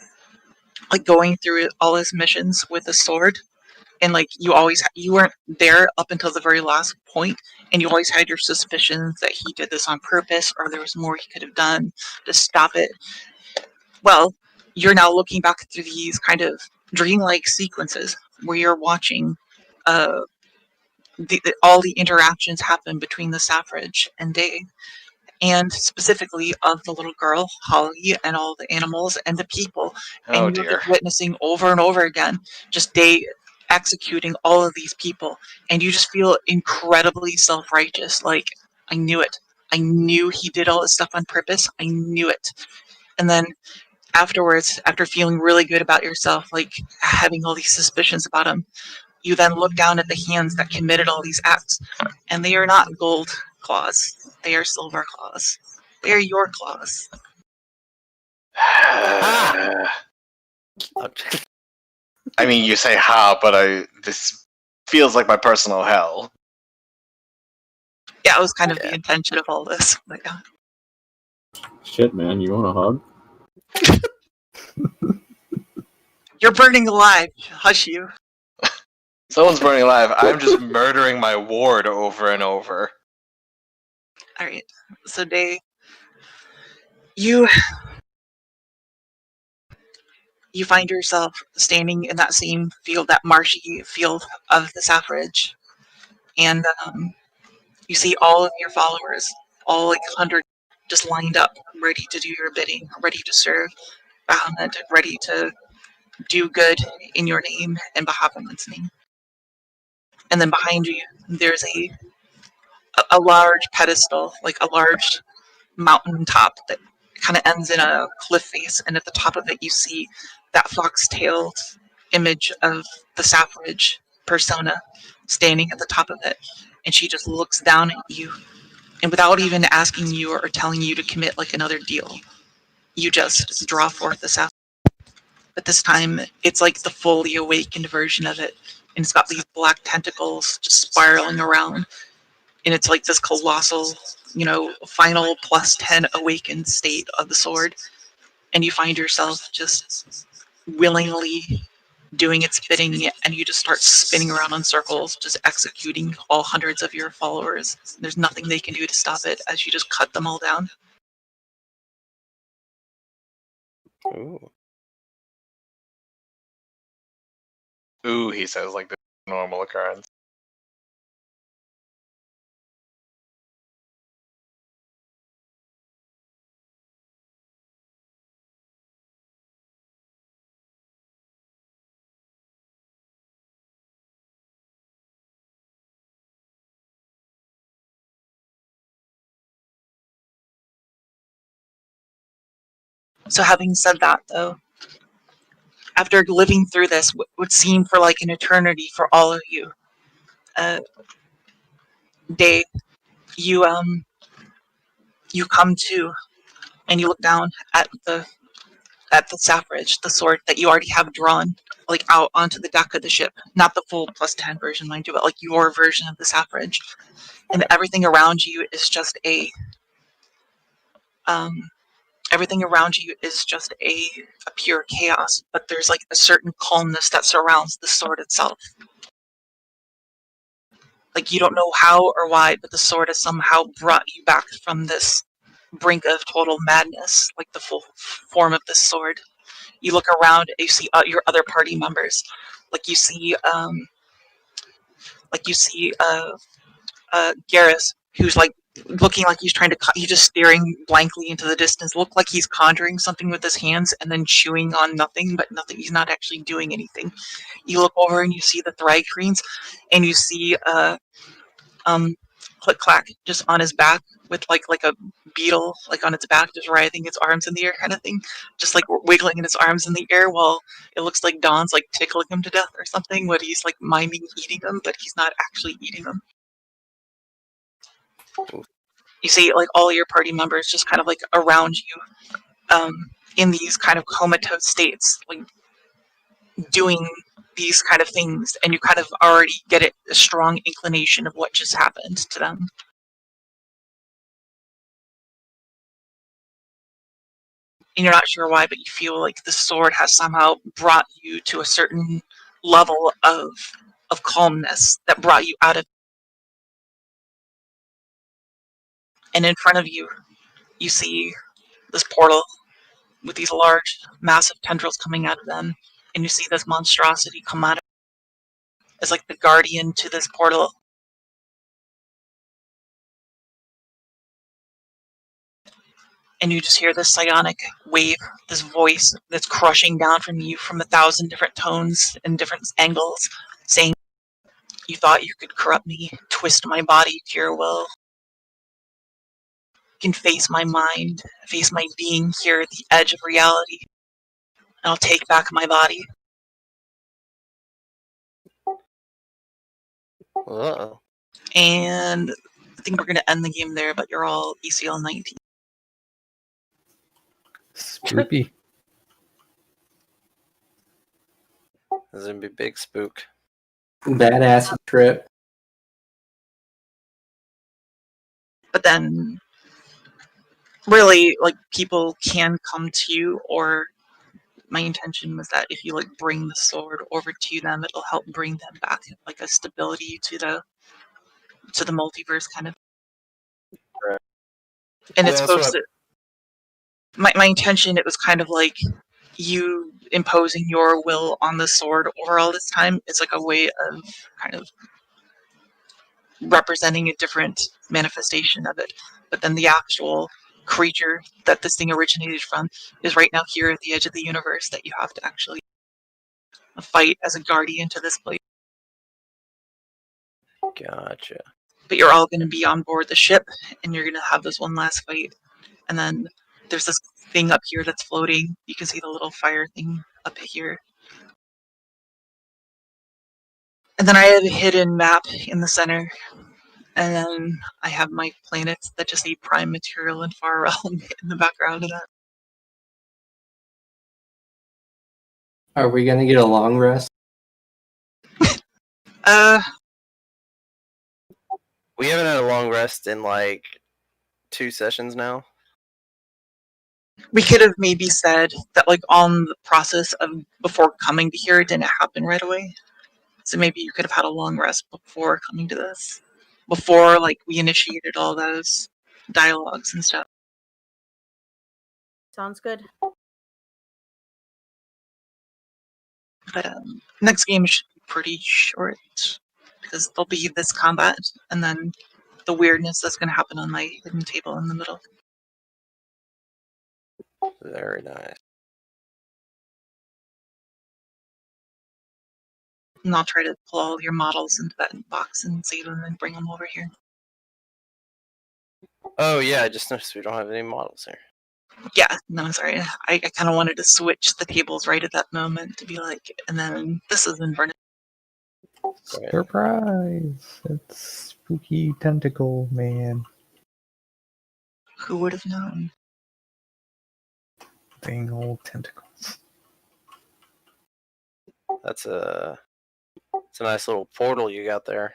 like going through all his missions with a sword, and like you weren't there up until the very last point, and you always had your suspicions that he did this on purpose or there was more he could have done to stop it. Well, you're now looking back through these kind of dreamlike sequences where you're watching all the interactions happen between the Saffridge and Day, and specifically of the little girl, Holly, and all the animals and the people. Oh And you're dear. just witnessing over and over again, just Day executing all of these people. And you just feel incredibly self-righteous. Like, I knew it. I knew he did all this stuff on purpose. I knew it. And then afterwards, after feeling really good about yourself, like having all these suspicions about him, you then look down at the hands that committed all these acts, and they are not gold claws. They are silver claws. They are your claws. I mean, you say ha, but this feels like my personal hell. Yeah, it was kind of the intention of all this. But yeah. Shit, man, you want a hug? You're burning alive. Hush you. Someone's burning alive. I'm just murdering my ward over and over. Alright. So Day, you find yourself standing in that same field, that marshy field of the Saffridge, and you see all of your followers, all like 100, just lined up, ready to do your bidding, ready to serve Bahamut, ready to do good in your name and Bahamut's name. And then behind you, there's a large pedestal, like a large mountain top that kind of ends in a cliff face, and at the top of it you see that fox-tailed image of the Saffridge persona standing at the top of it, and she just looks down at you, and without even asking you or telling you to commit like another deal, you just draw forth the Saffridge. But this time it's like the fully awakened version of it, and it's got these black tentacles just spiraling around, and it's like this colossal final plus 10 awakened state of the sword, and you find yourself just willingly doing its bidding, and you just start spinning around in circles, just executing all hundreds of your followers. There's nothing they can do to stop it as you just cut them all down. Ooh. Ooh, he says like the normal occurrence. So having said that, though, after living through this, what would seem for like an eternity for all of you, Dave, you come to, and you look down at the Saffridge, the sword that you already have drawn, like out onto the deck of the ship. Not the full plus 10 version, mind you, but like your version of the Saffridge. And everything around you is just a pure chaos, but there's like a certain calmness that surrounds the sword itself. Like you don't know how or why, but the sword has somehow brought you back from this brink of total madness, like the full form of this sword. You look around and you see your other party members. Like you see Garrus, who's like looking like he's trying to he's just staring blankly into the distance, look like he's conjuring something with his hands and then chewing on nothing, but nothing, he's not actually doing anything. You look over and you see the Thrycreens, and you see Click Clack just on his back with like a beetle like on its back, just writhing its arms in the air kind of thing, just like wiggling its arms in the air while it looks like Don's like tickling him to death or something, what he's like miming eating him, but he's not actually eating him. You see like all your party members just kind of like around you, in these kind of comatose states, like doing these kind of things, and you kind of already get a strong inclination of what just happened to them. And you're not sure why, but you feel like the sword has somehow brought you to a certain level of calmness that brought you out of. And in front of you, you see this portal with these large, massive tendrils coming out of them, and you see this monstrosity come out of it as like the guardian to this portal. And you just hear this psionic wave, this voice that's crushing down from you from 1,000 different tones and different angles, saying, "You thought you could corrupt me, twist my body to your will. You can face my mind, face my being here at the edge of reality, and I'll take back my body." Uh-oh. And I think we're going to end the game there, but you're all ECL 19. Spoopy. This is gonna be a big spook. Badass trip. But then, really, like, people can come to you, or my intention was that if you, like, bring the sword over to them, it'll help bring them back, like, a stability to the multiverse, kind of. Right. And Yeah, it's that's supposed what to... My intention, it was kind of like you imposing your will on the sword over all this time. It's like a way of kind of representing a different manifestation of it. But then the actual creature that this thing originated from is right now here at the edge of the universe that you have to actually fight as a guardian to this place. Gotcha. But you're all going to be on board the ship, and you're going to have this one last fight. And then there's this thing up here that's floating. You can see the little fire thing up here. And then I have a hidden map in the center. And then I have my planets that just need prime material and far realm in the background of that. Are we gonna get a long rest? We haven't had a long rest in like 2 sessions now. We could have maybe said that, like, on the process of before coming to here, it didn't happen right away. So maybe you could have had a long rest before coming to this, before like we initiated all those dialogues and stuff. Sounds good. But next game should be pretty short because there'll be this combat and then the weirdness that's going to happen on my hidden table in the middle. Very nice. And I'll try to pull all your models into that box and save them and bring them over here. Oh yeah, I just noticed we don't have any models here. Yeah, no, sorry. I kind of wanted to switch the tables right at that moment to be like, and then this is inverted. Surprise! It's spooky tentacle man. Who would have known? Dang old tentacles. It's a nice little portal you got there.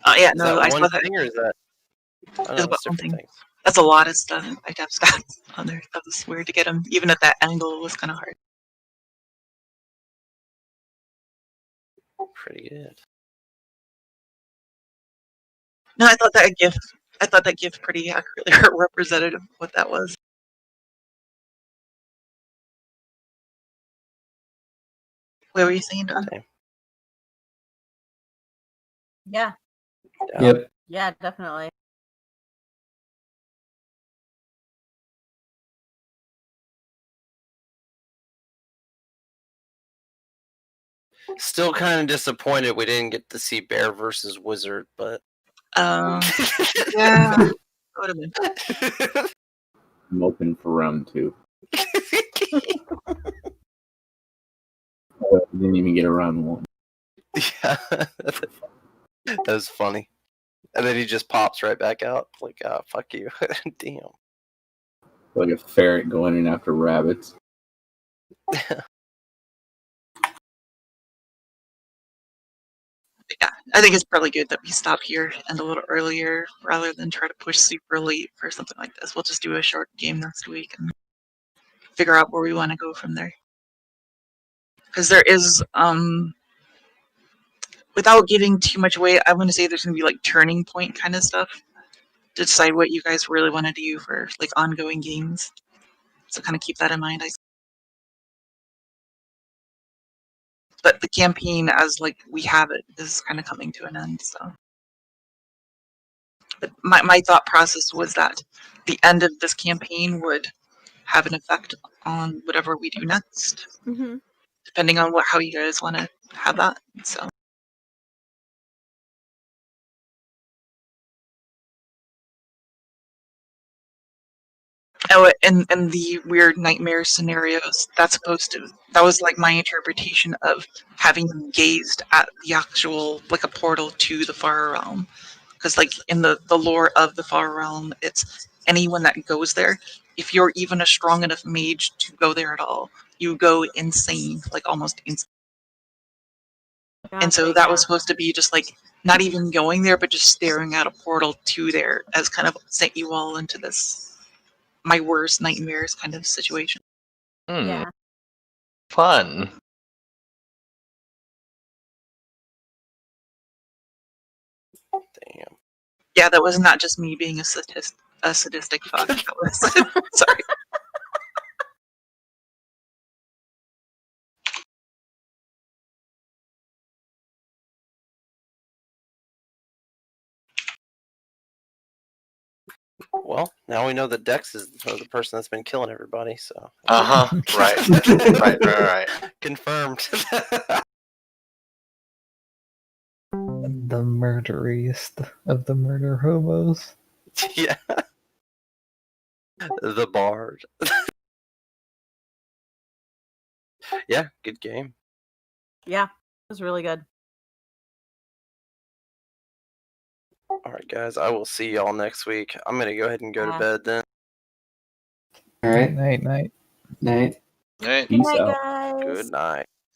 Yeah, Is no, that I one saw that. thing or is that? Oh, no, It's that's one different thing. things. That's a lot of stuff. I'd have stats on there. That was weird to get them. Even at that angle, it was kind of hard. Pretty good. No, I thought that GIF pretty accurately represented what that was. What were you saying, Don? Same. Yeah. Yep. Yeah, definitely. Still kind of disappointed we didn't get to see Bear versus Wizard, but Yeah, would have been. I'm open for round 2. Oh, I didn't even get a round 1. Yeah, that was funny. And then he just pops right back out, like, fuck you. Damn. Like a ferret going in after rabbits. Yeah, I think it's probably good that we stop here and a little earlier rather than try to push super late for something like this. We'll just do a short game next week and figure out where we want to go from there. Because there is, without giving too much away, I want to say there's going to be like turning point kind of stuff to decide what you guys really want to do for like ongoing games. So kind of keep that in mind. But the campaign as like we have it is kind of coming to an end. So, but my thought process was that the end of this campaign would have an effect on whatever we do next, Mm-hmm. depending on how you guys want to have that. So. Oh, and the weird nightmare scenarios, that was like my interpretation of having gazed at the actual, like a portal to the far realm. Because like in the lore of the far realm, it's anyone that goes there, if you're even a strong enough mage to go there at all, you go insane, like almost insane. And so that was supposed to be just like not even going there, but just staring at a portal to there as kind of sent you all into this my worst nightmares kind of situation. Yeah. Fun. Damn. Yeah, that was not just me being a sadistic fuck. That was sorry. Well, now we know that Dex is the person that's been killing everybody, so. Uh-huh. Right. Confirmed. The murderiest of the murder hobos. Yeah. The Bard. Yeah, good game. Yeah, it was really good. Alright, guys, I will see y'all next week. I'm gonna go ahead and go to bed then. All right. Night. Night. Good Peace night, out. guys. Good night.